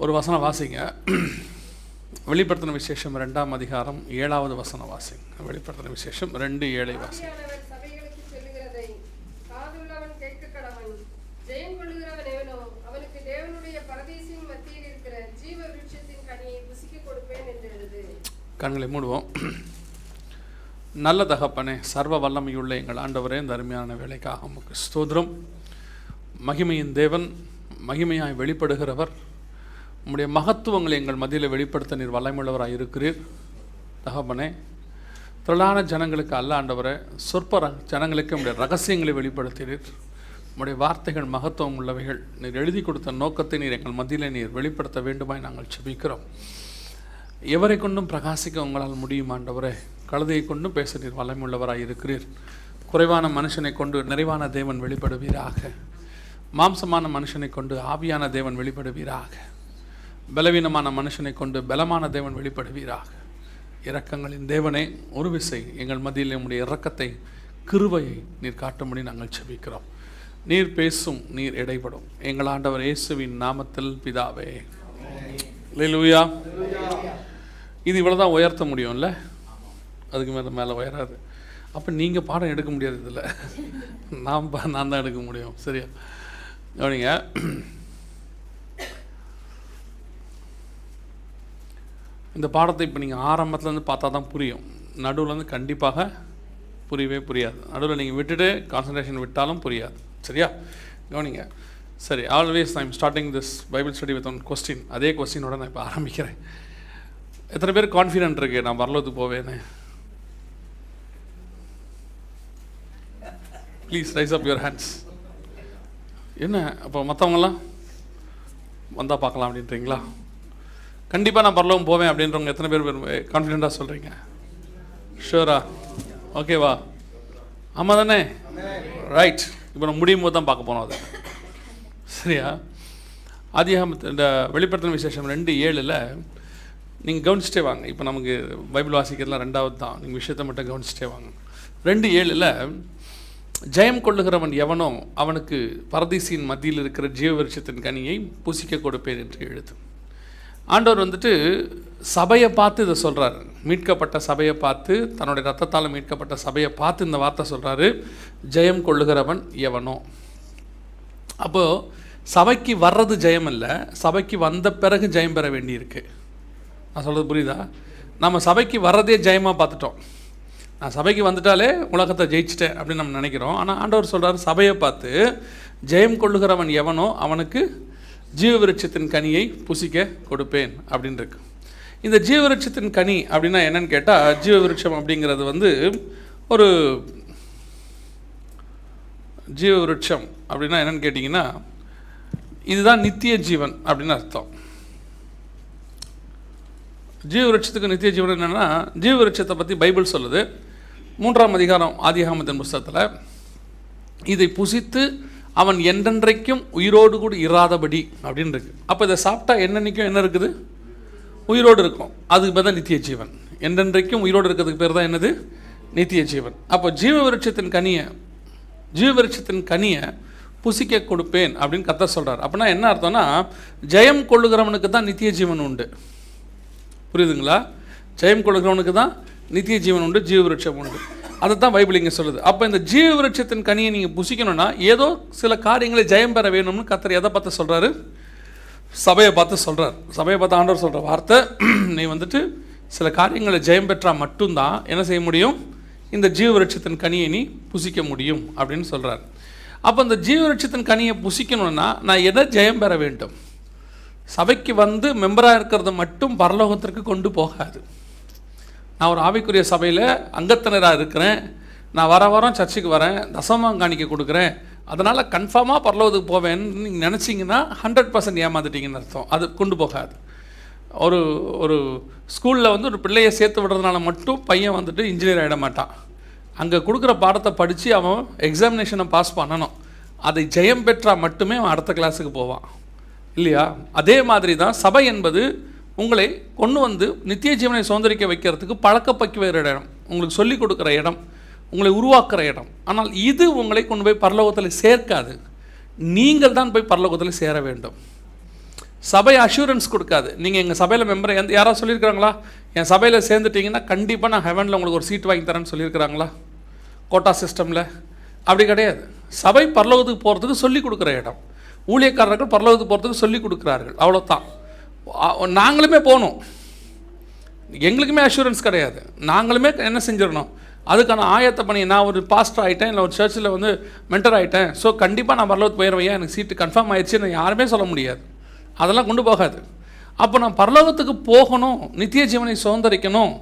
ஒரு வசனம் வாசிங்க. வெளிப்படுத்தின விசேஷம் 2ஆம் அதிகாரம் 7வது வசனம் வாசிங்க. வெளிப்படுத்தின விசேஷம் 2:7 வாசிங்க. கண்களை மூடுவோம். நல்ல தகப்பனே, சர்வ வல்லமையுள்ள எங்கள் ஆண்டவரே, இந்த அருமையான வேலைக்காக உமக்கு ஸ்தோத்திரம். மகிமையின் தேவன், மகிமையாய் வெளிப்படுகிறவர், உம்முடைய மகத்துவங்களை எங்கள் மத்தியில் வெளிப்படுத்த நீர் வல்லமையுள்ளவராக இருக்கிறீர். தகப்பனே, திரளான ஜனங்களுக்கு அல்ல ஆண்டவரே, சொற்ப ஜனங்களுக்கு உம்முடைய ரகசியங்களை வெளிப்படுத்தினீர். உம்முடைய வார்த்தைகள் மகத்துவம் உள்ளவைகள். நீர் எழுதி கொடுத்த நோக்கத்தை நீர் எங்கள் மத்தியில் நீர் வெளிப்படுத்த வேண்டுமாய் நாங்கள் செபிக்கிறோம். எவரை கொண்டும் பிரகாசிக்க உங்களால் முடியும் ஆண்டவரே. கழுதையை கொண்டும் பேச நீர் வல்லமையுள்ளவராக இருக்கிறீர். குறைவான மனுஷனை கொண்டு நிறைவான தேவன் வெளிப்படுவீராக. மாம்சமான மனுஷனை கொண்டு ஆவியான தேவன் வெளிப்படுவீராக. பலவீனமான மனுஷனை கொண்டு பலமான தேவன் வெளிப்படுவீராக. இரக்கங்களின் தேவனே, ஒரு விசை எங்கள் மத்தியில் நம்முடைய இரக்கத்தை, கிருபையை நீர் காட்டும்படி நாங்கள் செபிக்கிறோம். நீர் பேசும், நீர் இடைப்படும். எங்கள் ஆண்டவர் இயேசுவின் நாமத்தில் பிதாவே. அல்லேலூயா. இது இவ்வளோதான் உயர்த்த முடியும்ல, அதுக்கு மேலே உயராது. அப்போ நீங்கள் பாடம் எடுக்க முடியாது. இதில் நான் தான் எடுக்க முடியும். சரியா கவனிங்க. இந்த பாடத்தை இப்போ நீங்கள் ஆரம்பத்துலேருந்து பார்த்தா தான் புரியும். நடுவிலேருந்து கண்டிப்பாக புரியவே புரியாது. நடுவில் நீங்கள் விட்டுட்டு கான்சன்ட்ரேஷன் விட்டாலும் புரியாது. சரியா கவனிங்க. சரி, always I am starting this Bible study with one question. அதே கொஸ்டினோட நான் இப்போ ஆரம்பிக்கிறேன். எத்தனை பேர் கான்ஃபிடென்ட் இருக்கு நான் பரலோகத்துக்கு போவேன்னு? Please rice up your hands. என்ன அப்போ மற்றவங்களாம் வந்தால் பார்க்கலாம் அப்படின்றீங்களா? கண்டிப்பாக நான் பரலோகம் போவேன் அப்படின்றவங்க எத்தனை பேர் கான்ஃபிடென்ட்டாக சொல்கிறீங்க? ஷூரா? ஓகேவா? ஆமாம் தானே? ரைட். இப்போ நம்ம முடியும் போது தான் பார்க்க போனோம் அதை. சரியா? ஆதியாகமத்தில் இந்த வெளிப்படுத்தின விசேஷம் 2:7 நீங்கள் கவனிச்சிட்டே வாங்க. இப்போ நமக்கு பைபிள் வாசிக்கிறதுலாம் 2வது தான். நீங்கள் விஷயத்தை மட்டும் கவனிச்சிட்டே வாங்க. 2:7 ஜெயம் கொள்ளுகிறவன் எவனோ அவனுக்கு பரதீசின் மத்தியில் இருக்கிற ஜீவ விருட்சத்தின் கனியை புசிக்க கொடுப்பேன் என்று எழுது. ஆண்டவர் வந்துட்டு சபையை பார்த்து இதை சொல்கிறார். மீட்கப்பட்ட சபையை பார்த்து, தன்னுடைய ரத்தத்தால் மீட்கப்பட்ட சபையை பார்த்து இந்த வார்த்தை சொல்கிறாரு, ஜெயம் கொள்ளுகிறவன் எவனோ. அப்போது சபைக்கு வர்றது ஜெயம் இல்லை, சபைக்கு வந்த பிறகு ஜெயம் பெற வேண்டியிருக்கு. நான் சொல்கிறது புரியுதா? நம்ம சபைக்கு வர்றதே ஜெயமாக பார்த்துட்டோம். நான் சபைக்கு வந்துட்டாலே உலகத்தை ஜெயிச்சிட்டேன் அப்படின்னு நம்ம நினைக்கிறோம். ஆனால் ஆண்டவர் சொல்கிறார், சபையை பார்த்து ஜெயம் கொள்ளுகிறவன் எவனோ அவனுக்கு ஜீவ விருட்சத்தின் கனியை புசிக்க கொடுப்பேன் அப்படின்னு இருக்கு. இந்த ஜீவ விருட்சத்தின் கனி அப்படின்னா என்னன்னு கேட்டால், ஜீவ விருட்சம் அப்படிங்கிறது ஒரு ஜீவ விருட்சம் அப்படின்னா என்னன்னு கேட்டிங்கன்னா, இதுதான் நித்திய ஜீவன் அப்படின்னு அர்த்தம். ஜீவ விருட்சத்துக்கு நித்திய ஜீவன் என்னென்னா, ஜீவ விருட்சத்தை பற்றி பைபிள் சொல்லுது 3ஆம் அதிகாரம் ஆதியாகமத்தின் புஸ்தகத்தில், இதை புசித்து அவன் என்றென்றைக்கும் உயிரோடு கூட இராதபடி அப்படின்னு இருக்கு. அப்போ இதை சாப்பிட்டா என்னென்னைக்கும் என்ன இருக்குது? உயிரோடு இருக்கும். அதுக்கு பேர் தான் நித்திய ஜீவன். என்றென்றைக்கும் உயிரோடு இருக்கிறதுக்கு பேர் தான் என்னது? நித்திய ஜீவன். அப்போ ஜீவ விருட்சத்தின் கனியை புசிக்க கொடுப்பேன் அப்படின்னு கர்த்தர் சொல்கிறார். அப்படின்னா என்ன அர்த்தம்னா, ஜெயம் கொள்ளுகிறவனுக்கு தான் நித்திய ஜீவன் உண்டு. புரியுதுங்களா? ஜெயம் கொள்ளுகிறவனுக்கு தான் நித்திய ஜீவன் உண்டு, ஜீவ விருட்சம் உண்டு. அதை தான் பைபிள் இங்கே சொல்லுது. அப்போ இந்த ஜீவ விருட்சத்தின் கனியை நீங்கள் புசிக்கணும்னா ஏதோ சில காரியங்களை ஜெயம் பெற வேணும்னு கர்த்தர் எதை பார்த்து சொல்கிறாரு? சபையை பார்த்து சொல்கிறார். சபையை பார்த்து ஆண்டவர் சொல்கிற வார்த்தை, நீ சில காரியங்களை ஜெயம் பெற்றால் மட்டும்தான் என்ன செய்ய முடியும்? இந்த ஜீவ விருட்சத்தின் கனியை நீ புசிக்க முடியும் அப்படின்னு சொல்கிறார். அப்போ இந்த ஜீவ விருட்சத்தின் கனியை புசிக்கணும்னா நான் எதை ஜெயம் பெற வேண்டும்? சபைக்கு மெம்பராக இருக்கிறது மட்டும் பரலோகத்திற்கு கொண்டு போகாது. நான் ஒரு ஆவிக்குரிய சபையில் அங்கத்தினராக இருக்கிறேன், நான் வாரம் சர்ச்சுக்கு வரேன், தசமம் காணிக்க கொடுக்குறேன், அதனால் கன்ஃபார்மாக பரலோகத்துக்கு போவேன்னு நீங்கள் நினச்சிங்கன்னா 100% ஏமாந்துட்டீங்கன்னு அர்த்தம். அது கொண்டு போகாது. ஒரு ஸ்கூலில் ஒரு பிள்ளையை சேர்த்து விடுறதுனால மட்டும் பையன் இன்ஜினியர் ஆகிட மாட்டான். அங்கே கொடுக்குற பாடத்தை படித்து அவன் எக்ஸாமினேஷனை பாஸ் பண்ணணும். அதை ஜெயம் பெற்றால் மட்டுமே அவன் அடுத்த கிளாஸுக்கு போவான், இல்லையா? அதே மாதிரி தான் சபை என்பது உங்களை கொண்டு நித்திய ஜீவனை சுதந்திரிக்க வைக்கிறதுக்கு பழக்கப்பக்குவ இடம், உங்களுக்கு சொல்லிக் கொடுக்குற இடம், உங்களை உருவாக்குற இடம். ஆனால் இது உங்களை கொண்டு போய் பரலோகத்தில் சேர்க்காது. நீங்கள் தான் போய் பரலோகத்தில் சேர வேண்டும். சபை அஷூரன்ஸ் கொடுக்காது. நீங்கள் எங்கள் சபையில் மெம்பரை யாராவது சொல்லியிருக்கிறாங்களா, என் சபையில் சேர்ந்துட்டிங்கன்னா கண்டிப்பாக நான் ஹெவனில் உங்களுக்கு ஒரு சீட் வாங்கி தரேன்னு சொல்லியிருக்கிறாங்களா? கோட்டா சிஸ்டமில் அப்படி கிடையாது. சபை பரலோகத்துக்கு போகிறதுக்கு சொல்லிக் கொடுக்குற இடம். ஊழியக்காரர்கள் பரலோகத்துக்கு போகிறதுக்கு சொல்லிக் கொடுக்குறார்கள், அவ்வளோதான். நாங்களுமே போகணும், எங்களுக்குமே அஷூரன்ஸ் கிடையாது. நாங்களுமே என்ன செஞ்சிடணும், அதுக்கான ஆயத்த பண்ணி, நான் ஒரு பாஸ்டர் ஆகிட்டேன், இல்லை ஒரு சர்ச்சில் வந்து மென்டர் ஆகிட்டேன், ஸோ கண்டிப்பாக நான் பரலோகத்துக்கு போயிடுவேன், எனக்கு சீட்டு கன்ஃபார்ம் ஆயிடுச்சுன்னு யாருமே சொல்ல முடியாது. அதெல்லாம் கொண்டு போகாது. அப்போ நான் பரலோகத்துக்கு போகணும், நித்திய ஜீவனை சுதந்திரிக்கணும்,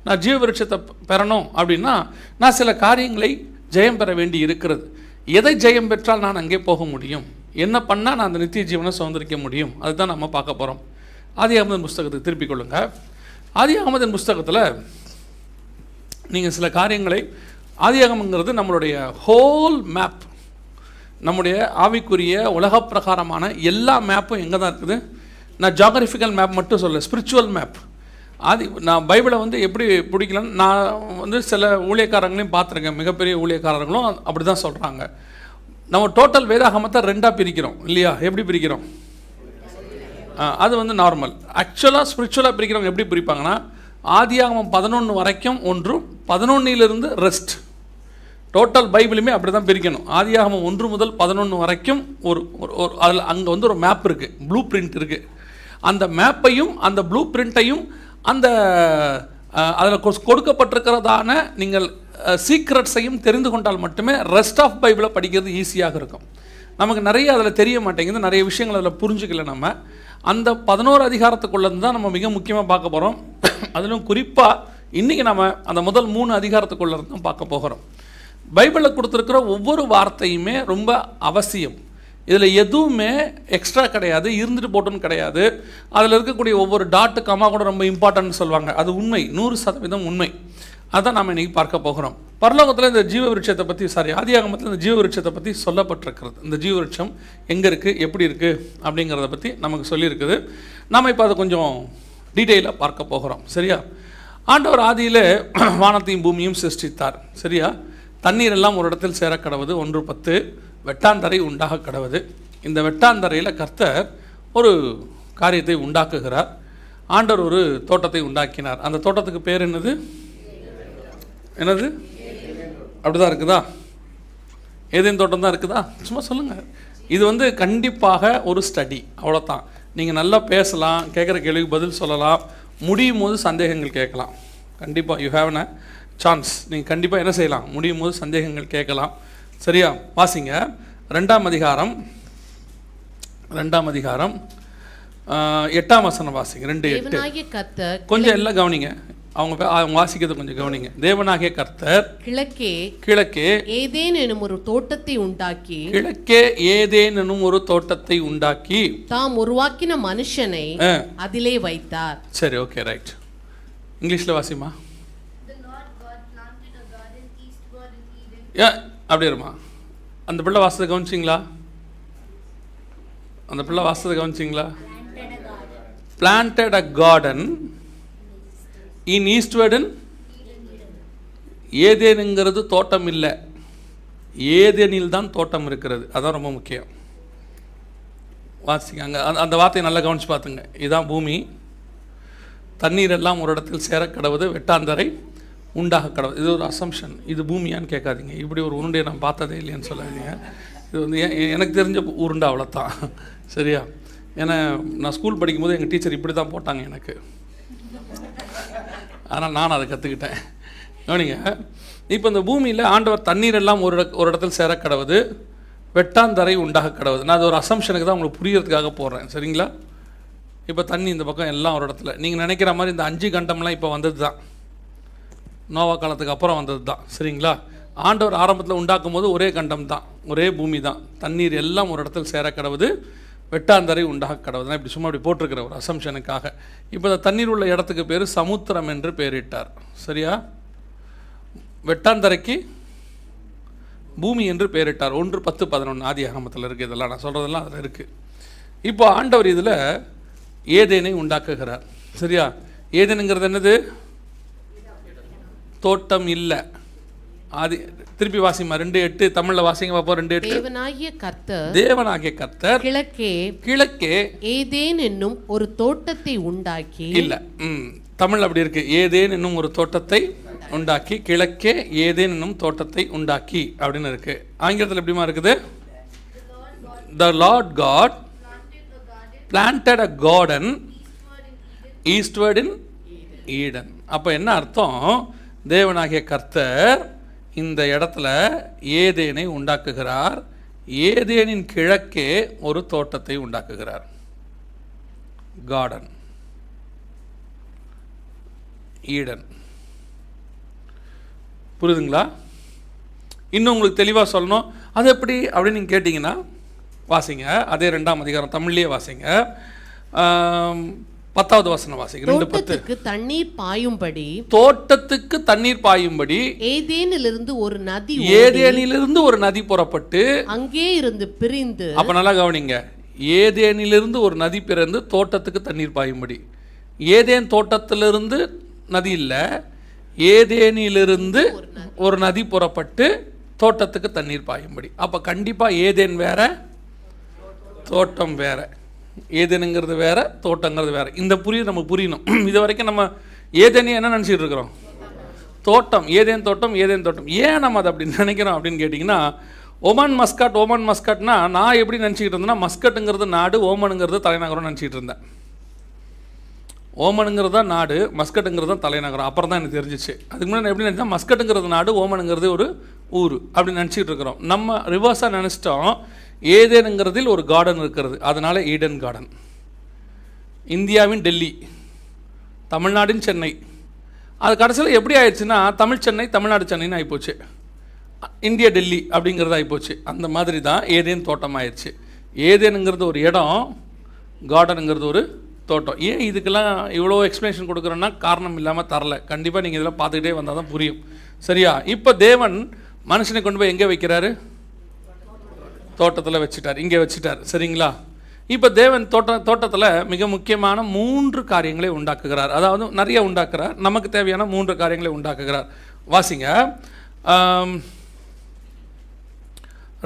நான் ஜீவ விருட்சத்தை பெறணும் அப்படின்னா நான் சில காரியங்களை ஜெயம் பெற வேண்டி இருக்கிறது. எதை ஜெயம் பெற்றால் நான் அங்கே போக முடியும், என்ன பண்ணால் நான் அந்த நித்திய ஜீவனை சுதந்திரிக்க முடியும், அதுதான் நம்ம பார்க்க போகிறோம். ஆதியாகமத்தின் புஸ்தகத்துக்கு திருப்பிக் கொள்ளுங்க. ஆதியாகமத்தின் புஸ்தகத்தில் நீங்கள் சில காரியங்களை, ஆதியாகமங்கிறது நம்மளுடைய ஹோல் மேப், நம்முடைய ஆவிக்குரிய உலக பிரகாரமான எல்லா மேப்பும் எங்கே தான் இருக்குது. நான் ஜாகிரபிக்கல் மேப் மட்டும் சொல்ல, ஸ்பிரிச்சுவல் மேப். நான் பைபிளை வந்து எப்படி பிடிக்கலன்னு நான் வந்து சில ஊழியக்காரங்களையும் பார்த்துருக்கேன், மிகப்பெரிய ஊழியக்காரர்களும் அப்படி தான் சொல்கிறாங்க. நம்ம டோட்டல் வேதாகமத்தை 2ஆக பிரிக்கிறோம் இல்லையா? எப்படி பிரிக்கிறோம்? அது வந்து நார்மல். ஆக்சுவலாக ஸ்பிரிச்சுவலாக பிரிக்கிறவங்க எப்படி பிரிப்பாங்கன்னா, ஆதியாகமம் 11 வரைக்கும் ஒன்றும் 11 ரெஸ்ட். டோட்டல் பைபிளுமே அப்படி தான் பிரிக்கணும். ஆதியாகமம் 1 முதல் 11 வரைக்கும் ஒரு அதில் அங்கே வந்து ஒரு மேப் இருக்குது, ப்ளூ பிரிண்ட் இருக்குது. அந்த மேப்பையும் அந்த ப்ளூ பிரிண்ட்டையும் அந்த அதில் கொடுக்கப்பட்டிருக்கிறதான நீங்கள் சீக்ரெட்ஸையும் தெரிந்து கொண்டால் மட்டுமே ரெஸ்ட் ஆஃப் பைபிளை படிக்கிறது ஈஸியாக இருக்கும். நமக்கு நிறைய அதில் தெரிய மாட்டேங்குது, நிறைய விஷயங்கள் அதில் புரிஞ்சுக்கல. நம்ம அந்த 11 அதிகாரத்துக்குள்ளேருந்து தான் நம்ம மிக முக்கியமாக பார்க்க போகிறோம். அதிலும் குறிப்பாக இன்றைக்கி நம்ம அந்த முதல் 3 அதிகாரத்துக்குள்ளே தான் பார்க்க போகிறோம். பைபிளில் கொடுத்துருக்கிற ஒவ்வொரு வார்த்தையுமே ரொம்ப அவசியம். இதில் எதுவுமே எக்ஸ்ட்ரா கிடையாது, இருந்துட்டு போட்டுன்னு கிடையாது. அதில் இருக்கக்கூடிய ஒவ்வொரு டாட்டு கமா கூட ரொம்ப இம்பார்ட்டன்ட்னு சொல்லுவாங்க. அது உண்மை, 100% உண்மை. அதான் நாம் இன்றைக்கி பார்க்க போகிறோம். பரலோகத்தில் இந்த ஜீவ விருட்சத்தை பற்றி, ஆதியாகமத்தில் இந்த ஜீவ விருட்சத்தை பற்றி சொல்லப்பட்டிருக்கிறது. இந்த ஜீவ விருட்சம் எங்கே இருக்குது, எப்படி இருக்குது அப்படிங்கிறத பற்றி நமக்கு சொல்லியிருக்குது. நாம் இப்போ அதை கொஞ்சம் டீட்டெயிலாக பார்க்க போகிறோம். சரியா? ஆண்டவர் ஆதியிலே வானத்தையும் பூமியும் சிருஷ்டித்தார். சரியா? தண்ணீர் எல்லாம் ஒரு இடத்தில் சேர கடவுது. 1:10 வெட்டாந்தரை உண்டாக கடவுது. இந்த வெட்டாந்தரையில் கர்த்தர் ஒரு காரியத்தை உண்டாக்குகிறார். ஆண்டவர் ஒரு தோட்டத்தை உண்டாக்கினார். அந்த தோட்டத்துக்கு பேர் என்னது? அப்படிதான் இருக்குதா? ஏதேன் தோட்டம் தான் இருக்குதா? சும்மா சொல்லுங்கள். இது வந்து கண்டிப்பாக ஒரு ஸ்டடி, அவ்வளோதான். நீங்கள் நல்லா பேசலாம், கேட்குற கேள்விக்கு பதில் சொல்லலாம், முடியும் போது சந்தேகங்கள் கேட்கலாம். கண்டிப்பாக யூ ஹேவ் அ சான்ஸ். நீங்கள் கண்டிப்பாக என்ன செய்யலாம், முடியும் போது சந்தேகங்கள் கேட்கலாம். சரியா? வாசிங்க 2ஆம் அதிகாரம் 8ஆம் வசனம் வாசிங்க. 2:8. கொஞ்சம் எல்லாம் கவனிங்க, அவங்க வாசிக்கிறது கொஞ்சம் கவனிங்க. தேவனாகிய கர்த்தர் கிழக்கே ஏதேன் எனும் ஒரு தோட்டத்தை உண்டாக்கி தாம் உருவாக்கின மனுஷனை அதிலே வைத்தார். சரி, ஓகே, ரைட். இங்கிலீஷ்ல வாசிமா. அப்படி இருமா. அந்த பிள்ளை வாசத்தை கவனிச்சிங்களா? Planted a garden in eastward. ஏதேனுங்கிறது தோட்டம் இல்லை, ஏதேனில் தான் தோட்டம் இருக்கிறது. அதான் ரொம்ப முக்கியம். வாசிங்க, அங்கே அந்த வார்த்தையை நல்லா கவனிச்சு பார்த்துங்க. இதுதான் பூமி. தண்ணீர் எல்லாம் ஒரு இடத்தில் சேர கடவுது, வெட்டாந்தரை உண்டாக கடவுது. இது ஒரு அசம்ஷன். இது பூமியான்னு கேட்காதீங்க. இப்படி ஒரு உருண்டையை நான் பார்த்ததே இல்லைன்னு சொல்லாதீங்க. இது வந்து எனக்கு தெரிஞ்ச உருண்டை, அவ்வளோதான். சரியா? ஏன்னா நான் ஸ்கூல் படிக்கும்போது எங்கள் டீச்சர் இப்படி தான் போட்டாங்க எனக்கு. ஆனால் நான் அதை கற்றுக்கிட்டேன். கவனிங்க, இப்போ இந்த பூமியில் ஆண்டவர் தண்ணீர் எல்லாம் ஒரு இடத்தில் சேர கடவுது, வெட்டாந்தரை உண்டாக கடவுது. நான் அது ஒரு அசம்ஷனுக்கு தான் உங்களுக்கு புரியறதுக்காக போடுறேன். சரிங்களா? இப்போ தண்ணி இந்த பக்கம் எல்லாம் ஒரு இடத்துல, நீங்கள் நினைக்கிற மாதிரி இந்த 5 கண்டம்லாம் இப்போ வந்தது தான், நோவா காலத்துக்கு அப்புறம் வந்தது தான். சரிங்களா? ஆண்டவர் ஆரம்பத்தில் உண்டாக்கும் போது ஒரே கண்டம் தான், ஒரே பூமி தான். தண்ணீர் எல்லாம் ஒரு இடத்தில் சேர கடவுது, வெட்டாந்தரை உண்டாக கடவுது. தான் இப்படி சும்மா அப்படி போட்டிருக்கிற ஒரு அசம்ஷனுக்காக. இப்போ இந்த தண்ணீர் உள்ள இடத்துக்கு பேர் சமுத்திரம் என்று பெயரிட்டார். சரியா? வெட்டாந்தரைக்கு பூமி என்று பெயரிட்டார். 1:10-11 ஆதியாகமத்தில் இருக்குது. இதெல்லாம் நான் சொல்கிறதெல்லாம் அதில் இருக்குது. இப்போ ஆண்டவர் இதில் ஏதேனை உண்டாக்குகிறார். சரியா? ஏதேனுங்கிறது என்னது? தோட்டம் இல்லை, அது திருப்பி வாசிமா 2:8 தமிழ்ல வாசிங்க பாப்போம். 2:8 தேவனாகிய கர்த்தர் கிழக்கே ஏதேன் என்னும் ஒரு தோட்டத்தை உண்டாக்கி, இல்ல தமிழ் அப்படி இருக்கு, ஏதேன் என்னும் ஒரு தோட்டத்தை உண்டாக்கி, கிழக்கே ஏதேன் என்னும் தோட்டத்தை உண்டாக்கி அப்படின்னு இருக்கு. ஆங்கிலத்தில் எப்படிமா இருக்குது? The Lord God planted a garden eastward in Eden. அப்போ என்ன அர்த்தம்? தேவனாகிய கர்த்தர் இந்த இடத்துல ஏதேனை உண்டாக்குகிறார், ஏதேனின் கிழக்கே ஒரு தோட்டத்தை உண்டாக்குகிறார். Garden, Eden. புரியுதுங்களா? இன்னும் உங்களுக்கு தெளிவாக சொல்லணும் அது எப்படி அப்படின்னு நீங்கள் கேட்டிங்கன்னா வாசிங்க, அதே 2ஆம் அதிகாரம் தமிழ்லேயே வாசிங்க, 10வது வசனம் வாசிங்க. 2:10 தண்ணீர் பாயும்படி, தோட்டத்துக்கு தண்ணீர் பாயும்படி ஏதேனிலிருந்து ஒரு நதி புறப்பட்டு அங்கே இருந்து பிரிந்து. அப்ப நல்லா கவனிங்க, ஏதேனிலிருந்து ஒரு நதி பிறந்து தோட்டத்துக்கு தண்ணீர் பாயும்படி. ஏதேன் தோட்டத்திலிருந்து நதி இல்லை, ஏதேனிலிருந்து ஒரு நதி புறப்பட்டு தோட்டத்துக்கு தண்ணீர் பாயும்படி. அப்ப கண்டிப்பா ஏதேன் வேற, தோட்டம் வேற. ஏதேனுங்கிறது வேற, தோட்டங்கிறது வேற. இந்த நமக்கு புரியணும். இது வரைக்கும் நம்ம ஏதேனே என்ன நினச்சிட்டு இருக்கிறோம்? தோட்டம், ஏதேன் தோட்டம், ஏதேன் தோட்டம். ஏன் நம்ம அதை அப்படி நினைக்கிறோம் அப்படின்னு கேட்டிங்கன்னா, ஓமான் மஸ்கட்னா நான் எப்படி நினச்சிக்கிட்டு இருந்தேன்னா, மஸ்கட்டுங்கிறது நாடு, ஓமனுங்கிறது தலைநகரம் நினச்சிக்கிட்டு இருந்தேன். ஓமனுங்கிறது தான் நாடு, மஸ்கட்டுங்கிறது தான் தலைநகரம். அப்புறம் தான் எனக்கு தெரிஞ்சிச்சு. அதுக்கு முன்னாடி எப்படி நினச்சா மஸ்கட்டுங்கிறது நாடு, ஓமனுங்கிறது ஒரு ஊர் அப்படின்னு நினச்சிக்கிட்டு இருக்கிறோம். நம்ம ரிவர்ஸாக நினச்சிட்டோம், ஏதேனுங்கிறதில் ஒரு கார்டன் இருக்கிறது, அதனால ஈடன் கார்டன். இந்தியாவின் டெல்லி, தமிழ்நாடின் சென்னை. அது கடைசியில் எப்படி ஆயிடுச்சுன்னா தமிழ் சென்னை, தமிழ்நாடு சென்னைன்னு ஆகிப்போச்சு. இந்தியா டெல்லி அப்படிங்கிறது ஆகிப்போச்சு. அந்த மாதிரி தான் ஏதேன் தோட்டம் ஆயிடுச்சு. ஏதேனுங்கிறது ஒரு இடம், கார்டனுங்கிறது ஒரு தோட்டம். ஏன் இதுக்கெல்லாம் இவ்வளோ எக்ஸ்ப்ளனேஷன் கொடுக்குறேன்னா காரணம் இல்லாமல் தரல. கண்டிப்பாக நீங்கள் இதெல்லாம் பார்த்துக்கிட்டே வந்தால் தான் புரியும். சரியா? இப்போ தேவன் மனுஷனை கொண்டு போய் எங்கே வைக்கிறாரு? தோட்டத்தில் வச்சுட்டார், இங்கே வச்சுட்டார். சரிங்களா? இப்போ தேவன் தோட்டத்தில் மிக முக்கியமான 3 காரியங்களை உண்டாக்குகிறார். அதாவது நிறைய உண்டாக்குறார், நமக்கு தேவையான 3 காரியங்களை உண்டாக்குகிறார். வாசிங்க,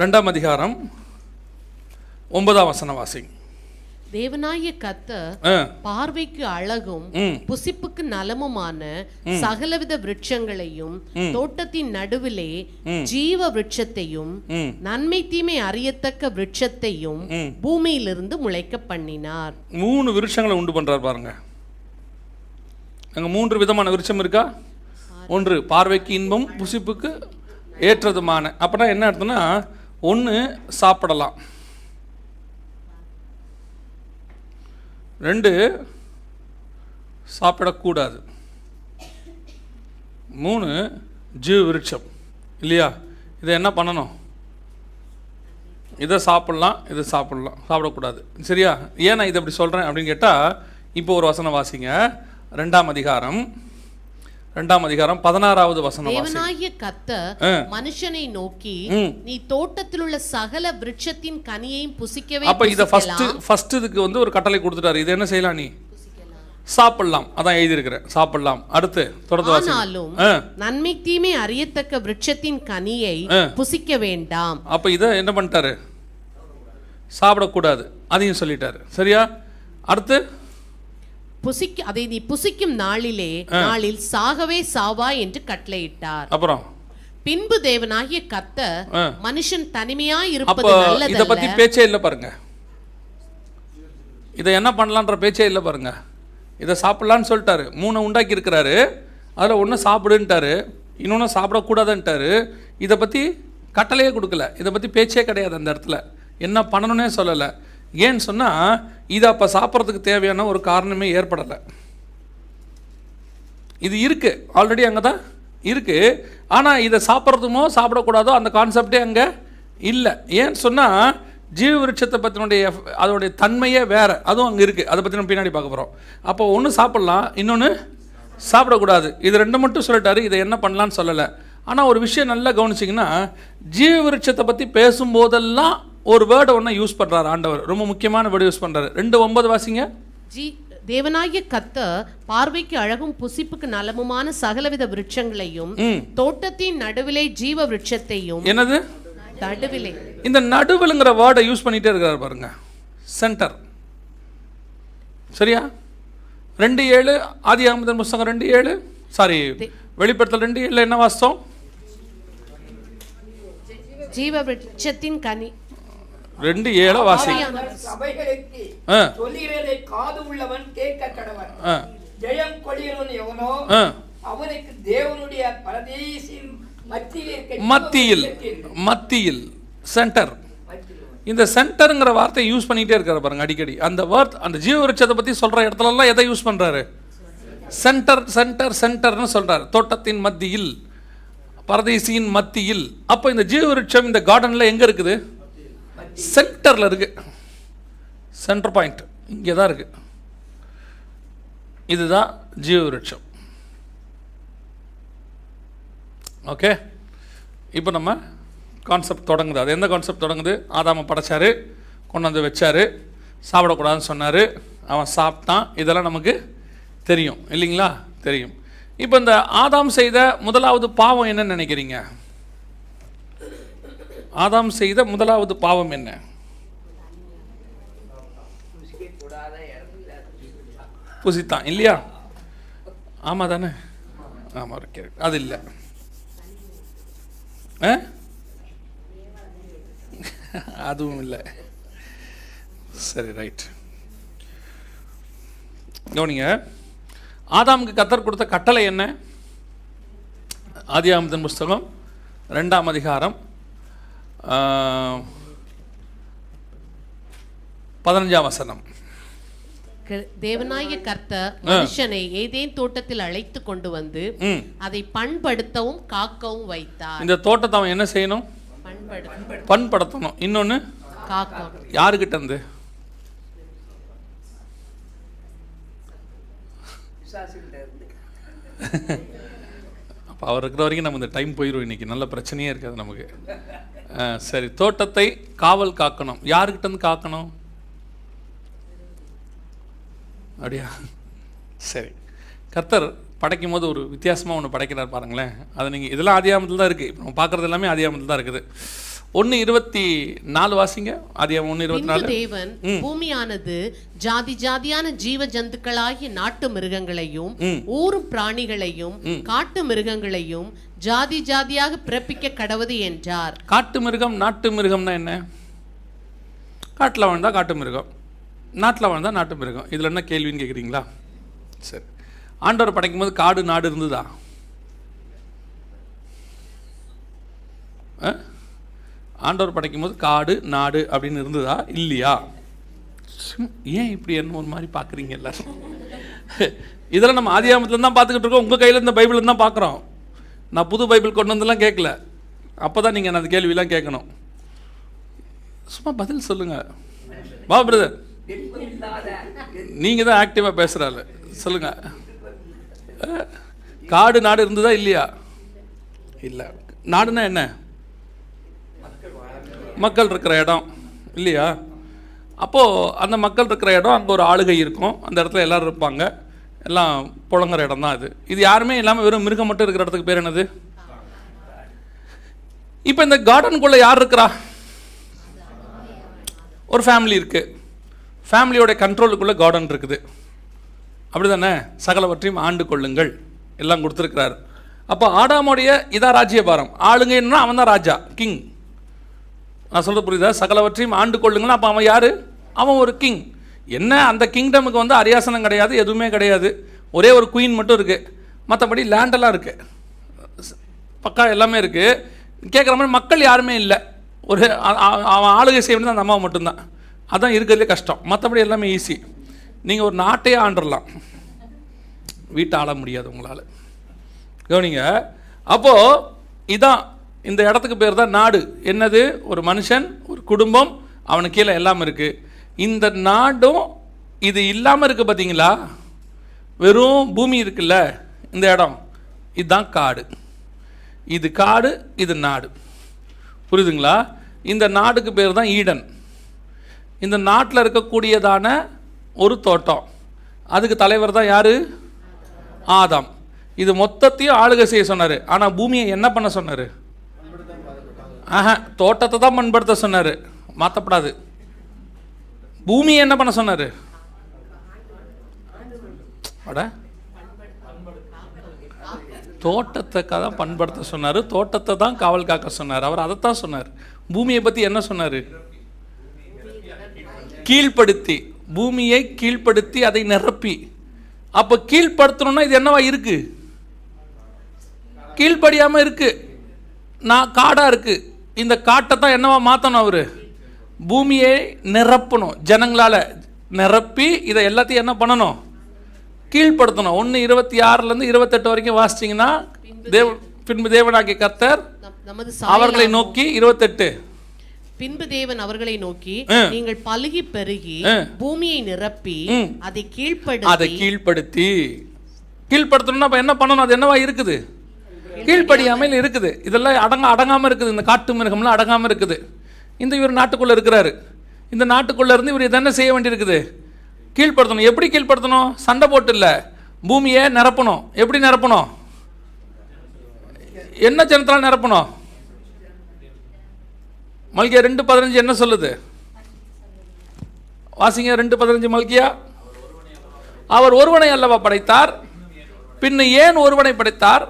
2ஆம் அதிகாரம் 9ஆம் வசனம் வாசிங்க. தேவனாகிய கர்த்தர் பார்வைக்கு அழகும் புசிப்புக்கு நலமுமான சகலவித விருட்சங்களையும் தோட்டத்தின் நடுவிலே ஜீவ விருட்சத்தையும் நன்மை தீமை அறியத்தக்க விருட்சத்தையும் பூமியிலிருந்து முளைக்க பண்ணினார். 3 விருட்சங்களை உண்டு பண்றார் பாருங்க. அங்க 3 விதமான விருட்சம் இருக்கா? ஒன்று பார்வைக்கு இன்பம், புசிப்புக்கு ஏற்றதுமான. அப்படின்னா என்ன அர்த்தம்னா, ஒன்று சாப்பிடலாம், 2 சாப்பிடக்கூடாது, 3 ஜீவ விருட்சம். இல்லையா? இதை என்ன பண்ணணும்? இதை சாப்பிட்லாம், இதை சாப்பிடக்கூடாது. சரியா? ஏன் நான் இதை அப்படி சொல்கிறேன் அப்படின்னு கேட்டால், இப்போ ஒரு வசனம் வாசிங்க, 2ஆம் அதிகாரம் 16வது வசனம். தேவனாகிய கர்த்தர் மனுஷனை நோக்கி, நீ தோட்டத்தில் உள்ள சகல விருட்சத்தின் கனியையும் புசிக்கவே. அப்ப இத ஃபர்ஸ்ட் இதுக்கு வந்து ஒரு கட்டளை கொடுத்துட்டாரு. இது என்ன செய்யலாம்? நீ சாப்பிடலாம். அதான் எழுதி இருக்கிறேன், சாப்பிடலாம். அடுத்து தொடர்ந்து வாசி. ஆனாலும் நன்மை தீமை அறியத்தக்க விருட்சத்தின் கனியை புசிக்க வேண்டாம். அப்ப இத என்ன பண்ணிட்டாரு? சாப்பிடக்கூடாது, அதையும் சொல்லிட்டாரு. சரியா? அடுத்து அதை நீ புசிக்கும் நாளில் சாகவே சாவா என்று கட்டளையிட்டார். அப்புறம் பின்பு தேவனாகிய கர்த்தர் மனுஷன் தனிமையாய் இருப்பது நல்லதல்ல. இத பத்தி பேச்சே இல்ல பாருங்க. இத என்ன பண்ணலாம்ன்ற பேச்சே இல்ல பாருங்க. இத சாப்பிடலாம்னு சொல்லிட்டாரு. 3 உண்டாக்கி இருக்கிறாரு. அதுல ஒன்னு சாப்பிடுன்ட்டாரு, இன்னொன்னு சாப்பிடக்கூடாதுன்ட்டாரு. இத பத்தி கட்டளையே கொடுக்கல, இத பத்தி பேச்சே கிடையாது. அந்த இடத்துல என்ன பண்ணணும்னே சொல்லலை. ஏன்னு சொன்னால், இதை அப்போ சாப்பிட்றதுக்கு தேவையான ஒரு காரணமே ஏற்படலை. இது இருக்குது, ஆல்ரெடி அங்கே தான் இருக்குது. ஆனால் இதை சாப்பிட்றதுமோ சாப்பிடக்கூடாதோ அந்த கான்செப்டே அங்கே இல்லை. ஏன்னு சொன்னால், ஜீவ விருட்சத்தை பற்றினுடைய அதோடைய தன்மையே வேறு, அதுவும் அங்கே இருக்குது. அதை பற்றி நம்ம பின்னாடி பார்க்க போகிறோம். அப்போ ஒன்று சாப்பிட்லாம், இன்னொன்று சாப்பிடக்கூடாது. இது 2 மட்டும் சொல்லிட்டாரு. இதை என்ன பண்ணலான்னு சொல்லலை. ஆனால் ஒரு விஷயம் நல்லா கவனிச்சிங்கன்னா, ஜீவ விருட்சத்தை பற்றி பேசும்போதெல்லாம் ஒரு வேர்டை ஒன்று யூஸ் பண்ணுறாரு ஆண்டவர். ரொம்ப முக்கியமான வேர்டு யூஸ் பண்ணுறாரு. 2:9 வாசிங்க. தேவனாகிய கர்த்தர் பார்வைக்கு அழகும் புசிப்புக்கு நலமுமான சகலவித விருட்சங்களையும் தோட்டத்தின் நடுவிலே ஜீவ விருட்சத்தையும். என்னது நடுவிலே? இந்த நடுவில்ங்கிற வேர்டை யூஸ் பண்ணிட்டே இருக்கிறார் பாருங்க. சென்டர். சரியா? 2:7 ஆதியாகமத்தின் புஸ்தகம் 2:7 சாரி வெளிப்படுத்தல் 2:7 என்ன வாஸ்தவம்? ஜீவ விருட்சத்தின் கனி. 2:7 வாசி. சபைகளுக்கு சொல்லுகிறதை காது உள்ளவன் கேட்க கடவன். ஜெயம் கொள்கிறவன் எவனோ அவனுக்கு தேவனுடைய பரதேசின் மத்தியில் சென்டர். இந்த சென்டர்ங்கிற வார்த்தை யூஸ் பண்ணிட்டே இருக்காரு பாருங்க அடிக்கடி. அந்த வார்த்தை அந்த ஜீவ விருட்சத்தை பத்தி சொல்ற இடத்துல எல்லாம் எதை யூஸ் பண்றாரு? சென்டர் சென்டர் சென்டர்னு சொல்றாரு. தோட்டத்தின் மத்தியில், பரதேசியின் மத்தியில். அப்போ இந்த ஜீவ விருட்சம் இந்த கார்டன்ல எங்க இருக்குது? சென்டர்ல இருக்கு. சென்டர் பாயிண்ட் இங்கே தான் இருக்கு. இதுதான் ஜீவ விருட்சம். ஓகே, இப்போ நம்ம கான்செப்ட் தொடங்குது. அது எந்த கான்செப்ட் தொடங்குது? ஆதாமை படைச்சாரு, கொண்டு வந்து வச்சாரு, சாப்பிடக்கூடாதுன்னு சொன்னார், அவன் சாப்பிட்டான். இதெல்லாம் நமக்கு தெரியும் இல்லைங்களா? தெரியும். இப்போ இந்த ஆதாம் செய்த முதலாவது பாவம் என்னன்னு நினைக்கிறீங்க? ஆதாம் செய்த முதலாவது பாவம் என்ன? புசித்தான் இல்லையா? ஆமா தானே? ஆமா, அது இல்லை. அதுவும் இல்லை. சரி, ரைட். கவனிங்க, ஆதாமுக்கு கர்த்தர் கொடுத்த கட்டளை என்ன? ஆதியாகமத்தின் புஸ்தகம் 2ஆம் அதிகாரம் 15ஆம் வசனம். தேவனாகிய கர்த்தர் மனுஷனை ஏதேன் தோட்டத்தில் அழைத்து கொண்டு வந்து அதை பண்படுத்தவும் காக்கவும் வைத்தார். இந்த தோட்டத்தை அவன் என்ன செய்யணும்? பண்படுத்தணும். இன்னொன்னு காக்கவும். யாருக்கிட்ட இருந்து? அப்போ அவர் இருக்கிற வரைக்கும் நம்ம இந்த டைம் போயிடும். இன்னைக்கு நல்ல பிரச்சனையே இருக்காது நமக்கு. சரி, தோட்டத்தை காவல் காக்கணும். யாருக்கிட்ட இருந்து காக்கணும்? அப்படியா? சரி. கர்த்தர் படைக்கும் போது ஒரு வித்தியாசமாக ஒன்று படைக்கிறார் பாருங்களேன். அது நீங்கள் இதெல்லாம் ஆதியாகமத்தில் தான் இருக்குது. இப்போ நம்ம பார்க்குறது எல்லாமே ஆதியாகமத்தில் தான் இருக்குது. 1:24 வாசிங்க. ஆதியாகமம் 1:24. தேவன் பூமியானது ஜாதி ஜாதியான ஜீவ ஜந்துக்களாகிய நாட்டு மிருகங்களையும் ஊரும் பிராணிகளையும் காட்டு மிருகங்களையும் ஜாதி ஜாதியாக பிறப்பிக்க கடவது என்றார். காட்டு மிருகம், நாட்டு மிருகம்னா என்ன? காட்டில் வாழ்ந்தா காட்டு மிருகம், நாட்டில் வாழ்ந்தா நாட்டு மிருகம். இதில் என்ன கேள்வின்னு கேட்குறீங்களா? சரி, ஆண்டவர் படைக்கும் போது காடு நாடு இருந்ததா? ஆண்டவர் படைக்கும் போது காடு நாடு அப்படின்னு இருந்ததா இல்லையா? ஏன் இப்படி என்ன ஒரு மாதிரி பார்க்குறீங்க எல்லாரும்? இதெல்லாம் நம்ம ஆதியாகமத்துல தான் பார்த்துக்கிட்டு இருக்கோம். உங்கள் கையில் இந்த பைபிள் தான் பார்க்குறோம். நான் புது பைபிள் கொண்டு வந்துலாம் கேட்கல. அப்போ தான் நீங்கள் அந்த கேள்வியெல்லாம் கேட்கணும். சும்மா பதில் சொல்லுங்கள். வா பிரதர், நீங்கள் தான் ஆக்டிவாக பேசுகிறாள். சொல்லுங்கள். காடு நாடு இருந்ததா இல்லையா? இல்லை. நாடுனா என்ன? மக்கள் இருக்கிற இடம் இல்லையா? அப்போது அந்த மக்கள் இருக்கிற இடம், அங்கே ஒரு ஆளுகை இருக்கும், அந்த இடத்துல எல்லோரும் இருப்பாங்க, எல்லாம் புழங்குற இடம் தான் அது. இது யாருமே இல்லாமல் வெறும் மிருகம் மட்டும் இருக்கிற இடத்துக்கு பேர் என்னது? இப்போ இந்த கார்டனுக்குள்ளே யார் இருக்கிறா? ஒரு ஃபேமிலி இருக்குது. ஃபேமிலியோட கண்ட்ரோலுக்குள்ளே கார்டன் இருக்குது. அப்படி தானே? சகலவற்றையும் ஆண்டு கொள்ளுங்கள் எல்லாம் கொடுத்துருக்கிறார். அப்போ ஆடாமுடைய இதான் ராஜ்யபாரம். ஆளுங்கன்னா அவன் தான் ராஜா, கிங். நான் சொல்கிறது புரியுதா? சகலவற்றையும் ஆண்டு கொள்ளுங்கள். அப்போ அவன் யார்? அவன் ஒரு கிங். என்ன, அந்த கிங்டமுக்கு வந்து அரியாசனம் கிடையாது, எதுவுமே கிடையாது. ஒரே ஒரு குயின் மட்டும் இருக்குது. மற்றபடி லேண்டெல்லாம் இருக்குது, பக்கா எல்லாமே இருக்குது. கேட்குற மாதிரி மக்கள் யாருமே இல்லை. ஒரு அவன் ஆளுகை செய்யணும் அந்த அம்மாவை மட்டும்தான். அதான் இருக்கிறதுலே கஷ்டம். மற்றபடி எல்லாமே ஈஸி. நீங்கள் ஒரு நாட்டையே ஆண்டுடலாம், வீட்டை ஆள முடியாது உங்களால். கவனிங்க. அப்போது இதான் இந்த இடத்துக்கு பேர் தான் நாடு. என்னது? ஒரு மனுஷன், ஒரு குடும்பம், அவனுக்கு கீழே எல்லாம் இருக்குது. இந்த நாடும் இது இல்லாமல் இருக்குது பார்த்தீங்களா? வெறும் பூமி இருக்குல்ல, இந்த இடம், இதுதான் காடு. இது காடு, இது நாடு. புரியுதுங்களா? இந்த நாடுக்கு பேர் தான் ஈடன். இந்த நாட்டில் இருக்கக்கூடியதான ஒரு தோட்டம், அதுக்கு தலைவர் தான் யார்? ஆதாம். இது மொத்தத்தையும் ஆளுகை செய்ய சொன்னார். ஆனால் பூமியை என்ன பண்ண சொன்னார்? தோட்டத்தை தான் பண்படுத்த சொன்னார், மாற்றப்படாது. பூமியை என்ன பண்ண சொன்னார்? தோட்டத்தை தான் பண்படுத்த சொன்னார், தோட்டத்தை தான் காவல் காக்க சொன்னார். அவர் அதைத்தான் சொன்னார். பூமியை பற்றி என்ன சொன்னார்? கீழ்ப்படுத்தி, பூமியை கீழ்ப்படுத்தி அதை நிரப்பி. அப்போ கீழ்ப்படுத்தணும்னா இது என்னவா இருக்கு? கீழ்ப்படியாமல் இருக்கு, நான் காடாக இருக்கு. இந்த காட்டை தான் என்னவா மாற்றணும்? அவர் பூமியை நிரப்பணும், ஜனங்களால் நிரப்பி இதை எல்லாத்தையும் என்ன பண்ணணும்? கீழ்ப்படுத்தணும். 1:26 28 வரைக்கும் வாசிச்சிங்கன்னா, பின்பு தேவனாகிய கர்த்தர் அவர்களை நோக்கி 28, பின்பு தேவன் அவர்களை நோக்கி, நீங்கள் பலுகி பெருகி பூமியை நிரப்பி அதை கீழ்ப்படுத்தி. கீழ்ப்படுத்தணும்னா என்ன பண்ணணும்? அது என்னவா இருக்குது? கீழ்ப்படியாமல் இருக்குது. இதெல்லாம் அடங்காமல் இருக்குது. இந்த காட்டு மிருகம்லாம் அடங்காமல் இருக்குது. இந்த இவர் நாட்டுக்குள்ளே இருக்கிறாரு. இந்த நாட்டுக்குள்ளே இருந்து இவர் இதை என்ன செய்ய வேண்டியிருக்குது? கீழ்ப்படுத்தணும். எப்படி கீழ்ப்படுத்தணும்? சண்டை போட்டு இல்லை, பூமியை நிரப்பணும். எப்படி நிரப்பணும்? என்ன ஜனத்தால் நிரப்பணும்? மல்கியா 2:15 என்ன சொல்லுது? வாசிங்க 2:15 மல்கியா. அவர் ஒருவனை அல்லவா படைத்தார், பின்ன ஏன் ஒருவனை படைத்தார்?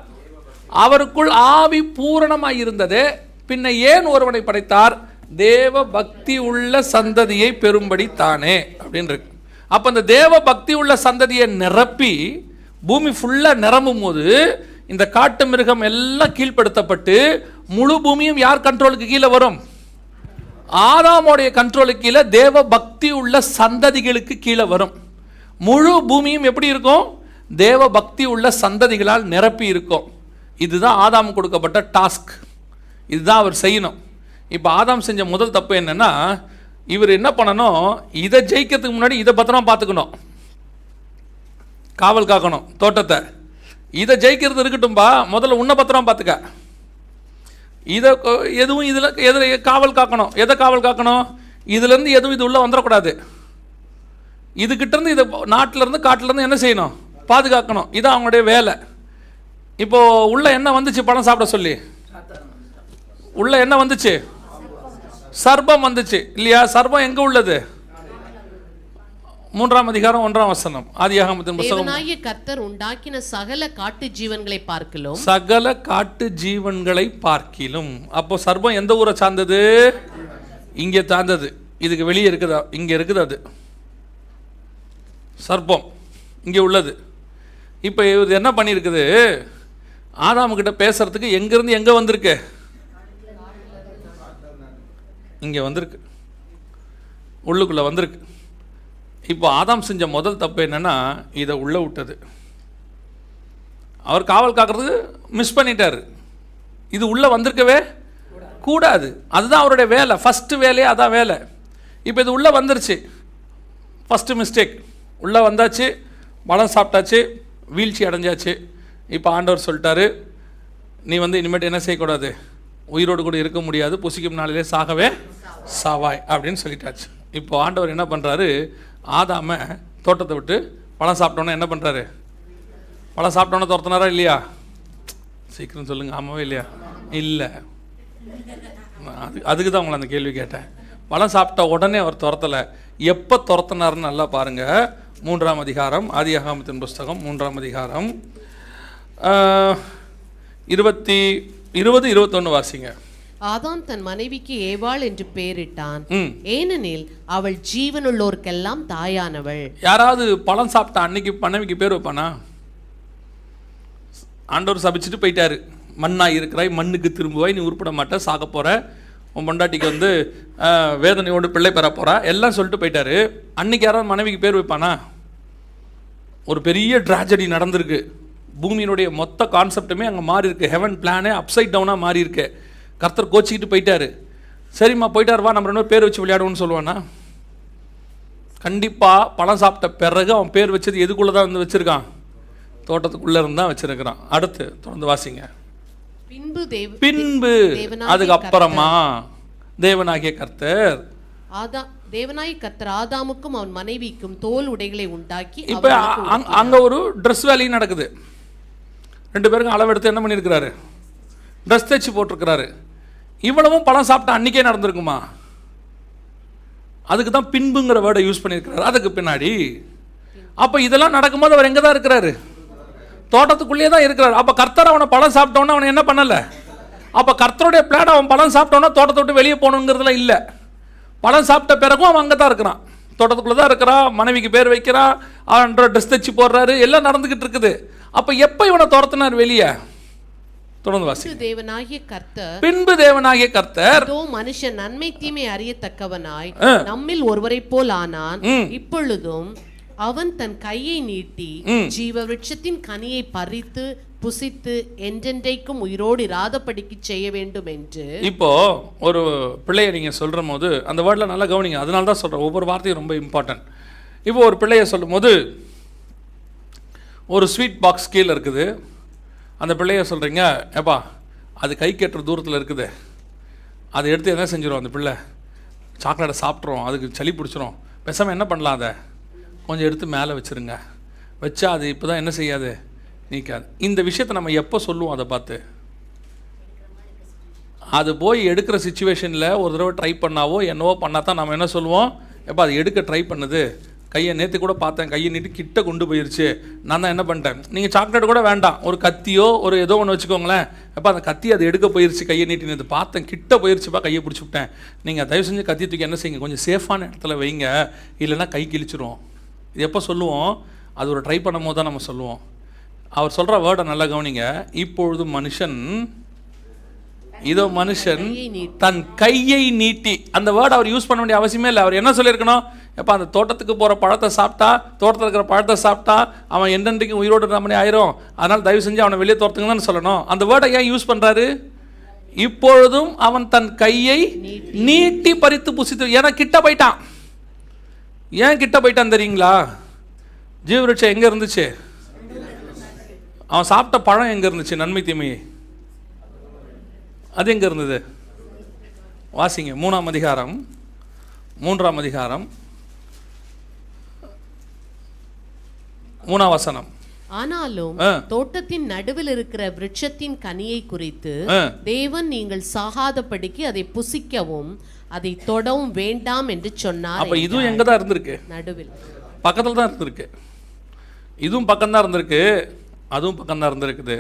அவருக்குள் ஆவி பூரணமாய் இருந்தது, பின்ன ஏன் ஒருவனை படைத்தார்? தேவ பக்தி உள்ள சந்ததியை பெறும்படி தானே அப்படின்னு இருக்கு. அப்போ அந்த தேவ பக்தி உள்ள சந்ததியை நிரப்பி பூமி ஃபுல்லாக நிரம்பும் போது இந்த காட்டு மிருகம் எல்லாம் கீழ்ப்படுத்தப்பட்டு முழு பூமியும் யார் கண்ட்ரோலுக்கு கீழே வரும்? ஆதாமுடைய கண்ட்ரோலுக்கு கீழே தேவ பக்தி உள்ள சந்ததிகளுக்கு கீழே வரும். முழு பூமியும் எப்படி இருக்கும்? தேவ பக்தி உள்ள சந்ததிகளால் நிரப்பி இருக்கும். இதுதான் ஆதாம் கொடுக்கப்பட்ட டாஸ்க். இதுதான் அவர் செய்யணும். இப்போ ஆதாம் செஞ்ச முதல் தப்பு என்னன்னா, இவர் என்ன பண்ணணும்? இதை ஜெயிக்கிறதுக்கு முன்னாடி இதை பத்திரமா பார்த்துக்கணும், காவல் காக்கணும் தோட்டத்தை. இதை ஜெயிக்கிறது இருக்கட்டும்பா, முதல்ல உன்னை பத்திரமா பார்த்துக்க. இதை எதுவும் இதில் காவல் காக்கணும். எதை காவல் காக்கணும்? இதுலேருந்து எதுவும் இது உள்ளே வந்துடக்கூடாது. இதுகிட்டேருந்து இதை நாட்டிலேருந்து காட்டிலேருந்து என்ன செய்யணும்? பாதுகாக்கணும். இதான் அவங்களுடைய வேலை. இப்போது உள்ள என்ன வந்துச்சு? பழம் சாப்பிட சொல்லி உள்ள என்ன வந்துச்சு? சர்ப்பம் வந்துச்சு இல்லையா? சர்ப்பம் எங்கே உள்ளது? 3ஆம் அதிகாரம் 1ஆம் வசனம் ஆதியாகமத்தின் புத்தகம். தேவனாகிய கர்த்தர் உண்டாக்கின சகல காட்டு ஜீவன்களை பார்க்கிலும், சகல காட்டு ஜீவன்களை பார்க்கிலும். அப்போ சர்ப்பம் எந்த ஊரை சார்ந்தது? இங்கே சார்ந்தது. இதுக்கு வெளியே இருக்குதா? இங்கே இருக்குது. அது சர்ப்பம் இங்கே உள்ளது. இப்போ இது என்ன பண்ணியிருக்குது? ஆதாமுக்கிட்ட பேசுறதுக்கு எங்கேருந்து எங்கே வந்திருக்கு? இங்கே வந்திருக்கு, உள்ளுக்குள்ளே வந்திருக்கு. இப்போ ஆதாம் செஞ்ச முதல் தப்பு என்னென்னா, இதை உள்ளே விட்டது. அவர் காவல் காக்கிறதுக்கு மிஸ் பண்ணிட்டார். இது உள்ளே வந்திருக்கவே கூடாது. அதுதான் அவருடைய வேலை. ஃபஸ்ட்டு வேலையே அதான் வேலை. இப்போ இது உள்ளே வந்துருச்சு. First mistake. உள்ளே வந்தாச்சு, பழம் சாப்பிட்டாச்சு, வீழ்ச்சி அடைஞ்சாச்சு. இப்போ ஆண்டவர் சொல்லிட்டாரு, நீ இனிமேட்டு என்ன செய்யக்கூடாது? உயிரோடு கூட இருக்க முடியாது, புசிக்கும் நாளிலே சாகவே சாவாய் அப்படின்னு சொல்லிட்டாச்சு. இப்போ ஆண்டவர் என்ன பண்ணுறாரு? ஆதாம தோட்டத்தை விட்டு பழம் சாப்பிட்டோன்னே என்ன பண்ணுறாரு? பழம் சாப்பிட்டோன்னே துரத்துனாரா இல்லையா? சீக்கிரம் சொல்லுங்கள். ஆமாவே இல்லையா? இல்லை. அதுக்கு தான் உங்களை அந்த கேள்வி கேட்டேன். பழம் சாப்பிட்ட உடனே அவர் துரத்தலை. எப்போ துரத்தினார்னு நல்லா பாருங்கள். 3ஆம் அதிகாரம் ஆதியாகமத்தின் புஸ்தகம் 3ஆம் அதிகாரம் 20-21 வாசிங்க. ஆதாம் தன் மனைவிக்கு ஏவாள் என்று பெயரிட்டான், ஏனெனில் அவள் ஜீவனுள்ளோர்க்கெல்லாம் தாயானவள். யாராவது பழம் சாப்பிட்டா அன்னைக்கு மனைவிக்கு பேர் வைப்பானா? ஆண்டவர் சபிச்சுட்டு போயிட்டாரு. மண்ணாய் இருக்கிறாய், மண்ணுக்கு திரும்புவாய், நீ உருப்பட மாட்ட, சாக போற, உன் பொண்டாட்டிக்கு வேதனையோடு பிள்ளை பெற போறா, எல்லாம் சொல்லிட்டு போயிட்டாரு. அன்னைக்கு யாராவது மனைவிக்கு பேர் வைப்பானா? ஒரு பெரிய ட்ராஜடி நடந்திருக்கு. பூமியினுடைய மொத்த கான்செப்டுமே அங்கே மாறி இருக்கு. ஹெவன் பிளானே அப்சைட் டவுனாக மாறி இருக்கு. கர்த்தர் கோச்சிக்கிட்டு போயிட்டாரு. சரிம்மா போயிட்டார், வா நம்ம 2 பேர் வச்சு விளையாடுவோன்னு சொல்லுவானா? கண்டிப்பாக பழம் சாப்பிட்ட பிறகு அவன் பேர் வச்சது எதுக்குள்ளே தான் வச்சுருக்கான்? தோட்டத்துக்குள்ளே இருந்து தான் வச்சுருக்கிறான். அடுத்து தொடர்ந்து வாசிங்க. பின்பு அதுக்கு அப்புறமா தேவனாகிய கர்த்தர் தேவனாய் கர்த்தர் ஆதாமுக்கும் அவன் மனைவிக்கும் தோல் உடைகளை உண்டாக்கி இப்போ அங்க ஒரு ட்ரெஸ் வேலையும் நடக்குது. 2 பேருக்கும் அளவெடுத்து என்ன பண்ணியிருக்கிறாரு, ட்ரெஸ் தைச்சு போட்டிருக்கிறாரு. இவ்வளவும் பழம் சாப்பிட்டா அன்றைக்கே நடந்திருக்குமா? அதுக்கு தான் பின்புங்கிற வேர்டை யூஸ் பண்ணியிருக்கிறாரு, அதுக்கு பின்னாடி. அப்போ இதெல்லாம் நடக்கும்போது அவர் எங்கே தான் இருக்கிறாரு? தோட்டத்துக்குள்ளேயே தான் இருக்கிறாரு. அப்போ கர்த்தர் அவனை பழம் சாப்பிட்டோன்னா அவனை என்ன பண்ணலை? அப்போ கர்த்தருடைய பிளான் அவன் பழம் சாப்பிட்டோன்னா தோட்டத்தை விட்டு வெளியே போகணுங்கிறதுல இல்லை. பழம் சாப்பிட்ட பிறகும் அவன் அங்கே தான் இருக்கிறான், தோட்டத்துக்குள்ளே தான் இருக்கிறான். மனைவிக்கு பேர் வைக்கிறான், அவன் ட்ரெஸ் தைச்சு போடுறாரு, எல்லாம் நடந்துக்கிட்டு இருக்குது. அப்போ எப்போ இவனை துரத்தினார் வெளியே? தொடர்ந்து வாசி. பின்பு தேவனாகிய கர்த்தர் மனுஷன் நன்மை தீமை அறியத்தக்கவனாய் நம்மில் ஒருவரை போல் ஆனான். இப்பொழுதும் அவன் தன் கையை நீட்டி ஜீவ விருட்சத்தின் கனியை பறித்து புசித்து என்றென்றைக்கும் உயிரோடு இராதபடிக்கு செய்ய வேண்டும் என்று. இப்போ ஒரு பிள்ளையை நீங்க சொல்ற போது அந்த வேர்ட்ல நல்லா கவனிங்க. அதனால தான் சொல்றேன், ஒவ்வொரு வார்த்தையும் ரொம்ப இம்பார்ட்டன்ட். இப்போ ஒரு பிள்ளையை சொல்லும் போது ஒரு ஸ்வீட் பாக்ஸ் கீழே இருக்குது. அந்த பிள்ளைய சொல்கிறீங்க, ஏப்பா அது கை கட்டுற தூரத்தில் இருக்குது, அதை எடுத்து என்ன செஞ்சிடும் அந்த பிள்ளை? சாக்லேட்டை சாப்பிட்றோம், அதுக்கு சளி பிடிச்சிரும். பேசாமல் என்ன பண்ணலாம், அதை கொஞ்சம் எடுத்து மேலே வச்சுருங்க. வச்சா அது இப்போ தான் என்ன செய்யாது, நீக்காது. இந்த விஷயத்தை நம்ம எப்போ சொல்லுவோம்? அதை பார்த்து அது போய் எடுக்கிற சுச்சுவேஷனில் ஒரு தடவை ட்ரை பண்ணாவோ என்னவோ பண்ணால் தான் நம்ம என்ன சொல்லுவோம்? எப்போ அது எடுக்க ட்ரை பண்ணுது, கையை நேற்று கூட பார்த்தேன், கையை நீட்டு கிட்ட கொண்டு போயிடுச்சு, நான் தான் என்ன பண்ணிட்டேன். நீங்கள் சாக்லேட் கூட வேண்டாம், ஒரு கத்தியோ ஒரு ஏதோ ஒன்று வச்சுக்கோங்களேன். அப்போ அந்த கத்தி அது எடுக்க போயிடுச்சு, கையை நீட்டி நேற்று பார்த்தேன், கிட்ட போயிடுச்சுப்பா, கையை பிடிச்சி விட்டேன். நீங்கள் தயவு செஞ்சு கத்தி தூக்கி என்ன செய்யுங்க, கொஞ்சம் சேஃபான இடத்துல வைங்க, இல்லைன்னா கை கிழிச்சிரும். இது எப்போ சொல்லுவோம்? அது ஒரு ட்ரை பண்ணும் போது தான் நம்ம சொல்லுவோம். அவர் சொல்கிற வேர்டை நல்லா கவனிங்க. இப்பொழுது மனுஷன், இதோ மனுஷன் தன் கையை நீட்டி, அந்த வேர்டு அவர் யூஸ் பண்ண வேண்டிய அவசியமே இல்லை. அவர் என்ன சொல்லியிருக்கணும்? எப்போ அந்த தோட்டத்துக்கு போகிற பழத்தை சாப்பிட்டா, தோட்டத்தில் இருக்கிற பழத்தை சாப்பிட்டா அவன் என்னென்றைக்கும் உயிரோடு நம்மளே ஆயிரும், அதனால் தயவு செஞ்சு அவனை வெளியே தோட்டத்துக்கு தான் சொல்லணும். அந்த வேர்டை ஏன் யூஸ் பண்ணுறாரு? இப்பொழுதும் அவன் தன் கையை நீட்டி பறித்து புசித்து. ஏன்னா கிட்ட போயிட்டான். ஏன் கிட்ட போயிட்டான் தெரியுங்களா? ஜீவவிருட்சம் எங்கே இருந்துச்சு? அவன் சாப்பிட்ட பழம் எங்கே இருந்துச்சு? நன்மை தீமை அது எங்கே இருந்தது? வாசிங்க 3ஆம் அதிகாரம் 3ஆம் அதிகாரம் 3ஆம் வசனம். ஆனாலும் தோட்டத்தின் நடுவில் இருக்கிற விருட்சத்தின் கனியை குறித்து தேவன் நீங்கள் சாகாதபடிக்கு அதை புசிக்கவும் அதை தொடவும் வேண்டாம் என்று சொன்னார். அப்ப இதுவும் எங்க தான் இருந்திருக்கு? நடுவில், பக்கத்துல தான் இருந்திருக்கு. இதுவும் பக்கம் தான் இருந்திருக்கு, அதுவும் பக்கம் தான் இருந்திருக்குது.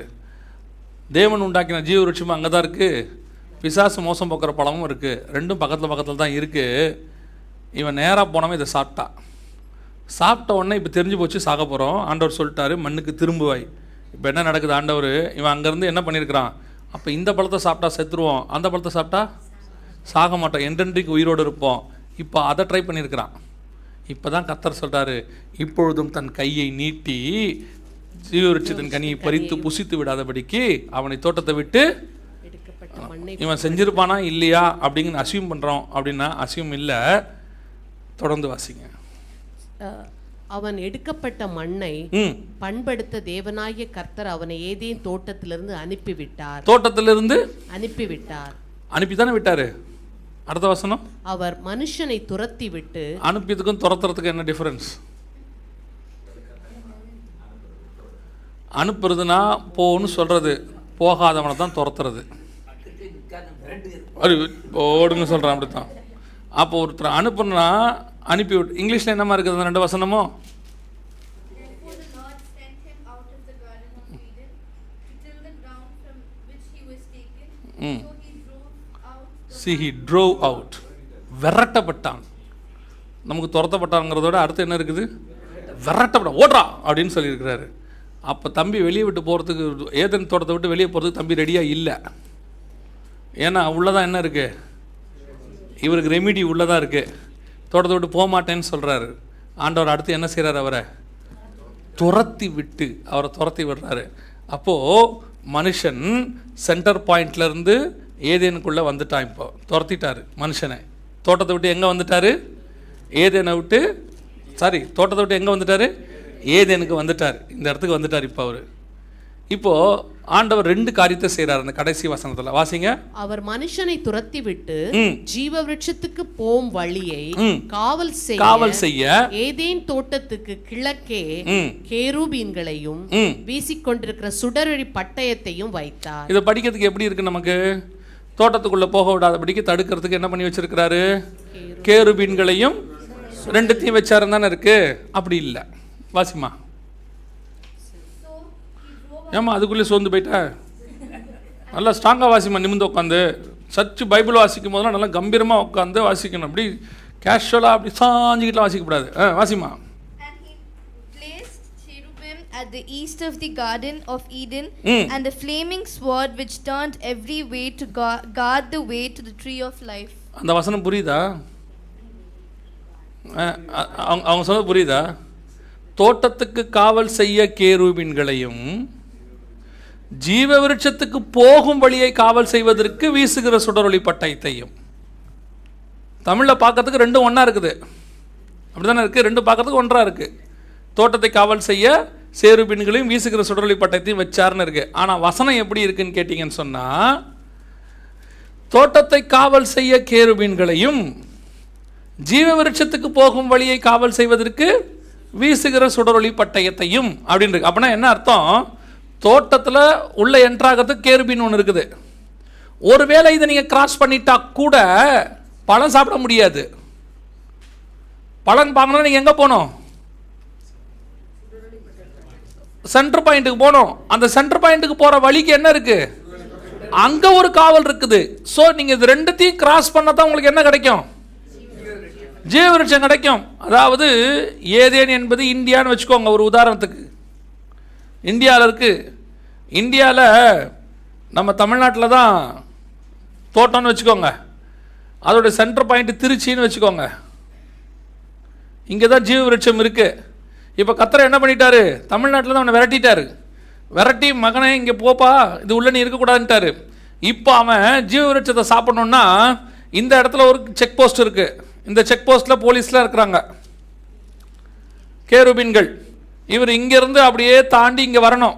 தேவன் உண்டாக்கின ஜீவ விருட்சமும் அங்கே தான் இருக்குது, பிசாசு மோசம் போக்குற பழமும் இருக்குது. ரெண்டும் பக்கத்தில் தான் இருக்குது. இவன் நேராக போனவன் இதை சாப்பிட்ட உடனே இப்போ தெரிஞ்சு போச்சு சாக போகிறோம். ஆண்டவர் சொல்லிட்டாரு, மண்ணுக்கு திரும்புவாய். இப்போ என்ன நடக்குது? ஆண்டவர் இவன் அங்கேருந்து என்ன பண்ணியிருக்கிறான்? அப்போ இந்த பழத்தை சாப்பிட்டா செத்துருவோம், அந்த பழத்தை சாப்பிட்டா சாக மாட்டோம், என்றென்றைக்கு உயிரோடு இருப்போம். இப்போ அதை ட்ரை பண்ணியிருக்கிறான். இப்போ தான் கர்த்தர் சொல்கிறாரு, இப்பொழுதும் தன் கையை நீட்டி ஜீவவிருட்சத்தின் கனியை பறித்து புசித்து விடாதபடிக்கு அவனை தோட்டத்தை விட்டு. இவன் செஞ்சிருப்பானா இல்லையா அப்படிங்கிற அசியூம் பண்ணுறோம். அப்படின்னா அசியூம் இல்லை. தொடர்ந்து வாசிங்க. அவன் எடுக்கப்பட்ட மண்ணை பண்படுத்த தேவனாகிய கர்த்தர் அவனை ஏதேன் தோட்டத்திலிருந்து அனுப்பிவிட்டார். அனுப்பித்தானே விட்டாரு. அடுத்த வசனம், அவர் மனுஷனை துரத்தி விட்டு. அனுப்பியதுக்கும் துரத்துறதுக்கு என்ன டிஃபரன்ஸ்? அனுப்புறதுனா போன்னு சொல்றது, போகாதவனை தான் துரத்துறது. ஓடுங்க சொல்றான், அப்படித்தான். அப்போ ஒருத்தர் அனுப்புனா அனுப்பி விட்டு, இங்கிலீஷ்ல என்னமா இருக்குது அந்த 2 வசனமும்? See, he drove out. விரட்டப்பட்டான். நமக்கு துரத்தப்பட்டாங்கிறதோட அடுத்து என்ன இருக்குது? விரட்டப்பட்டான், ஓடுறா அப்படின்னு சொல்லியிருக்கிறாரு. அப்போ தம்பி வெளியே விட்டு போகிறதுக்கு, ஏதேன் தோட்டத்தை விட்டு வெளியே போகிறதுக்கு தம்பி ரெடியாக இல்லை. ஏன்னா உள்ளதான் என்ன இருக்குது? இவருக்கு ரெமிடி உள்ளதாக இருக்குது. தோட்டத்தை விட்டு போக மாட்டேன்னு சொல்கிறாரு. ஆண்டவர் அடுத்து என்ன செய்கிறார்? அவரை துரத்தி விடுறாரு. அப்போது மனுஷன் சென்டர் பாயிண்ட்லேருந்து ஏதேனுக்குள்ளே வந்துட்டான். இப்போ துரத்திட்டார் மனுஷனை. தோட்டத்தை விட்டு எங்கே வந்துட்டார்? தோட்டத்தை விட்டு எங்கே வந்துட்டார்? ஏதேனுக்கு வந்துட்டார். இந்த இடத்துக்கு வந்துட்டார். இப்போ அவர் இப்போது ஆண்டவர் 2 காரியத்தை செய்கிறார் அந்த கடைசி வசனத்தில். வாசிங்க. அவர் மனுஷனை துரத்தி விட்டு ஜீவ விருட்சத்துக்கு போம் வழியை காவல் செய்ய ஏதேன் தோட்டத்துக்கு கிழக்கே கேருபீன்களையும் வீசிக்கொண்டிருக்கிற சுடரொளி பட்டயத்தையும் வைத்தார். இதை படிக்கிறதுக்கு எப்படி இருக்கு? நமக்கு தோட்டத்துக்குள்ள போக விடாதபடிக்கு தடுக்கிறதுக்கு என்ன பண்ணி வச்சிருக்கிறாரு? கேருபீன்களையும் 2த்தையும் வச்சாருன்னு தானே இருக்கு. அப்படி இல்லை. வாசிமா. ஏம்மா அதுக்குள்ளே சோர்ந்து போயிட்டா? நல்லா ஸ்ட்ராங்காக வாசிமா. நிமிந்து உட்காந்து சர்ச்சு பைபிள் வாசிக்கும் போதெல்லாம் நல்லா கம்பீரமாக உட்காந்து வாசிக்கணும். அப்படி கேஷுவலாக அப்படி சாஞ்சிக்கிட்டுலாம் வாசிக்கக்கூடாது. Wasima. At the east of the Garden of Eden, and the flaming sword which turned every way to guard the way to the tree of life. அந்த வசனம் புரியுதா? அவங்க சொன்ன புரியுதா? தோட்டத்துக்கு காவல் செய்ய கேருபீன்களையும் ஜீவ விருட்சத்துக்கு போகும் வழியை காவல் செய்வதற்கு வீசுகிற சுடரொளி பட்டயத்தையும். தமிழில் பார்க்கறதுக்கு 2 ஒன்றா இருக்குது. அப்படி தானே இருக்குது? 2 பார்க்கறதுக்கு ஒன்றா இருக்குது. தோட்டத்தை காவல் செய்ய சேருபீன்களையும் வீசுகிற சுடரொளி பட்டயத்தையும் வச்சார்னு இருக்கு. ஆனால் வசனம் எப்படி இருக்குன்னு கேட்டிங்கன்னு சொன்னால், தோட்டத்தை காவல் செய்ய கேருபீன்களையும் ஜீவ விருட்சத்துக்கு போகும் வழியை காவல் செய்வதற்கு வீசுகிற சுடரொளி பட்டயத்தையும் அப்படின்னு இருக்கு. அப்படின்னா என்ன அர்த்தம்? தோட்டத்தில் உள்ள என்ட்ராகிறதுக்கு கேருபீன் ஒன்று இருக்குது. ஒருவேளை இதை நீங்கள் கிராஸ் பண்ணிட்டா கூட பழம் சாப்பிட முடியாது. பழம் பார்க்கணும்னா நீங்கள் எங்கே போகணும்? சென்டர் பாயிண்ட்டுக்கு போகணும். அந்த சென்டர் பாயிண்ட்டுக்கு போகிற வழிக்கு என்ன இருக்குது? அங்கே ஒரு காவல் இருக்குது. ஸோ நீங்கள் இது 2த்தையும் கிராஸ் பண்ண தான் உங்களுக்கு என்ன கிடைக்கும்? ஜீவவிருட்சம் கிடைக்கும். அதாவது ஏதேன் என்பது இந்தியான்னு வச்சுக்கோங்க. ஒரு உதாரணத்துக்கு இந்தியாவில் இருக்குது. இந்தியாவில் நம்ம தமிழ்நாட்டில் தான் தோட்டம்னு வச்சுக்கோங்க. அதோடைய சென்டர் பாயிண்ட் திருச்சின்னு வச்சுக்கோங்க. இங்கே தான் ஜீவவிருட்சம் இருக்குது. இப்போ கர்த்தர் என்ன பண்ணிட்டாரு? தமிழ்நாட்டில் தான் அவனை விரட்டிட்டாரு. விரட்டி மகனே இங்கே போப்பா, இது உள்ள நீ இருக்கக்கூடாதுன்ட்டாரு. இப்போ அவன் ஜீவவிருட்சத்தை சாப்பிடணுன்னா இந்த இடத்துல ஒரு செக் போஸ்ட் இருக்குது. இந்த செக் போஸ்ட்டில் போலீஸ்லாம் இருக்கிறாங்க, கேருபீன்கள். இவர் இங்கேருந்து அப்படியே தாண்டி இங்கே வரணும்.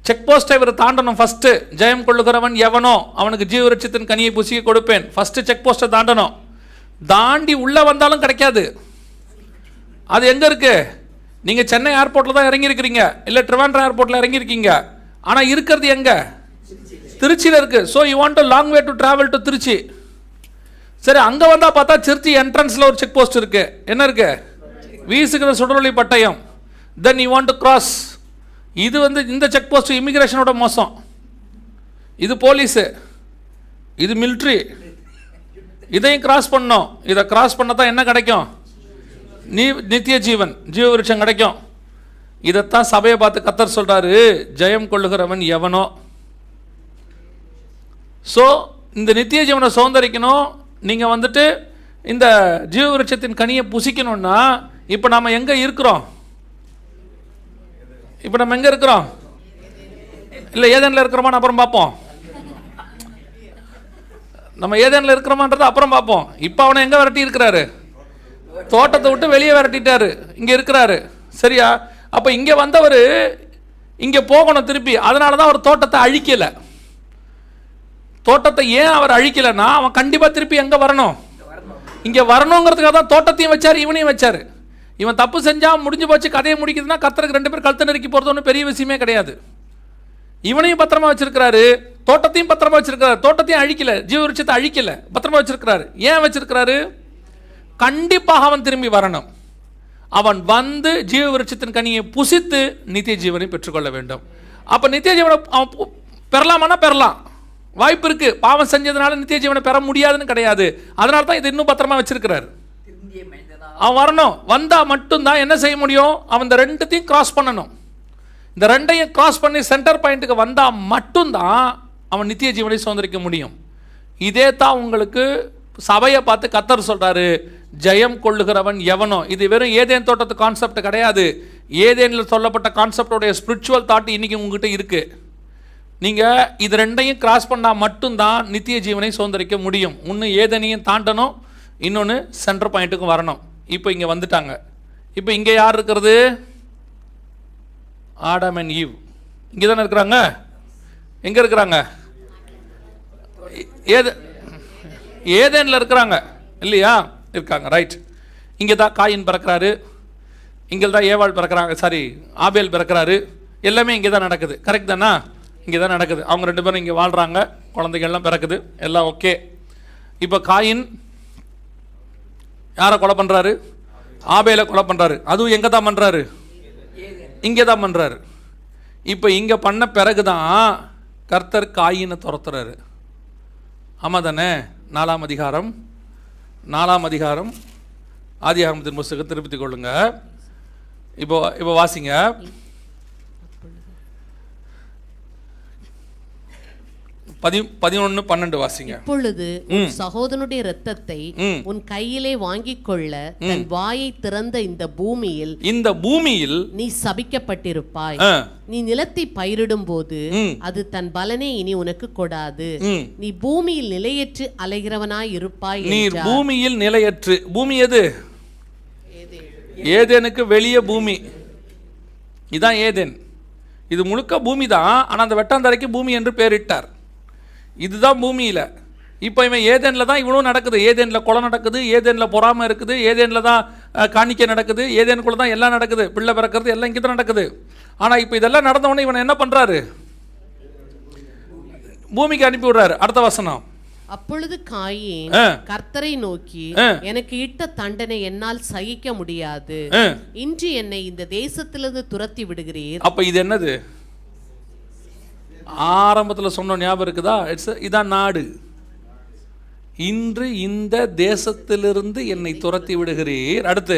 செக் போஸ்ட்டை இவர் தாண்டணும். ஃபஸ்ட்டு ஜெயம் கொள்ளுகிறவன் எவனோ அவனுக்கு ஜீவவிருட்சத்தின் கனியை புசிக்க கொடுப்பேன். ஃபஸ்ட்டு செக் போஸ்ட்டை தாண்டணும். தாண்டி உள்ளே வந்தாலும் கிடைக்காது. அது எங்கே இருக்குது? நீங்கள் சென்னை ஏர்போர்ட்டில் தான் இறங்கியிருக்கிறீங்க, இல்லை ட்ரிவாண்ட்ரம் ஏர்போர்ட்டில் இறங்கியிருக்கீங்க. ஆனால் இருக்கிறது எங்கே? திருச்சியில் இருக்குது. So you want a long way to travel to Trichy. சரி, அங்கே வந்தால் பார்த்தா திருச்சி என்ட்ரன்ஸில் ஒரு செக் போஸ்ட் இருக்குது. என்ன இருக்குது? வீசுகிற சுடரொளி பட்டயம். Then you want to cross. இது இந்த செக் போஸ்ட் இமிகிரேஷனோட மோசம். இது போலீஸு, இது மிலிட்ரி. இதையும் கிராஸ் பண்ணோம். இதை கிராஸ் பண்ண தான் என்ன கிடைக்கும்? நித்திய ஜீவன், ஜீவவிருட்சம் கிடைக்கும். இதைத்தான் சபையை பார்த்து கர்த்தர் சொல்கிறாரு, ஜெயம் கொள்ளுகிறவன் எவனோ. ஸோ இந்த நித்திய ஜீவனை சுதந்திரிக்கணும். நீங்கள் இந்த ஜீவவிருட்சத்தின் கனியை புசிக்கணும்னா இப்போ நம்ம எங்கே இருக்கிறோம்? இப்போ நம்ம எங்கே இருக்கிறோம்? இல்லை ஏதேனில் இருக்கிறோமான்னு அப்புறம் பார்ப்போம். நம்ம ஏதேனில் இருக்கிறோமான்றதை அப்புறம் பார்ப்போம். இப்போ அவனை எங்கே விரட்டி இருக்கிறாரு? தோட்டத்தை விட்டு வெளியே விரட்டிட்டாரு. இங்கே இருக்கிறாரு. சரியா? அப்போ இங்கே வந்தவர் இங்கே போகணும் திருப்பி. அதனால தான் அவர் தோட்டத்தை அழிக்கலை. தோட்டத்தை ஏன் அவர் அழிக்கலைன்னா, அவன் கண்டிப்பாக திருப்பி எங்கே வரணும்? இங்கே வரணுங்கிறதுக்காக தான் தோட்டத்தையும் வச்சார், இவனையும் வச்சார். இவன் தப்பு செஞ்சால் முடிஞ்சு போச்சு, கதையை முடிக்குதுன்னா கர்த்தருக்கு 2 பேர் கழுத்தை நெருக்கி போகிறது ஒன்றும் பெரிய விஷயமே கிடையாது. இவனையும் பத்திரமா வச்சிருக்கிறாரு, தோட்டத்தையும் பத்திரமா வச்சிருக்கிறாரு. தோட்டத்தையும் அழிக்கல, ஜீவவிருட்சத்தை அழிக்கல, பத்திரமா வச்சிருக்கிறாரு. ஏன் வச்சிருக்கிறாரு? கண்டிப்பாக அவன் திரும்பி வரணும். அவன் ஜீவவிருட்சத்தின் கனியை புசித்து நித்திய ஜீவனை பெற்றுக்கொள்ள வேண்டும். அப்போ நித்திய ஜீவனை அவன் பெறலாமான்னா பெறலாம், வாய்ப்பு இருக்கு. பாவம் செஞ்சதுனால நித்திய ஜீவனை பெற முடியாதுன்னு கிடையாது. அதனால தான் இது இன்னும் பத்திரமா வச்சிருக்கிறாரு. அவன் வரணும். வந்தா மட்டும்தான் என்ன செய்ய முடியும்? அவன் இந்த 2த்தையும் கிராஸ் பண்ணணும். இந்த 2ஐயும் கிராஸ் பண்ணி சென்டர் பாயிண்ட்டுக்கு வந்தா மட்டும்தான் அவன் நித்திய ஜீவனை சுதந்திரிக்க முடியும். இதே தான் உங்களுக்கு சபையை பார்த்து கர்த்தர் சொல்றாரு, ஜெயம் கொள்ளுகிறவன் எவனோ. இது வெறும் ஏதேன் தோட்டத்து கான்செப்ட் கிடையாது. ஏதேனில் சொல்லப்பட்ட கான்செப்டோடைய ஸ்பிரிச்சுவல் தாட் இன்னைக்கு உங்ககிட்ட இருக்கு. நீங்கள் இது 2ஐயும் கிராஸ் பண்ணால் மட்டும்தான் நித்திய ஜீவனை சுதந்திரிக்க முடியும். ஒன்று ஏதேனையும் தாண்டணும், இன்னொன்று சென்டர் பாயிண்ட்டுக்கும் வரணும். இப்போ இங்கே வந்துட்டாங்க. இப்போ இங்கே யார் இருக்கிறது? Adam and eve. இங்கே தானே இருக்கிறாங்க. எங்கே இருக்கிறாங்க? ஏதேனில் இருக்கிறாங்க இல்லையா? இருக்காங்க. ரைட். இங்கே தான் காயின் பிறக்கிறாரு, இங்கே தான் ஏவாள் பிறக்கிறாங்க, சாரி ஆபேல் பிறக்கிறாரு. எல்லாமே இங்கே தான் நடக்குது. கரெக்ட் தானா? இங்கே தான் நடக்குது. அவங்க 2 பேரும் இங்கே வாழ்கிறாங்க, குழந்தைகள்லாம் பிறக்குது, எல்லாம் ஓகே. இப்போ காயின் யாரை கொலை பண்ணுறாரு? ஆபேலை கொலை பண்ணுறாரு. அதுவும் எங்கே தான் பண்ணுறாரு? இங்கே தான் பண்ணுறாரு. இப்போ இங்கே பண்ண பிறகு தான் கர்த்தர் காயினை துரத்துறாரு. ஆமாம் தானே? 4ஆம் அதிகாரம் ஆதியாகமத்தின் புஸ்தகத்தை திருப்பித்துக் கொள்ளுங்க. இப்போ வாசிங்க. 11-12 வாசிங்க. இப்பொழுது உன் சகோதரனுடைய இரத்தத்தை உன் கையிலே வாங்கிக் கொள்ள தன் வாயை திறந்த இந்த பூமியில் நீ சபிக்கப்பட்டிருப்பாய். நீ நிலத்தை பயிரிடும் போது அது தன் பலனை இனி உனக்கு கொடாது. நீ பூமியில் நிலையற்று அலைகிறவனாய் இருப்பாய். நீர் பூமியில் நிலையற்று. பூமி எது? ஏதேனுக்கு வெளியே பூமி. இதான் ஏதேன். இது முழுக்க பூமி தான். ஆனால் அந்த வெட்டாந்தரைக்கு பூமி என்று பெயரிட்டார். இதுதான் பூமியில். இப்போ இவன் ஏதேனில் தான் இவ்வளோ நடக்குது. ஏதேனில் கொலை நடக்குது, ஏதேனில் பொறாமை இருக்குது, ஏதேனில் தான் காணிக்கை நடக்குது, ஏதேனுக்குள்ள தான் எல்லாம் நடக்குது, பிள்ளை பிறக்கிறது எல்லாம் இங்கே தான் நடக்குது. ஆனால் இப்போ இதெல்லாம் நடந்தவொடனே இவன் என்ன பண்ணுறாரு? பூமிக்கு அனுப்பி விடுறாரு. அடுத்த வசனம். அப்பொழுது காயின் கர்த்தரை நோக்கி, எனக்கு இட்ட தண்டனை என்னால் சகிக்க முடியாது. இன்று என்னை இந்த தேசத்திலிருந்து துரத்தி விடுகிறீர். அப்ப இது என்னது? ஆரம்பத்தில் சொன்ன ஞாபகம் இருக்குதா? இதான் நாடு. இன்று இந்த தேசத்திலிருந்து என்னை துரத்தி விடுகிறீர். அடுத்து,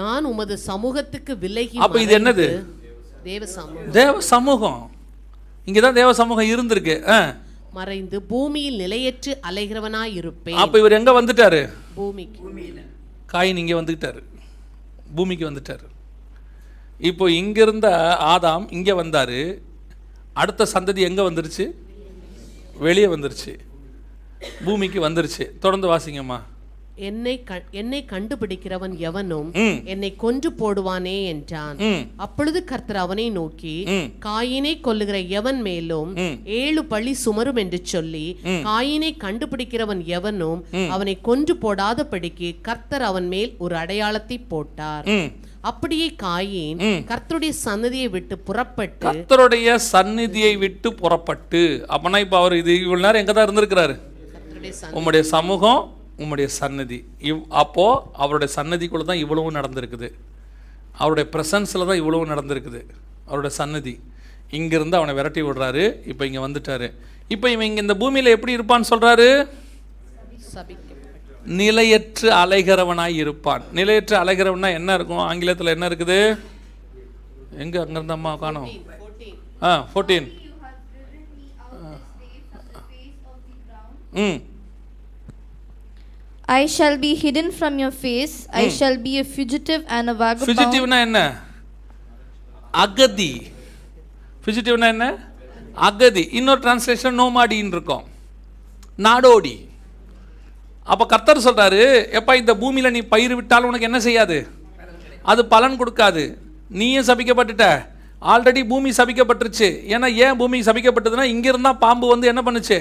நான் உமது சமூகத்துக்கு விலகி. அப்ப இது என்னது? தேவ சமூகம். இங்கதான் தேவ சமூகம் இருந்திருக்கு. மறைந்து பூமியில் நிலையற்று அலைகிறவனாய் இருப்பேன். அப்ப இவர் எங்க வந்துட்டாரு? பூமிக்கு. காயின் இங்க வந்துட்டாரு, பூமிக்கு வந்துட்டாரு. இப்போ இங்கிருந்த ஆதாம் இங்க வந்தாரு. அடுத்த சந்ததி எங்க வந்துருச்சு? வெளியே வந்துருச்சு, பூமிக்கு வந்துருச்சு. தொடர்ந்து வாசிங்கம்மா. என்னை கண்டுபிடிக்கிறவன் எவனும் என்னை கொன்று போடுவானே என்றான். அப்பொழுது கர்த்தர் அவனை நோக்கி, காயினை கொல்லுகிற எவன் மேலும் 7 பழி சுமரும் என்று சொல்லி, காயினை கண்டுபிடிக்கிறவன் எவனும் அவனை கொன்று போடாதபடிக்கு கர்த்தர் அவன் மேல் ஒரு அடையாளத்தை போட்டார். அப்படியே காயின் கர்த்தருடைய சந்நிதியை விட்டு புறப்பட்டு அப்பனா இப்ப அவர் இது இவ்வளவு நேரம் எங்கதான் இருந்திருக்கிறாரு? உம்முடைய சமூகம், உம்முடைய சன்னதி. அப்போ அவருடைய சன்னதிக்குள்ள தான் இவ்வளவு நடந்திருக்குது. அவருடைய பிரசன்ஸ்ல தான் இவ்வளவு நடந்திருக்குது. அவருடைய சன்னதி. இங்கிருந்து அவனை விரட்டி விடுறாரு. இப்போ இங்க வந்துட்டாரு. இப்போ இவன் இங்க இந்த பூமியில எப்படி இருப்பான்னு சொல்றாரு? நிலையற்று அலைகிறவனாய் இருப்பான். நிலையற்று அலைகிறவனா என்ன இருக்கும்? ஆங்கிலத்தில் என்ன இருக்குது? எங்க அங்க இருந்த அம்மா காணோம். 14. I shall be hidden from your face. I shall be a fugitive and a vagabond. Fugitive-na என்ன? அகதி. Fugitive-na என்ன? அகதி. இன்னொரு டிரான்ஸ்லேஷன் நோமாடின்னு இருக்கும், நாடோடி. அப்போ கர்த்தர் சொல்றாரு, எப்பா இந்த பூமியில் நீ பயிர் விட்டாலும் உனக்கு என்ன செய்யாது? அது பலன் கொடுக்காது. நீயும் சபிக்கப்பட்டுட்ட. ஆல்ரெடி பூமி சபிக்கப்பட்டுருச்சு. ஏன்னா ஏன் பூமி சபிக்கப்பட்டதுன்னா, இங்கிருந்தா பாம்பு வந்து என்ன பண்ணுச்சு?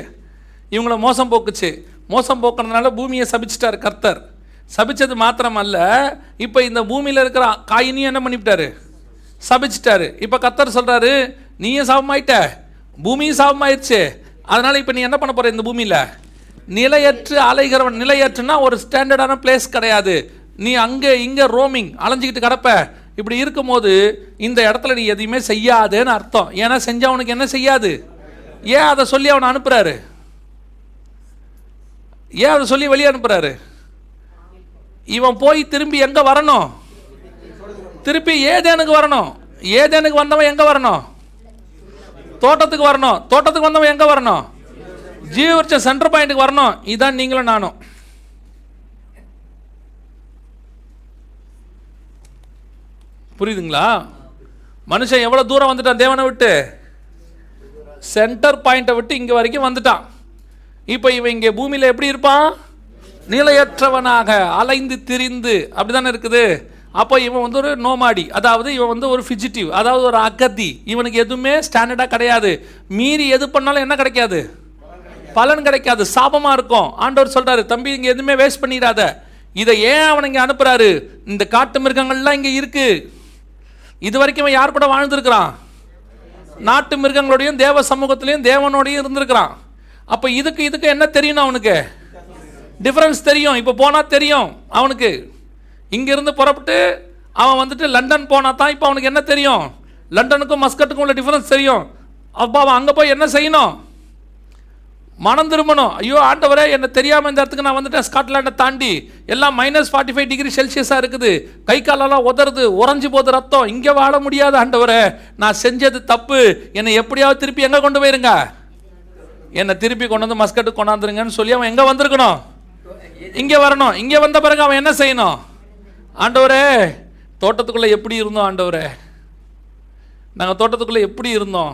இவங்களை மோசம் போக்குச்சு. மோசம் போக்குறதுனால பூமியை சபிச்சிட்டார் கர்த்தர். சபிச்சது மாத்திரம் அல்ல, இப்போ இந்த பூமியில் இருக்கிற காயினையும் என்ன பண்ணிவிட்டாரு? சபிச்சிட்டாரு. இப்போ கர்த்தர் சொல்றாரு, நீயும் சாபமாயிட்ட, பூமியும் சாபமாயிருச்சு. அதனால இப்போ நீ என்ன பண்ண போற? இந்த பூமியில் நிலையற்று அலைகிறவன். நிலையற்றுனா ஒரு ஸ்டாண்டர்டான பிளேஸ் கிடையாது. நீ அங்கே இங்கே ரோமிங் அலைஞ்சிக்கிட்டு கிடப்ப. இப்படி இருக்கும்போது இந்த இடத்துல நீ எதையுமே செய்யாதேன்னு அர்த்தம். ஏன்னா செஞ்சா அவனுக்கு என்ன செய்யாது? ஏன் அதை சொல்லி அவனை அனுப்புறாரு? ஏன் அதை சொல்லி வெளியே அனுப்புறாரு? இவன் போய் திரும்பி எங்க வரணும்? திருப்பி ஏதேனுக்கு வரணும். ஏதேனுக்கு வந்தவன் எங்க வரணும்? தோட்டத்துக்கு வரணும். தோட்டத்துக்கு வந்தவன் எங்க வரணும்? ஜீவவிருட்ச சென்டர் பாயிண்ட்டுக்கு வரணும். இதான் நீங்களும் நானும். புரியுதுங்களா? மனுஷன் எவ்வளவு தூரம் வந்துட்டான் தேவனை விட்டு? சென்டர் பாயிண்டை விட்டு இங்க வரைக்கும் வந்துட்டான். இப்போ இவன் இங்கே பூமியில் எப்படி இருப்பான்? நிலையற்றவனாக அலைந்து திரிந்து. அப்படிதானே இருக்குது. அப்போ இவன் வந்து ஒரு நோமாடி, அதாவது இவன் வந்து ஒரு ஃபிஜிட்டிவ், அதாவது ஒரு அகதி. இவனுக்கு எதுவுமே ஸ்டாண்டர்டாக கிடையாது. மீறி எது பண்ணாலும் என்ன கிடைக்காது? பலன் கிடைக்காது, சாபமாக இருக்கும். ஆண்டவர் சொல்கிறாரு, தம்பி இங்கே எதுவுமே வேஸ்ட் பண்ணிடாத. இதை ஏன் அவன் இங்கே அனுப்புகிறாரு? இந்த காட்டு மிருகங்கள்லாம் இங்கே இருக்குது. இது வரைக்கும் அவன் யார் கூட வாழ்ந்துருக்கிறான்? நாட்டு மிருகங்களோடையும் தேவ சமூகத்திலையும் தேவனோடையும் இருந்திருக்கிறான். அப்போ இதுக்கு என்ன தெரியணும்? அவனுக்கு டிஃப்ரென்ஸ் தெரியும். இப்போ போனால் தெரியும் அவனுக்கு. இங்கேருந்து புறப்பட்டு அவன் வந்துட்டு லண்டன் போனால் தான் இப்போ அவனுக்கு என்ன தெரியும்? லண்டனுக்கும் மஸ்கட்டுக்கும் உள்ள டிஃப்ரென்ஸ் தெரியும். அப்போ அவன் அங்கே போய் என்ன செய்யணும்? மனம் திரும்பணும். ஐயோ ஆண்டவரே, என்ன தெரியாமல் இந்த இடத்துக்கு நான் வந்துட்டேன். ஸ்காட்லாண்டை தாண்டி எல்லாம் -45 டிகிரி செல்சியஸாக இருக்குது, கை காலெல்லாம் உதறது, உறைஞ்சி போகுது ரத்தம், இங்கே வாழ முடியாது ஆண்டவரே, நான் செஞ்சது தப்பு, என்னை எப்படியாவது திருப்பி எங்கே கொண்டு போயிருங்க, என்னை திருப்பி கொண்டு வந்து மஸ்கட்டுக்கு கொண்டாந்துருங்கன்னு சொல்லி அவன் எங்கே வந்திருக்கணும்? இங்கே வரணும். இங்கே வந்த பிறகு அவன் என்ன செய்யணும்? ஆண்டவரே, தோட்டத்துக்குள்ளே எப்படி இருந்தோம் ஆண்டவரே, நாங்கள் தோட்டத்துக்குள்ளே எப்படி இருந்தோம்,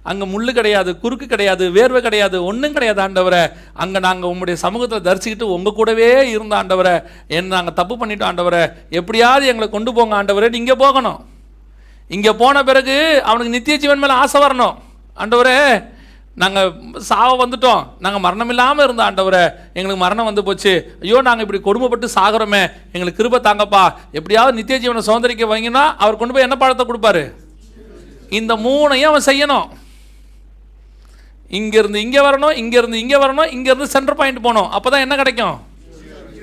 அங்கே முள் கிடையாது, குறுக்கு கிடையாது, வேர்வை கிடையாது, ஒன்றும் கிடையாது ஆண்டவரை, அங்கே நாங்கள் உங்களுடைய சமூகத்தில் தரிசிக்கிட்டு உங்கள் கூடவே இருந்த ஆண்டவரை, நாங்கள் தப்பு பண்ணிட்டோம் ஆண்டவரை, எப்படியாவது எங்களை கொண்டு போங்க ஆண்டவரே. இங்கே போகணும். இங்கே போன பிறகு அவனுக்கு நித்திய ஜீவன் மேலே ஆசை வரணும். ஆண்டவரே, நாங்கள் சாவ வந்துட்டோம், நாங்கள் மரணம் இல்லாமல் இருந்தோம் ஆண்டவரை, எங்களுக்கு மரணம் வந்து போச்சு, ஐயோ நாங்கள் இப்படி கொடுமைப்பட்டு சாகிறோமே, எங்களுக்கு கிருபை தாங்கப்பா, எப்படியாவது நித்திய ஜீவனை சுதந்திரிக்க வைங்கன்னா அவர் கொண்டு போய் என்ன பழத்தை கொடுப்பாரு? இந்த 3ஐயும் அவன் செய்யணும். இங்கேருந்து இங்கே வரணும், இங்கேருந்து இங்கே வரணும், இங்கேருந்து சென்டர் பாயிண்ட் போகணும். அப்போ தான் என்ன கிடைக்கும்?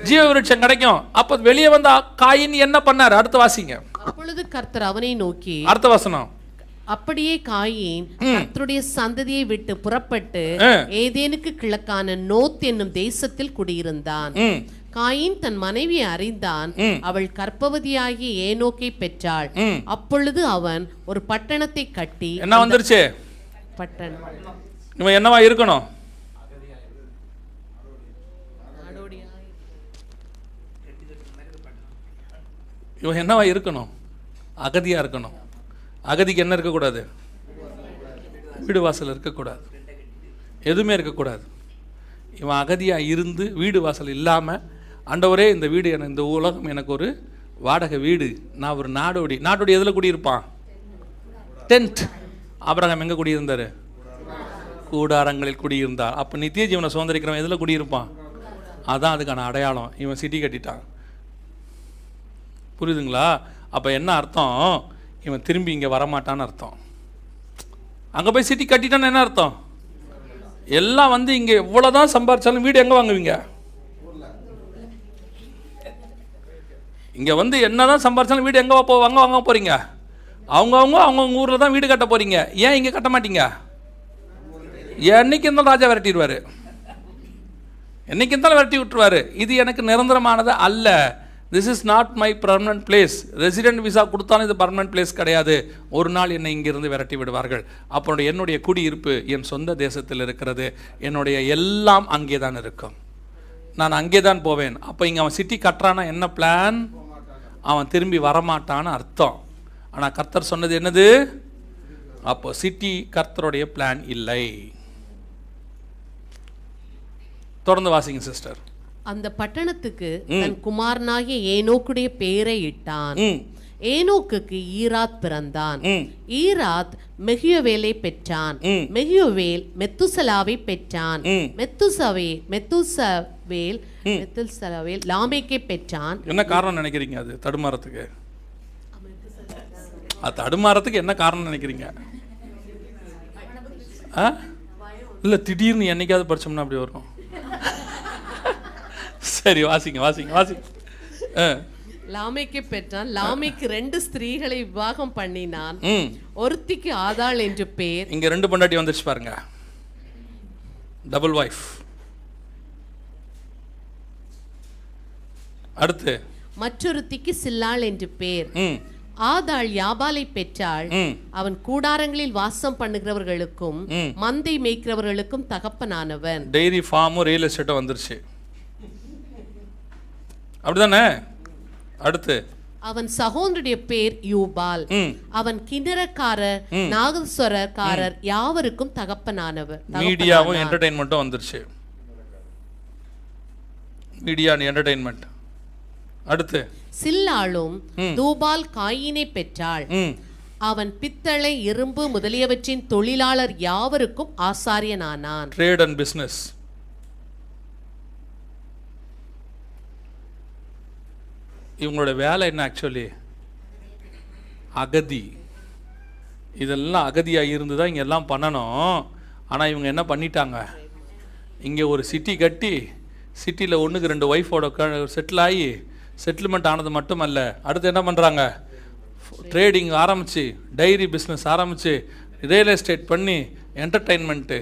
ஜீவ விருட்சம் கிடைக்கும். அப்போ வெளியே வந்த காயின் என்ன பண்ணார்? அடுத்த வாசிங்க. அப்பொழுது கர்த்தர் அவனை நோக்கி, அடுத்த வசனம், அப்படியே காயின் கர்த்தருடைய சந்ததியை விட்டு புறப்பட்டு ஏதேனுக்கு கிழக்கான நோத் என்னும் தேசத்தில் குடியிருந்தான். காயின் தன் மனைவியை அறிந்தான், அவள் கர்ப்பவதியாகி ஏனோக்கை பெற்றாள். அப்பொழுது அவன் ஒரு பட்டணத்தை கட்டி, என்ன வந்துருச்சு? பட்டணம் இவன் என்னவா இருக்கணும்? இவன் என்னவா இருக்கணும்? அகதியா இருக்கணும். அகதிக்கு என்ன இருக்கக்கூடாது? வீடு வாசல் இருக்கக்கூடாது, எதுவுமே இருக்கக்கூடாது. இவன் அகதியா இருந்து வீடு வாசல் இல்லாமல், ஆண்டவரே இந்த வீடு எனக்கு, இந்த உலகம் எனக்கு ஒரு வாடகை வீடு, நான் ஒரு நாடோடி. நாடோடி எதில் குடியிருப்பான்? டென்ட். ஆபிரகாம் எங்கே குடியிருந்தார்? கூடாரங்களில் குடியிருந்தார். அப்போ நித்திய ஜீவனை சுதந்திரிக்கிறவன் எதில் குடியிருப்பான்? அதான் அதுக்கான அடையாளம். இவன் சிட்டி கட்டிட்டான். புரியுதுங்களா? அப்போ என்ன அர்த்தம்? இவன் திரும்பி இங்கே வரமாட்டான்னு அர்த்தம். அங்கே போய் சிட்டி கட்டிட்டான்னு என்ன அர்த்தம்? எல்லாம் வந்து இங்கே எவ்வளோதான் சம்பாரிச்சாலும் வீடு எங்கே வாங்குவீங்க? இங்கே வந்து என்ன தான் சம்பாரிச்சாலும் வீடு எங்கே வாங்க போகிறீங்க? அவங்கவுங்க ஊரில் தான் வீடு கட்ட போகிறீங்க. ஏன் இங்கே கட்ட மாட்டீங்க? என்னைக்கு இருந்தாலும் ராஜா விரட்டிடுவார், என்னைக்கு இருந்தாலும் விரட்டி விட்டுருவார். இது எனக்கு நிரந்தரமானது அல்ல. This is not my permanent place. Resident visa கொடுத்தாலும் இது பர்மனன்ட் பிளேஸ் கிடையாது. ஒரு நாள் என்னை இங்கிருந்து விரட்டி விடுவார்கள். அப்போ என்னுடைய குடியிருப்பு என் சொந்த தேசத்தில் இருக்கிறது. என்னுடைய எல்லாம் அங்கே தான் இருக்கும். நான் அங்கே தான் போவேன். அப்போ இங்கே அவன் சிட்டி கட்டுறானா என்ன பிளான்? அவன் திரும்பி வரமாட்டான்னு அர்த்தம். ஆனால் கர்த்தர் சொன்னது என்னது? அப்போ சிட்டி கர்த்தருடைய பிளான் இல்லை. தொடர்ந்து வாசிங்க சிஸ்டர். அந்த பட்டணத்துக்கு தன் குமாரனாகிய ஏனோக்குடைய பெயரை இட்டான். ஏனோக்குக்கு ஈராத் பிறந்தான். ஈராத் மெகுயவேலை பெற்றான். மெகுயவேல் மெத்துசலாவை பெற்றான். மெத்துசவேல் லாமேக்கை பெற்றான். என்ன காரணம் நினைக்கிறீங்க? அது தடுமாறத்துக்கு என்ன காரணம் நினைக்கிறீங்க? இல்லை, திடீர்னு என்னைக்காவது படிச்சோம்னா அப்படி வரும். சரி, வாசிங்க. லாமேக்கை பெற்றான். லாமேக்கு 2 ஸ்திரீகளை விவாகம் பண்ணினான். ஒருத்திக்கு ஆதாள் என்று பேர். இங்க 2 பொண்டாட்டி வந்துருச்சு பாருங்க, டபுள் வைஃப். அடுத்து மற்றொருத்திக்கு சில்லாள் என்று பேர். ஆதாள் யாபாலை பெற்றாள். அவன் கூடாரங்களில் வாசம் பண்ணுகிறவர்களுக்கும் மந்தை மேய்க்கிறவர்களுக்கும் தகப்பனானவன். டெய்ரி ஃபார்மும் ரியல் எஸ்டேட்டும் வந்துருச்சு, அப்படிதானே? அடுத்து அவன் சகோதரனுடைய பேர் யூபால். அவன் கிண்ணறக்காரர் நாகஸ்வரக்காரர் யாவருக்கும் தகப்பனானவர். மீடியாவும் என்டர்டெயின்மெண்ட்டும் வந்துருச்சு. மீடியா அண்ட் என்டர்டெயின்மெண்ட் அடுத்து சில்லாளும் தூபால் காயினை பெற்றாள். அவன் பித்தளை, இரும்பு முதலியவற்றின் தொழிலாளர் யாவருக்கும் ஆசாரியனானான். Trade and business. இவங்களோட வேலை என்ன? ஆக்சுவலி அகதி. இதெல்லாம் அகதியாக இருந்து தான் இங்கே எல்லாம் பண்ணணும். ஆனால் இவங்க என்ன பண்ணிட்டாங்க, இங்கே ஒரு சிட்டி கட்டி சிட்டியில் 1-2 ஒய்ஃபோட செட்டில் ஆகி செட்டில்மெண்ட் ஆனது மட்டுமல்ல, அடுத்து என்ன பண்ணுறாங்க, ட்ரேடிங் ஆரம்பித்து, டைரி பிஸ்னஸ் ஆரம்பித்து, ரியல் எஸ்டேட் பண்ணி, என்டர்டெயின்மெண்ட்டு,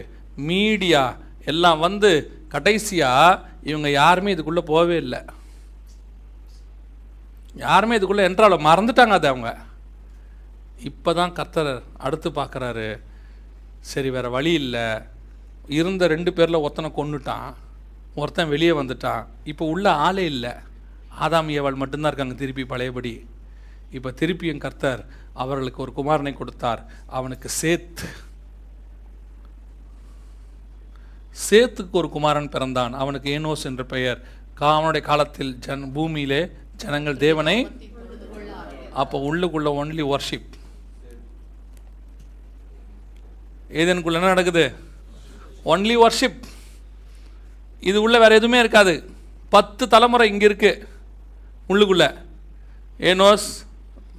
மீடியா எல்லாம் வந்து கடைசியாக இவங்க யாருமே இதுக்குள்ளே போகவே இல்லை. யாருமே இதுக்குள்ளே என்ட்ரால மறந்துட்டாங்க. அது அவங்க இப்போ தான் கர்த்தர் அடுத்து பார்க்குறாரு. சரி, வேறு வழி இல்லை. இருந்த 2 பேரில் ஒருத்தனை கொன்னுட்டான், ஒருத்தன் வெளியே வந்துட்டான். இப்போ உள்ள ஆளே இல்லை. ஆதாம் ஏவாள் மட்டும்தான் இருக்காங்க திருப்பி பழையபடி. இப்போ திருப்பியும் கர்த்தர் அவர்களுக்கு ஒரு குமாரனை கொடுத்தார். அவனுக்கு சேத்துக்கு ஒரு குமாரன் பிறந்தான். அவனுக்கு ஏனோஸ் என்ற பெயர். அவனுடைய காலத்தில் பூமியிலே ஜனங்கள் தேவனை, அப்போ உள்ளுக்குள்ள ஒன்லி வர்ஷிப். ஏதேனுக்குள்ள என்ன நடக்குது? Only worship. இது உள்ள வேற எதுவுமே இருக்காது. 10 தலைமுறை இங்கே இருக்கு உள்ளுக்குள்ள. ஏனோஸ்,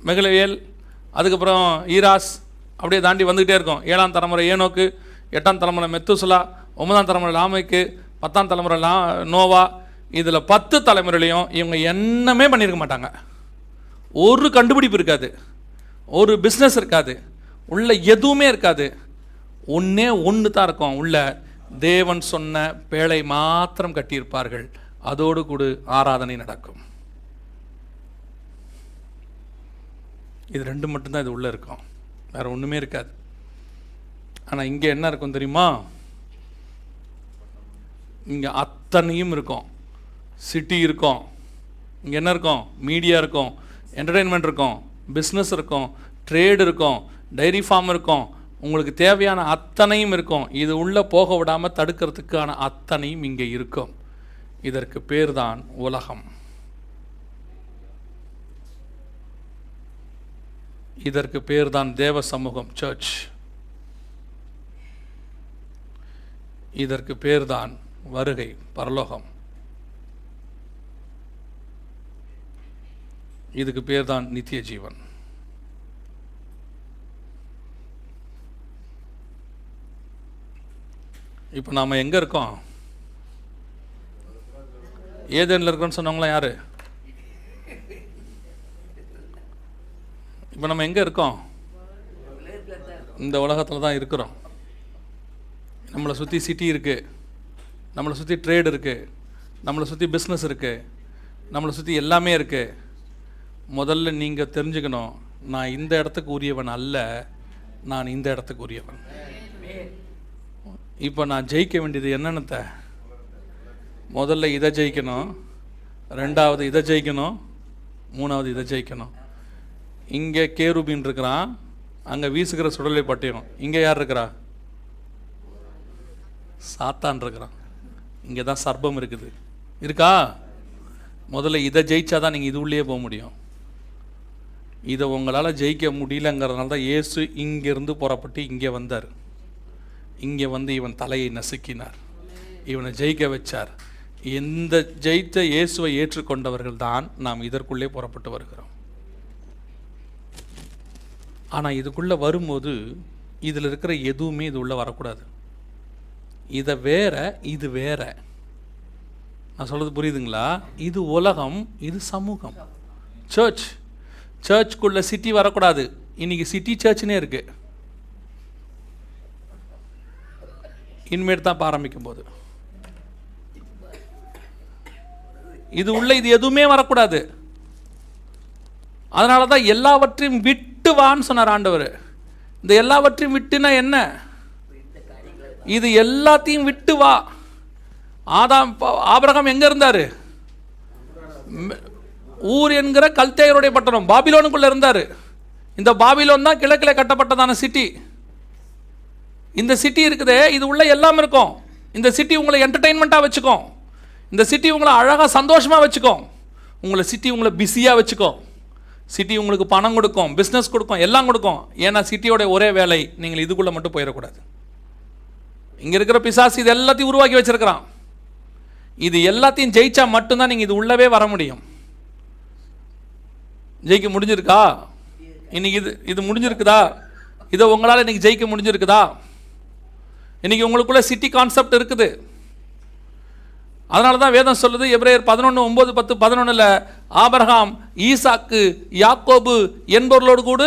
மெகலவியல், அதுக்கப்புறம் ஈராஸ், அப்படியே தாண்டி வந்துக்கிட்டே இருக்கும். 7ஆம் தலைமுறை ஏனோக்கு, 8ஆம் தலைமுறை மெத்துசலா, 9ஆம் தலைமுறை லாமைக்கு, 10ஆம் தலைமுறை நோவா. இதில் 10 தலைமுறையிலையும் இவங்க என்னமே பண்ணியிருக்க மாட்டாங்க. ஒரு கண்டுபிடிப்பு இருக்காது, ஒரு பிஸ்னஸ் இருக்காது, உள்ள எதுவுமே இருக்காது. ஒன்றே ஒன்று தான் இருக்கும். உள்ள தேவன் சொன்ன பேழை மாத்திரம் கட்டியிருப்பார்கள். அதோடு கூட ஆராதனை நடக்கும். இது 2 மட்டும்தான் இது உள்ளே இருக்கும், வேறு ஒன்றுமே இருக்காது. ஆனால் இங்கே என்ன இருக்கும் தெரியுமா? இங்கே அத்தனையும் இருக்கும். சிட்டி இருக்கும், இங்கே என்ன இருக்கும்? மீடியா இருக்கும், என்டர்டெயின்மெண்ட் இருக்கும், பிஸ்னஸ் இருக்கும், ட்ரேடு இருக்கும், டைரி ஃபார்ம் இருக்கும். உங்களுக்கு தேவையான அத்தனையும் இருக்கும். இது உள்ளே போக விடாமல் தடுக்கிறதுக்கான அத்தனையும் இங்கே இருக்கும். இதற்கு பேர் தான் உலகம். இதற்கு பேர் தான் தேவ சமூகம், சர்ச். இதற்கு பேர் தான் வருகை, பரலோகம். இதுக்கு பேர் தான் நித்திய ஜீவன். இப்போ நாம் எங்கே இருக்கோம்? ஏதேனில் இருக்கோன்னு சொன்னவங்களாம் யார்? இப்போ நம்ம எங்கே இருக்கோம்? இந்த உலகத்தில் தான் இருக்கிறோம். நம்மளை சுற்றி சிட்டி இருக்குது, நம்மளை சுற்றி ட்ரேடு இருக்குது, நம்மளை சுற்றி பிஸ்னஸ் இருக்குது, நம்மளை சுற்றி எல்லாமே இருக்குது. முதல்ல நீங்கள் தெரிஞ்சுக்கணும், நான் இந்த இடத்துக்கு உரியவன் அல்ல, நான் இந்த இடத்துக்கு உரியவன். இப்போ நான் ஜெயிக்க வேண்டியது என்னென்னத்த? முதல்ல இதை ஜெயிக்கணும், 2வது இதை ஜெயிக்கணும், 3வது இதை ஜெயிக்கணும். இங்கே கேருபீன் இருக்கிறான், அங்கே வீசுகிற சுடலை பட்டயம். இங்கே யார் இருக்கிறா? சாத்தான் இருக்கிறான். இங்கே தான் சர்ப்பம் இருக்குது. இருக்கா? முதல்ல இதை ஜெயிச்சாதான் நீங்கள் இது உள்ளே போக முடியும். இதை உங்களால் ஜெயிக்க முடியலங்கிறதுனால தான் இயேசு இங்கேருந்து புறப்பட்டு இங்கே வந்தார். இங்கே வந்து இவன் தலையை நசுக்கினார், இவனை ஜெயிக்க வச்சார். இந்த ஜெயித்த இயேசுவை ஏற்றுக்கொண்டவர்கள் தான் நாம் இதற்குள்ளே புறப்பட்டு வருகிறோம். ஆனால் இதுக்குள்ளே வரும்போது இதில் இருக்கிற எதுவுமே இது உள்ளே வரக்கூடாது. இதை வேற, இது வேற. நான் சொல்கிறது புரியுதுங்களா? இது உலகம், இது சமூகம், சர்ச். சர்ச்சுக்குள்ளே சிட்டி வரக்கூடாது. இன்றைக்கி சிட்டி சர்ச்சுனே இருக்குது. இனிமேட்டு தான் ஆரம்பிக்கும் போது இது உள்ள இது எதுவுமே வரக்கூடாது. அதனால தான் எல்லாவற்றையும் விட்டு வான்னு சொன்னார் ஆண்டவர். இந்த எல்லாவற்றையும் விட்டுனா என்ன? இது எல்லாத்தையும் விட்டு வா. ஆபிரகாம் எங்க இருந்தாரு? ஊர் என்கிற கல்தேயருடைய பட்டணம், பாபிலோனுக்குள்ள இருந்தாரு. இந்த பாபிலோன் தான் கிழக்கில் கட்டப்பட்டதான சிட்டி. இந்த சிட்டி இருக்குதே, இது உள்ள எல்லாம் இருக்கும். இந்த சிட்டி உங்களை என்டர்டெயின்மெண்ட்டாக வச்சுக்கும். இந்த சிட்டி உங்களை அழகாக சந்தோஷமாக வச்சுக்கும். உங்களை சிட்டி உங்களை பிஸியாக வச்சுக்கோ. சிட்டி உங்களுக்கு பணம் கொடுக்கும், பிஸ்னஸ் கொடுக்கும், எல்லாம் கொடுக்கும். ஏன்னா சிட்டியோட ஒரே வேலை நீங்கள் இதுக்குள்ளே மட்டும் போயிடக்கூடாது. இங்கே இருக்கிற பிசாசு இது எல்லாத்தையும் உருவாக்கி வச்சிருக்கிறான். இது எல்லாத்தையும் ஜெயிச்சா மட்டும்தான் நீங்கள் இது உள்ளவே வர முடியும். ஜெயிக்க முடிஞ்சிருக்கா? இன்னைக்கு இது முடிஞ்சிருக்குதா? இதை உங்களால் இன்னைக்கு ஜெயிக்க முடிஞ்சிருக்குதா? இன்னைக்கு உங்களுக்குள்ள சிட்டி கான்செப்ட் இருக்குது. அதனால தான் வேதம் சொல்லுது, எபிரேயர் 11, 9, 10, 11 ஆபிரகாம், ஈசாக்கு, யாக்கோபு என்பவர்களோடு கூட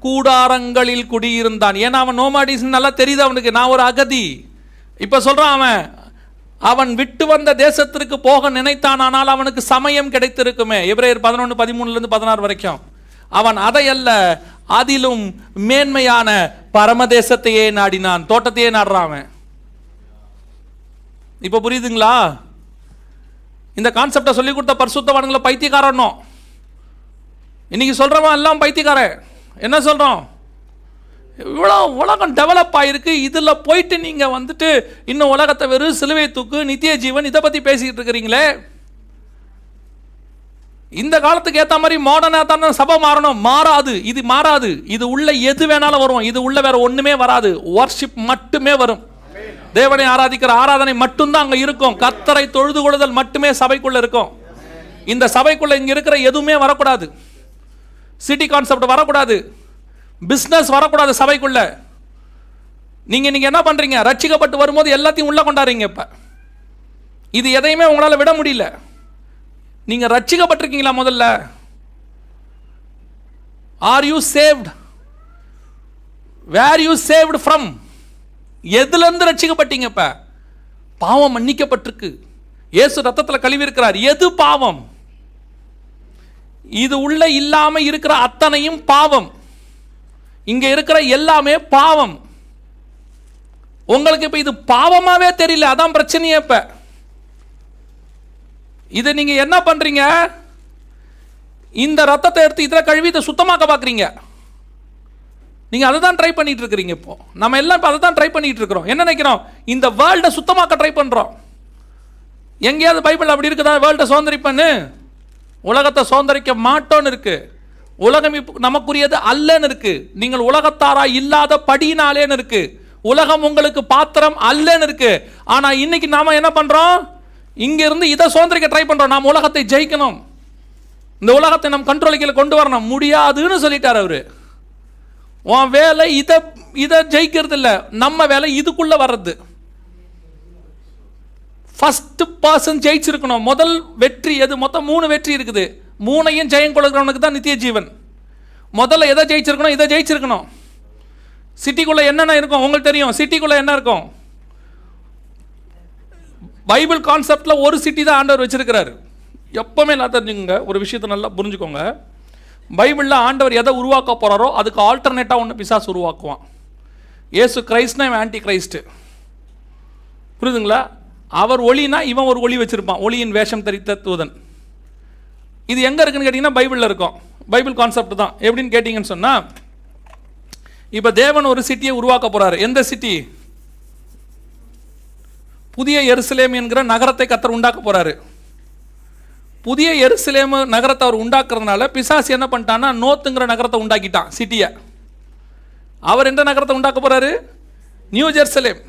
கூடாரங்களில் குடியிருந்தான். ஏன்னா அவன் நோமாடிஸ் நல்லா தெரியுது அவனுக்கு, நான் ஒரு அகதி. இப்போ சொல்கிறான், அவன் விட்டு வந்த தேசத்திற்கு போக நினைத்தான், ஆனால் அவனுக்கு சமயம் கிடைத்திருக்குமே. எபிரேயர் 11, 13 16 வரைக்கும். அவன் அதையல்ல, அதிலும் மேன்மையான பரமதேசத்தையே நாடினான். தோட்டத்தையே நாடுறான் அவன். இப்போ புரியுதுங்களா? இந்த கான்செப்டை சொல்லி கொடுத்த பரிசுத்தவான்களை பைத்தியக்காரனோ. இன்னைக்கு சொல்றவன் எல்லாம் பைத்தியக்காரன். என்ன சொல்றோம்? இவ்வளோ உலகம் டெவலப் ஆகிருக்கு, இதில் போயிட்டு நீங்கள் வந்துட்டு இன்னும் உலகத்தை வெறும் சிலுவை தூக்கு, நித்திய ஜீவன், இதை பற்றி பேசிக்கிட்டு இருக்கிறீங்களே. இந்த காலத்துக்கு ஏற்ற மாதிரி மாடர்னாக தானே சபை மாறணும். மாறாது, இது மாறாது. இது உள்ள எது வேணாலும் வரும், இது உள்ள வேற ஒன்றுமே வராது. வர்ஷிப் மட்டுமே வரும். தேவனை ஆராதிக்கிற ஆராதனை மட்டும்தான் அங்கே இருக்கும். கர்த்தரை தொழுது கொள்ளுதல் மட்டுமே சபைக்குள்ள இருக்கும். இந்த சபைக்குள்ள இங்கே இருக்கிற எதுவுமே வரக்கூடாது. சிட்டி கான்செப்ட் வரக்கூடாது, பிஸ்னஸ் வரக்கூடாது சபைக்குள்ள. நீங்க என்ன பண்றீங்க? ரட்சிக்கப்பட்டு வரும்போது எல்லாத்தையும் உள்ள கொண்டாடுறீங்க. இப்ப இது எதையுமே உங்களால் விட முடியல. நீங்க ரட்சிக்கப்பட்டிருக்கீங்களா? முதல்ல are you saved? Where you saved from? எதுல இருந்து ரட்சிக்கப்பட்டீங்க? இப்ப பாவம் மன்னிக்கப்பட்டிருக்கு, இயேசு ரத்தத்தில் கழுவி இருக்கிறார். எது பாவம்? இது உள்ள இல்லாம இருக்கிற அத்தனையும் பாவம். இங்க இருக்கிற எல்லாமே பாவம். உங்களுக்கு இப்ப இது பாவமாவே தெரியல, அதான் பிரச்சனையே. இப்ப இதை நீங்க என்ன பண்றீங்க? இந்த ரத்தத்தை எடுத்து இதில் கழுவி இதை சுத்தமாக்க பார்க்குறீங்க. நீங்கள் அதை தான் ட்ரை பண்ணிட்டு இருக்கிறீங்க. இப்போ நம்ம எல்லாம் இப்போ அதை தான் ட்ரை பண்ணிட்டு இருக்கிறோம். என்ன நினைக்கிறோம்? இந்த வேர்ல்டை சுத்தமாக்க ட்ரை பண்ணுறோம். எங்கேயாவது பைபிள் அப்படி இருக்குதா? வேர்ல்டை சுதந்திரிப்பன்னு, உலகத்தை சுதந்திரிக்க மாட்டோன்னு இருக்கு. உலகம் நமக்குரியது அல்லன்னு இருக்கு. நீங்கள் உலகத்தாரா இல்லாத படியினாலேன்னு இருக்கு. உலகம் உங்களுக்கு பாத்திரம் அல்லன்னு இருக்கு. ஆனால் இன்னைக்கு நாம என்ன பண்றோம்? இங்க இருந்து இதை சுதந்திரிக்க ட்ரை பண்றோம். நாம் உலகத்தை ஜெயிக்கணும், இந்த உலகத்தை நம் கண்ட்ரோலுக்குள்ள கொண்டு வரணும். முடியாதுன்னு சொல்லிட்டார் அவரு. உன் வேலை இதை ஜெயிக்கிறது இல்லை, நம்ம வேலை இதுக்குள்ள வர்றது. ஃபர்ஸ்ட் பர்சன் ஜெயிச்சிருக்கணும். முதல் வெற்றி எது? மொத்தம் 3 வெற்றி இருக்குது. 3ஐயும் ஜெயம் கொள்கிறவனுக்கு தான் நித்திய ஜீவன். முதல்ல எதை ஜெயிச்சிருக்கணும்? இதை ஜெயிச்சிருக்கணும். சிட்டிக்குள்ள என்னென்ன இருக்கும் உங்களுக்கு தெரியும். சிட்டிக்குள்ள என்ன இருக்கும்? பைபிள் கான்செப்ட்ல ஒரு சிட்டி தான் ஆண்டவர் வச்சிருக்கிறாரு. எப்பவுமே நல்லா தெரிஞ்சுக்கோங்க, ஒரு விஷயத்தை நல்லா புரிஞ்சுக்கோங்க. பைபிளில் ஆண்டவர் எதை உருவாக்க போகிறாரோ அதுக்கு ஆல்டர்னேட்டாக ஒன்று பிசாசு உருவாக்குவான். ஏசு கிரைஸ்ட்னா இவன் ஆன்டி கிரைஸ்ட்டு. புரியுதுங்களா? அவர் ஒளினா இவன் ஒரு ஒளி வச்சிருப்பான், ஒளியின் வேஷம் தரித்த தூதன். இது எங்கே இருக்குன்னு கேட்டிங்கன்னா பைபிளில் இருக்கும். பைபிள் கான்செப்ட் தான். எப்படின்னு கேட்டிங்கன்னு சொன்னால், இப்போ தேவன் ஒரு சிட்டியை உருவாக்க போகிறாரு. எந்த சிட்டி? புதிய எருசலேம் என்கிற நகரத்தை கர்த்தர் உண்டாக்க போகிறாரு. புதிய எருசலேம் நகரத்தை அவர் உண்டாக்குறதுனால பிசாசு என்ன பண்ணிட்டான்னா நோத்துங்கிற நகரத்தை உண்டாக்கிட்டான், சிட்டியை. அவர் எந்த நகரத்தை உண்டாக்க போறாரு? New Jerusalem.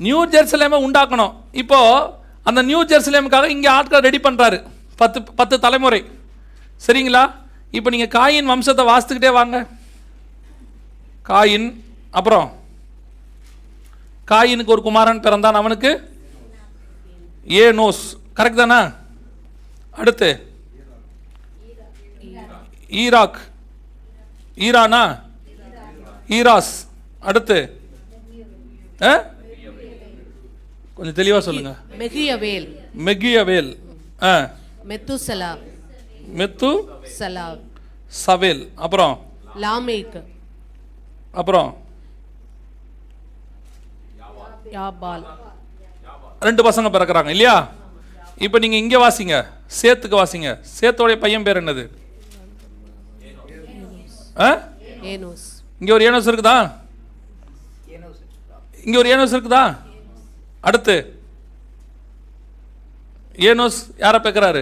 நியூ ஜெருசலேமை உண்டாக்கணும். இப்போ அந்த நியூ ஜெருசலேமுக்காக இங்கே ஆட்கள் ரெடி பண்ணுறாரு. 10 தலைமுறை. சரிங்களா? இப்போ நீங்கள் காயின் வம்சத்தை வாசித்துக்கிட்டே வாங்க. காயின், அப்புறம் காயினுக்கு ஒரு குமாரன் பிறந்தான், அவனுக்கு ஏனோஸ். கரெக்ட் தானே? அடுத்து ஈராக், ஈரானா, ஈராஸ். அடுத்து கொஞ்சம் தெளிவா சொல்லுங்க. மெகியவேல், மெகியவேல், மெத்துசலா, மெத்து சலா, சவேல், அப்புறம் லாமேக், அப்புறம் யாபால். 2 பசங்க பிறக்கிறாங்க இல்லையா? இப்போ நீங்க இங்க வாசிங்க, சேத்துக்கு வாசிங்க. சேத்தோடைய பையன் பேர் என்னது? ஏனோஸ். இங்க ஒரு ஏனோஸ் இருக்குதா? இங்க ஒரு ஏனோஸ் இருக்குதா? அடுத்து ஏனோஸ் யாரை பெக்கிறாரு?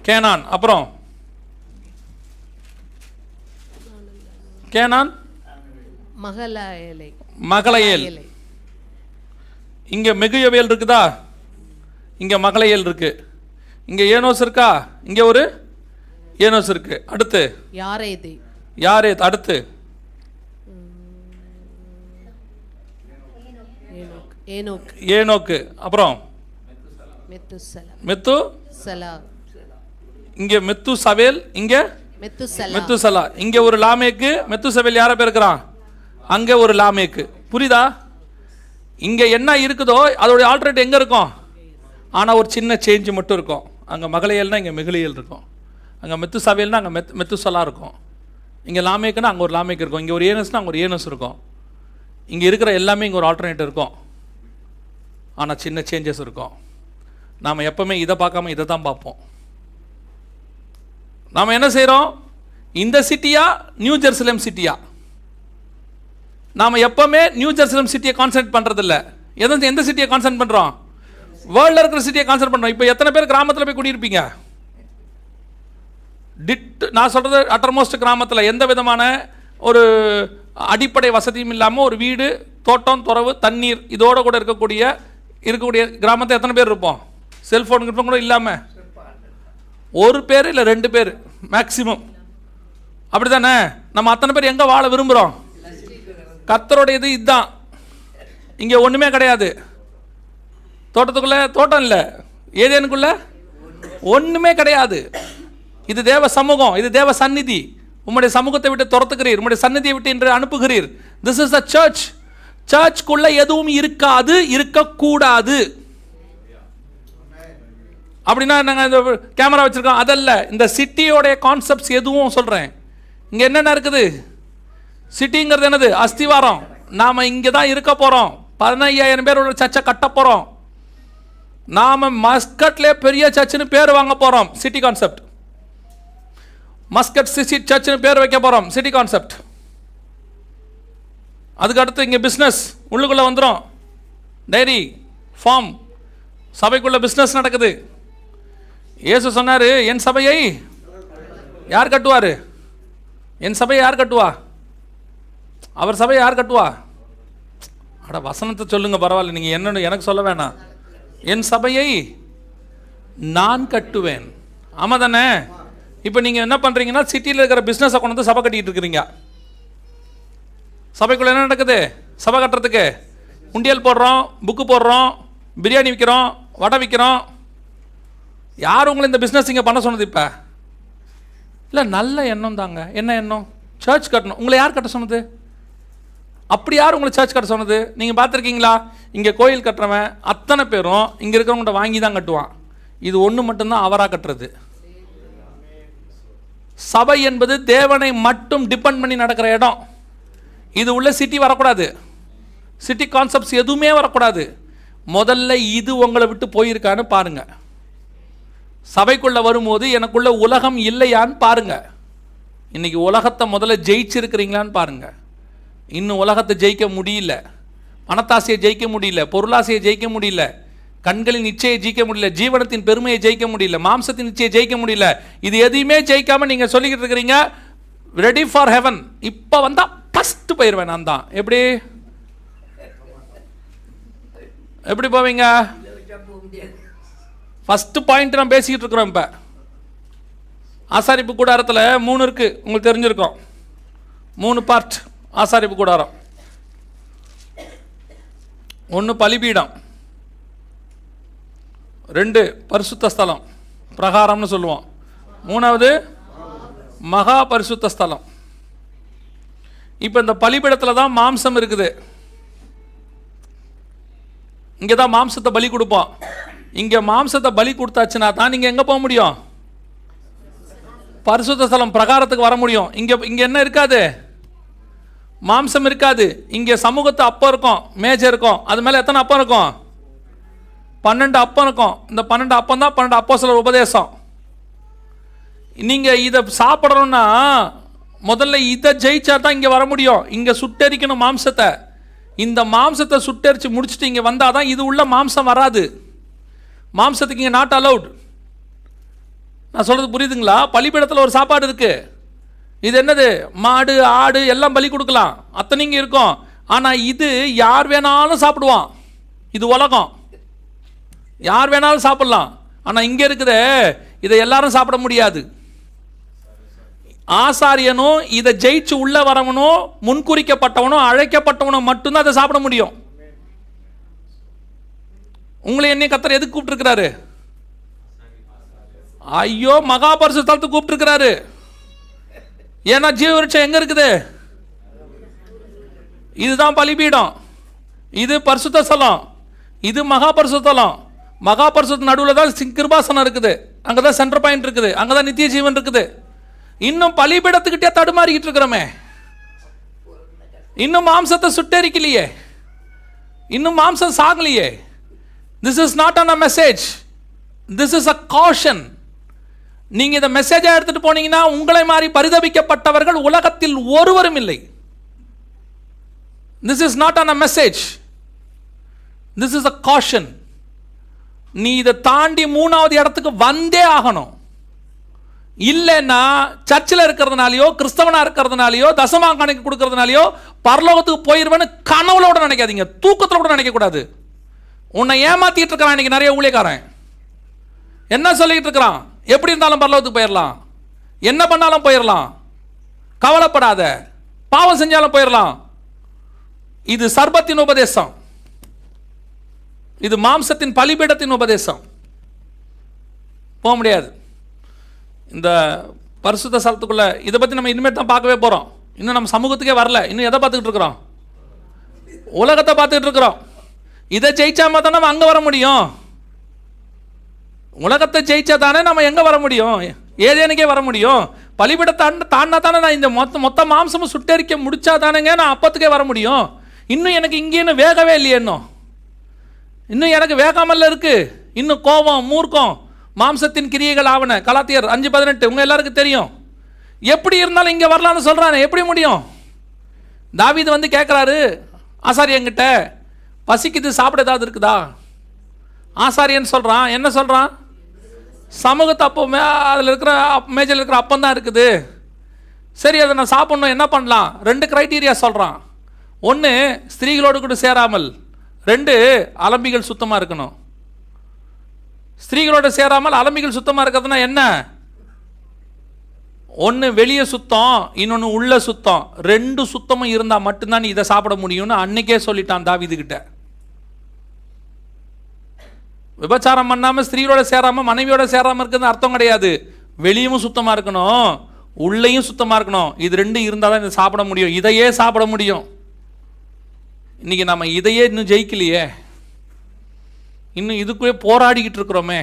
கேனான். அப்புறம் கேனான் மகளையேல். இங்க மெகுயவேல் இருக்குதா? இங்க மகளையேல் இருக்கு. இங்க ஏனோஸ் இருக்கா? இங்க ஒரு ஏனோஸ் இருக்கு. அடுத்து யாரேத். அடுத்து ஏனோக்கு. அப்புறம் மெத்துசலா. இங்க மெத்துசவேல், இங்க மெத்துசலா. இங்க ஒரு லாமேக்கு. மெத்துசவேல் யார பேருக்கிறான்? அங்க ஒரு லாமேக்கு. புரியுதா? இங்க என்ன இருக்குதோ அதோட ஆல்டர்னேட் எங்க இருக்கும்? ஆனா ஒரு சின்ன சேஞ்ச் மட்டும் இருக்கும். அங்க மகளையல்னா இங்க மெகுலியல் இருக்கும். அங்க மெத்துசவேல்னா அங்க மெத்துசலா இருக்கும். இங்க லாமேக்குன்னா அங்க ஒரு லாமேக்கு இருக்கும். இங்க ஒரு ஏனஸ்னா அங்க ஒரு ஏனஸ் இருக்கும். இங்க இருக்கிற எல்லாமே இங்க ஒரு ஆல்டர்னேட் இருக்கும். ஆனா சின்ன சேஞ்சஸ் இருக்கும். நாம எப்பவுமே இதை பார்க்காம இதை தான் பார்ப்போம். நாம என்ன செய்யறோம்? இந்த சிட்டியா நியூ ஜெருசலேம் சிட்டியா? நாம எப்பவுமே நியூ ஜெருசலேம் சிட்டியை கான்சென்ட்ரேட் பண்றது இல்ல. எந்த சிட்டியை கான்சென்ட்ரேட் பண்றோம்? வேர்ல்ட்ல இருக்கிற சிட்டியை கான்சென்ட்ரேட் பண்றோம். இப்போ எத்தனை பேர் கிராமத்தில் போய் குடியிருப்பீங்க? நான் சொல்றது அட்டர்மோஸ்ட் கிராமத்தில் எந்த விதமான ஒரு அடிப்படை வசதியும் இல்லாமல் ஒரு வீடு, தோட்டம், துறவு, தண்ணீர் இதோட கூட இருக்கக்கூடிய கிராமத்தை எத்தனை பேர் இருப்போம்? செல்போன் கூட இல்லாமல் ஒரு பேர் இல்லை 2 பேர் மேக்சிமம். அப்படி தானே? நம்ம அத்தனை பேர் எங்கே வாழ விரும்புகிறோம்? கர்த்தருடையது இதுதான். இங்கே ஒன்றுமே கிடையாது. தோட்டத்துக்குள்ளே தோட்டம் இல்லை, ஏதேனுக்குள்ள ஒன்றுமே கிடையாது. இது தேவ சமூகம், இது தேவ சந்நிதி. உம்முடைய சமூகத்தை விட்டு துரத்துகிறீர், உம்முடைய சந்நிதியை விட்டு இன்று அனுப்புகிறீர். This is a church. சர்ச்சுக்குள்ள எதுவும் இருக்காது, இருக்கக்கூடாது. அப்படின்னா நாங்கள் இந்த கேமரா வச்சிருக்கோம் அதல்ல. இந்த சிட்டியோடைய கான்செப்ட்ஸ் எதுவும் சொல்றேன். இங்க என்னென்ன இருக்குது? சிட்டிங்கிறது என்னது? அஸ்திவாரம். நாம இங்கே தான் இருக்க போறோம். 15,000 பேரோட சர்ச்சை கட்ட போறோம். நாம மஸ்கட்ல பெரிய சர்ச்சுன்னு பேர் வாங்க போறோம். City concept. மஸ்கட் சிட்டி சர்ச்சுன்னு பேர் வைக்க போறோம். City concept. அதுக்கு அடுத்து இங்கே பிஸ்னஸ் உள்ளுக்குள்ள வந்துடும். டைரி ஃபார்ம், சபைக்குள்ள பிஸ்னஸ் நடக்குது. இயேசு சொன்னாரு, என் சபையை யார் கட்டுவார்? என் சபையை யார் கட்டுவா? அவர் சபையை யார் கட்டுவா? அட வசனத்தை சொல்லுங்க, பரவாயில்ல, நீங்கள் என்னன்னு எனக்கு சொல்ல வேணாம். என் சபையை நான் கட்டுவேன். ஆமாம் தானே? இப்போ நீங்கள் என்ன பண்ணுறீங்கன்னா, சிட்டியில் இருக்கிற பிஸ்னஸை கொண்டு வந்து சபை கட்டிக்கிட்டு இருக்கிறீங்க. சபைக்குள்ள என்ன நடக்குது? சபை கட்டுறதுக்கு உண்டியல் போடுறோம், புக்கு போடுறோம், பிரியாணி விற்கிறோம், வடை விற்கிறோம். யார் உங்களை இந்த பிஸ்னஸ் இங்கே பண்ண சொன்னது? இப்போ இல்லை, நல்ல எண்ணம் தாங்க. என்ன எண்ணம்? சர்ச் கட்டணும். உங்களை யார் கட்ட சொன்னது? அப்படி யார் உங்களை சர்ச் கட்ட சொன்னது? நீங்கள் பார்த்துருக்கீங்களா? இங்கே கோயில் கட்டுறவன் அத்தனை பேரும் இங்கே இருக்கிறவங்கள்ட்ட வாங்கி தான் கட்டுவான். இது ஒன்று மட்டும்தான் அவராக கட்டுறது. சபை என்பது தேவனை மட்டும் டிபெண்ட் பண்ணி நடக்கிற இடம். இது உள்ள சிட்டி வரக்கூடாது. சிட்டி கான்செப்ட்ஸ் எதுவுமே வரக்கூடாது. முதல்ல இது உங்களை விட்டு போயிருக்கான்னு பாருங்க. சபைக்குள்ள வரும்போது எனக்குள்ள உலகம் இல்லையான்னு பாருங்க. இன்னைக்கு உலகத்தை முதல்ல ஜெயிச்சிருக்கிறீங்களான்னு பாருங்க. இன்னும் உலகத்தை ஜெயிக்க முடியல. பணத்தாசையை ஜெயிக்க முடியல, பொருளாசையை ஜெயிக்க முடியல, கண்களின் இச்சையை ஜெயிக்க முடியல, ஜீவனத்தின் பெருமையை ஜெயிக்க முடியல, மாம்சத்தின் இச்சையை ஜெயிக்க முடியல. இது எதையுமே ஜெயிக்காம நீங்க சொல்லிக்கிட்டு இருக்கிறீங்க ரெடி ஃபார் ஹெவன். இப்ப வந்தா ஃபர்ஸ்ட் போயிருவேன் நான் தான். எப்படி எப்படி போவீங்க? ஃபர்ஸ்ட் பாயிண்ட் நான் பேசிக்கிட்டு இருக்கிறோம். இப்போ ஆசாரிப்பு கூடாரத்தில் 3 இருக்கு, உங்களுக்கு தெரிஞ்சிருக்கும். 3 பார்ட் ஆசாரிப்பு கூடாரம். 1 பலிபீடம், 2 பரிசுத்த ஸ்தலம், பிரகாரம்னு சொல்லுவோம், 3வது மகா பரிசுத்த ஸ்தலம். இப்போ இந்த பலிபீடத்தில் தான் மாம்சம் இருக்குது. இங்கே தான் மாம்சத்தை பலி கொடுப்போம். இங்கே மாம்சத்தை பலி கொடுத்தாச்சுன்னா தான் நீங்கள் எங்கே போக முடியும்? பரிசுத்த ஸ்தலம் பிரகாரத்துக்கு வர முடியும். இங்கே என்ன இருக்காது? மாம்சம் இருக்காது. இங்கே சமூகத்து அப்பம் இருக்கும், மேஜை இருக்கும். அது மேலே எத்தனை அப்பம் இருக்கும்? 12 அப்பம் இருக்கும். இந்த 12 அப்பம் தான் 12 அப்போஸ்தலர் உபதேசம். நீங்கள் இதை சாப்பிடணும்னா முதல்ல இதை ஜெயிச்சா தான் இங்கே வர முடியும். இங்கே சுட்டெரிக்கணும் மாம்சத்தை. இந்த மாம்சத்தை சுட்டெரிச்சு முடிச்சுட்டு இங்கே வந்தால் தான் இது உள்ள மாம்சம் வராது. மாம்சத்துக்கு இங்கே நாட் அலவுட். நான் சொல்கிறது புரியுதுங்களா? பலிபீடத்தில் ஒரு சாப்பாடு இருக்குது. இது என்னது? மாடு ஆடு எல்லாம் பலி கொடுக்கலாம், அத்தனைங்க இருக்கும். ஆனால் இது யார் வேணாலும் சாப்பிடுவான். இது உலகம், யார் வேணாலும் சாப்பிடலாம். ஆனால் இங்கே இருக்குதே, இதை எல்லாரும் சாப்பிட முடியாது. ஆசாரியனும் இதை ஜெயிச்சு உள்ள வரவனும் முன்குறிக்கப்பட்டவனும் அழைக்கப்பட்டவனும் மட்டும்தான் அதை சாப்பிட முடியும். உங்களை என்னை கர்த்தர் எதுக்கு கூப்பிட்டுருக்கிறாரு? ஐயோ, மகா பரிசுத்த ஸ்தலத்துக்கு கூப்பிட்டுருக்கிறாரு. ஏன்னா ஜீவ விருட்சம் எங்க இருக்குது? இதுதான் பலிபீடம், இது பரிசுத்த ஸ்தலம், இது மகா பரிசுத்த ஸ்தலம். மகா பரிசுத்த நடுவில் தான் கிருபாசனம் இருக்குது, அங்கதான் சென்டர் பாயிண்ட் இருக்குது, அங்கதான் நித்திய ஜீவன் இருக்குது. இன்னும் பலிபீடத்துக்கிட்டே தடுமாறிக்கிட்டு இருக்கிறோமே, இன்னும் மாம்சத்தை சுட்டெரிக்கலையே, இன்னும் மாம்சம் சாகலையே. This is not an a message, this is a caution. நீங்க இந்த மெசேஜை எடுத்துட்டு போனீங்கன்னா உங்களை மாதிரி பரிதபிக்கப்பட்டவர்கள் உலகத்தில் ஒருவரும் இல்லை. This is not an a message, this is a caution. நீ இதை தாண்டி 3வது இடத்துக்கு வந்தே ஆகணும். இல்லைன்னா சர்ச்சில் இருக்கிறதுனாலையோ கிறிஸ்தவனா இருக்கிறதுனாலையோ தசமா கணக்கு கொடுக்கறதுனாலையோ பரலோகத்துக்கு போயிருவேன்னு கனவுல கூட நினைக்காதீங்க, தூக்கத்தில் கூட நினைக்க கூடாது. உன்னை ஏமாத்திட்டு இருக்கிறான் இன்னைக்கு நிறைய ஊழியக்காரன். என்ன சொல்லிட்டு இருக்கிறான்? எப்படி இருந்தாலும் பரலோகத்துக்கு போயிடலாம், என்ன பண்ணாலும் போயிடலாம், கவலைப்படாத, பாவம் செஞ்சாலும் போயிடலாம். இது சர்பத்தின் உபதேசம், இது மாம்சத்தின் பலிபீடத்தின் உபதேசம். போக முடியாது. இந்த பரிசுத்த ஸ்தலத்துக்குள்ள இதை பற்றி நம்ம இனிமேல் தான் பார்க்கவே போகிறோம். இன்னும் நம்ம சமூகத்துக்கே வரல. இன்னும் எதை பார்த்துக்கிட்டு இருக்கிறோம்? உலகத்தை பார்த்துக்கிட்டு இருக்கிறோம். இதை ஜெயிச்சாம தான் நம்ம அங்கே வர முடியும். உலகத்தை ஜெயிச்சா தானே நம்ம எங்கே வர முடியும்? ஏதேனுக்கே வர முடியும். பலிபீடத்தை தாண்டினா தானே நான் இந்த மொத்த மாம்சமும் சுட்டெரிக்க முடிச்சா தானேங்க நான் அப்பத்துக்கே வர முடியும். இன்னும் எனக்கு இங்கே இன்னும் வேகவே இல்லையே, இன்னும் எனக்கு வேகாமல்ல இருக்கு. இன்னும் கோபம், மூர்க்கம், மாம்சத்தின் கிரியைகள் ஆவன. கலாத்தியர் 5:18 உங்க எல்லாருக்கும் தெரியும். எப்படி இருந்தாலும் இங்கே வரலான்னு சொல்றானே, எப்படி முடியும்? தாவீது வந்து கேட்குறாரு ஆசாரியங்கிட்ட, பசிக்குது, சாப்பிட ஏதாவது இருக்குதா? ஆசாரியன் சொல்றான், என்ன சொல்றான்? சமூகத்து அப்போ அதில் இருக்கிற மேஜையில் இருக்கிற அப்பம் தான் இருக்குது. சரி, அதை நான் சாப்பிட்ணும், என்ன பண்ணலாம்? 2 கிரைட்டீரியா சொல்கிறான். 1, ஸ்திரீகளோடு கூட சேராமல். 2, அலம்பிகள் சுத்தமாக இருக்கணும். ஸ்திரீகளோடு சேராமல் அலம்பிகள் சுத்தமாக இருக்கிறதுனா என்ன? 1 வெளியே சுத்தம், இன்னொன்று உள்ள சுத்தம். 2 சுத்தமும் இருந்தால் மட்டும்தான் நீ இதை சாப்பிட முடியும்னு அன்னைக்கே சொல்லிட்டான் தாவீதுகிட்ட. விபச்சாரம் பண்ணாமல் ஸ்திரீகளோட சேராமல் மனைவியோட சேராமல் இருக்கிறது அர்த்தம் கிடையாது. வெளியும் சுத்தமாக இருக்கணும், உள்ளேயும் சுத்தமாக இருக்கணும். இது 2 இருந்தால் தான் இதை சாப்பிட முடியும், இதையே சாப்பிட முடியும். இன்னைக்கு நம்ம இதையே இன்னும் ஜெயிக்கலையே, இன்னும் இதுக்குள்ளே போராடிக்கிட்டு இருக்கிறோமே.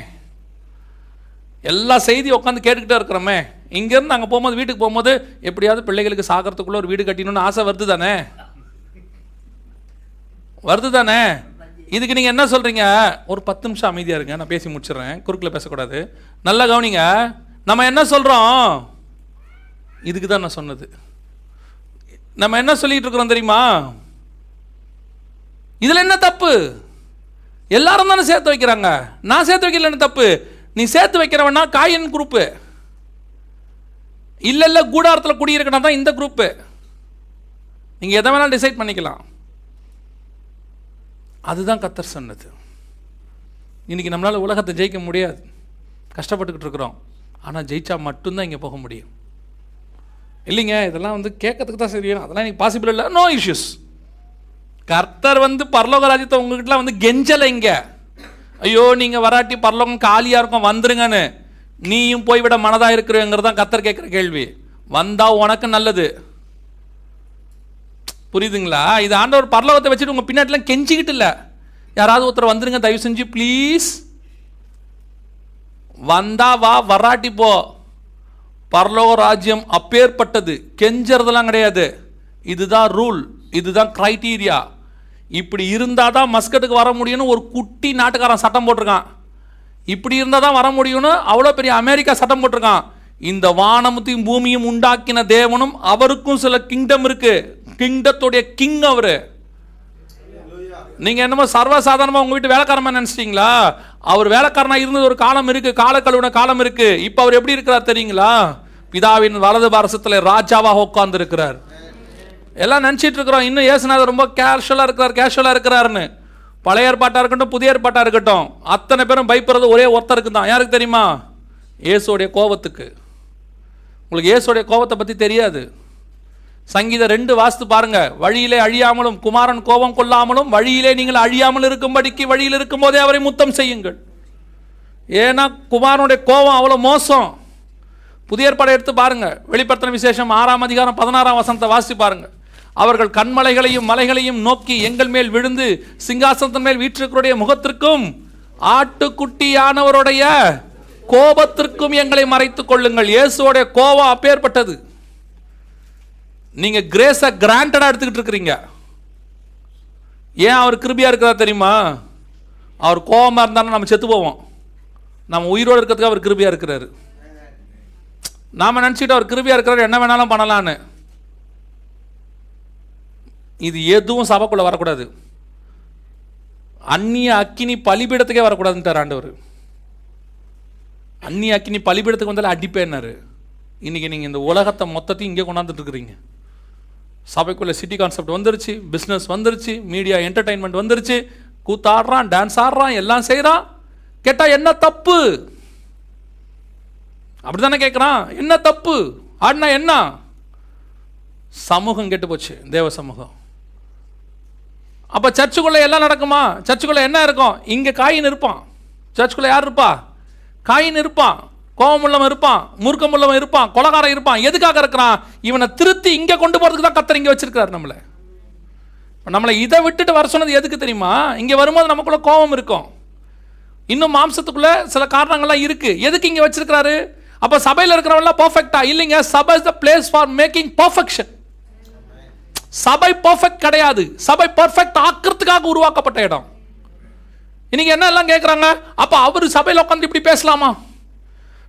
எல்லா செய்தியும் உட்காந்து கேட்டுக்கிட்டே இருக்கிறோமே. இங்கேருந்து அங்கே போகும்போது, வீட்டுக்கு போகும்போது எப்படியாவது பிள்ளைகளுக்கு சாகிறதுக்குள்ளே ஒரு வீடு கட்டிடணும்னு ஆசை வருது தானே? வருது தானே? இதுக்கு நீங்கள் என்ன சொல்கிறீங்க? ஒரு 10 நிமிஷம் அமைதியாக இருங்க, நான் பேசி முடிச்சிடுறேன், குறுக்கில் பேசக்கூடாது. நல்லா கவனிங்க. நம்ம என்ன சொல்கிறோம்? இதுக்கு தான் நான் சொன்னது. நம்ம என்ன சொல்லிட்டு இருக்கிறோம் தெரியுமா? இதில் என்ன தப்பு? எல்லாரும் தானே சேர்த்து வைக்கிறாங்க, நான் சேர்த்து வைக்கல தப்பு. நீ சேர்த்து வைக்கிறவனா காயின் குரூப்பு, இல்லை கூடாரத்தில் குடியிருக்கணும் தான் இந்த குரூப்பு. நீங்கள் எதை வேணாலும் டிசைட் பண்ணிக்கலாம். அதுதான் கர்த்தர் சொன்னது. இன்னைக்கு நம்மளால் உலகத்தை ஜெயிக்க முடியாது, கஷ்டப்பட்டுக்கிட்டு இருக்கிறோம். ஆனால் ஜெயிச்சா மட்டும்தான் இங்கே போக முடியும். இல்லைங்க, இதெல்லாம் வந்து கேட்கறதுக்கு தான் சரியும், அதெல்லாம் எனக்கு பாசிபிள் இல்லை. No issues. கர்த்தர் வந்து பரலோக ராஜ்யத்தை உங்ககிட்ட வந்து கெஞ்சலை. இங்கே ஐயோ நீங்கள் வராட்டி பரலோகம் காலியாக இருக்கும், வந்துருங்கன்னு. நீயும் போய்விட மனதாக இருக்கிறங்கிறது தான் கர்த்தர் கேட்குற கேள்வி. வந்தால் உனக்கு நல்லது. புரியுதுங்களா? இது ஆண்டவர் பரலோகத்தை வச்சுட்டு உங்கள் பின்னாடிலாம் கெஞ்சிக்கிட்டு இல்லை. யாராவது ஒருத்தர் வந்துருங்க தயவு செஞ்சு ப்ளீஸ். வந்தா வா, வராட்டி போ. பரலோக ராஜ்யம் அப்பேற்பட்டது, கெஞ்சறதெல்லாம் கிடையாது. இதுதான் ரூல், இதுதான் கிரைட்டீரியா. இப்படி இருந்தால் தான் மஸ்கட்டுக்கு வர முடியும்னு ஒரு குட்டி நாட்டுக்காரன் சட்டம் போட்டிருக்கான். இப்படி இருந்தால் தான் வர முடியும்னு அவ்வளோ பெரிய அமெரிக்கா சட்டம் போட்டிருக்கான். இந்த வானமுத்தையும் பூமியும் உண்டாக்கின தேவனும் அவருக்கும் சில கிங்டம் இருக்கு. கிங்டத்துடைய கிங் அவரு. நீங்கள் என்னமோ சர்வசாதாரணமாக உங்கள் வீட்டு வேலைக்காரமாக நினச்சிட்டிங்களா? அவர் வேலைக்காரனாக இருந்தது ஒரு காலம் இருக்குது, கால கழுவுன காலம் இருக்குது. இப்போ அவர் எப்படி இருக்கிறார் தெரியுங்களா? பிதாவின் வலது பாரசத்தில் ராஜாவாக உட்கார்ந்து இருக்கிறார். எல்லாம் நினச்சிட்டு இருக்கிறோம் இன்னும் இயேசுநாதர் ரொம்ப கேஷுவலாக இருக்கிறாருன்னு. பழைய ஏற்பாட்டாக இருக்கட்டும், புதிய ஏற்பாட்டாக இருக்கட்டும், அத்தனை பேரும் பயப்படுறது ஒரே ஒருத்தருக்கு தான். யாருக்கு தெரியுமா? இயேசுடைய கோபத்துக்கு. உங்களுக்கு இயேசுடைய கோபத்தை பற்றி தெரியாது. சங்கீதம் 2 வாசித்து பாருங்க. வழியிலே அழியாமலும் குமாரன் கோபம் கொள்ளாமலும் வழியிலே நீங்கள் அழியாமல் இருக்கும்படிக்கு வழியில் இருக்கும்போதே அவரை முத்தம் செய்யுங்கள். ஏன்னா குமாரனுடைய கோபம் அவ்வளோ மோசம். புதிய ஏற்பாடை எடுத்து பாருங்க. வெளிப்படுத்தின விசேஷம் 6ஆம் அதிகாரம் 16ஆம் வசனத்தை வாசித்து பாருங்க. அவர்கள் கண்மலைகளையும் மலைகளையும் நோக்கி எங்கள் மேல் விழுந்து சிங்காசனத்தின் மேல் வீற்றிருக்கிறவருடைய முகத்திற்கும் ஆட்டுக்குட்டியானவருடைய கோபத்திற்கும் எங்களை மறைத்துக் கொள்ளுங்கள். இயேசுவோடைய கோபம் அப்பேற்பட்டது. நீங்க கிரேஸை கிராண்டடா எடுத்துக்கிட்டு இருக்கிறீங்க. ஏன் அவர் கிருபியா இருக்கிறார் தெரியுமா? அவர் கோபமா இருந்தாலும் நம்ம செத்து போவோம். நம்ம உயிரோடு இருக்கிறதுக்கு அவர் கிருபியா இருக்கிறாரு. நாம நினைச்சிட்டு அவர் கிருபியா இருக்கிறார், என்ன வேணாலும் பண்ணலான்னு. இது எதுவும் சபைக்குள்ள வரக்கூடாது. அந்நிய அக்கினி பலிபீடத்துக்கே வரக்கூடாதுன்ட்டார் ஆண்டவர். அந்நிய அக்கினி பலிபீடத்துக்கு வந்தாலும் அடிப்பேன்னாரு. இன்னைக்கு நீங்கள் இந்த உலகத்தை மொத்தத்தையும் இங்கே கொண்டாந்துட்டு இருக்கிறீங்க. சபைக்குள்ள சிட்டி கான்செப்ட் வந்துருச்சு, பிஸ்னஸ் வந்துருச்சு, மீடியா என்டர்டைன்மெண்ட் வந்துருச்சு. கூத்தாடுறான், டான்ஸ் ஆடுறான், எல்லாம் செய்கிறான். கேட்டால் என்ன தப்பு? அப்படி தானே கேட்குறான். என்ன தப்பு ஆடினா என்ன? சமூகம் கெட்டு போச்சு, தேவ சமூகம். அப்போ சர்ச்சுக்குள்ளே எல்லாம் நடக்குமா? சர்ச்சுக்குள்ளே என்ன இருக்கும்? இங்கே காயின் இருப்பான். சர்ச்சுக்குள்ளே யார் இருப்பா? காயின் இருப்பான், கோபமுள்ளவன் இருப்பான், மூர்க்கமுள்ளவன் இருப்பான், கொலகாரம் இருப்பான். எதுக்காக இருக்கிறான்? இவனை திருத்தி இங்கே கொண்டு போகிறதுக்கு தான் கர்த்தர் இங்கே வச்சிருக்கிறார் நம்மளை இதை விட்டுட்டு வர சொன்னது எதுக்கு தெரியுமா? இங்கே வரும்போது நமக்குள்ள கோபம் இருக்கும், இன்னும் மாம்சத்துக்குள்ள சில காரணங்கள்லாம் இருக்கு. எதுக்கு இங்கே வச்சிருக்கிறாரு? அப்போ சபையில் இருக்கிறவங்களாம் பர்ஃபெக்டா இல்லைங்க. சபை is the place for making perfection. சபை பர்ஃபெக்ட் கிடையாது. சபை பர்ஃபெக்ட் ஆக்கிறதுக்காக உருவாக்கப்பட்ட இடம். இன்னைக்கு என்ன எல்லாம் கேட்குறாங்க, அப்போ அவர் சபையில் உட்காந்து இப்படி பேசலாமா?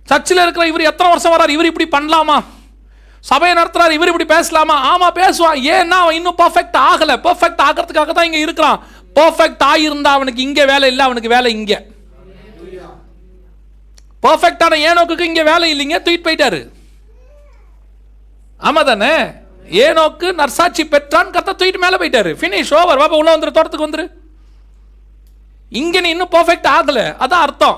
சர்ச்சில் இருக்கிற இவர் எத்தனை வருஷம் வர்றார், இவர் இப்படி பண்ணலாமா? சபையை நடத்துறாரு, இவர் இப்படி பேசலாமா? ஆமா பேசுவான். ஏன்னா அவன் இன்னும் பர்ஃபெக்ட் ஆகலை. பர்ஃபெக்ட் ஆகிறதுக்காக தான் இங்கே இருக்கிறான். பர்ஃபெக்ட் ஆகியிருந்தா அவனுக்கு இங்கே வேலை இல்லை, அவனுக்கு வேலை இங்கே. பர்ஃபெக்டான ஏனோக்கு இங்கே வேலை இல்லைங்க, தூக்கிட்டு போயிட்டாரு. ஆமா தானே? ஏனோக்கு நற்சாட்சி பெற்றான், கர்த்தர் தூக்கிட்டு மேலே போயிட்டாரு. Finish, over. பாப்பா உள்ள வந்துரு, தோட்டத்துக்கு வந்துரு. இங்கே நீ இன்னும் பர்ஃபெக்ட் ஆகலை, அதான் அர்த்தம்.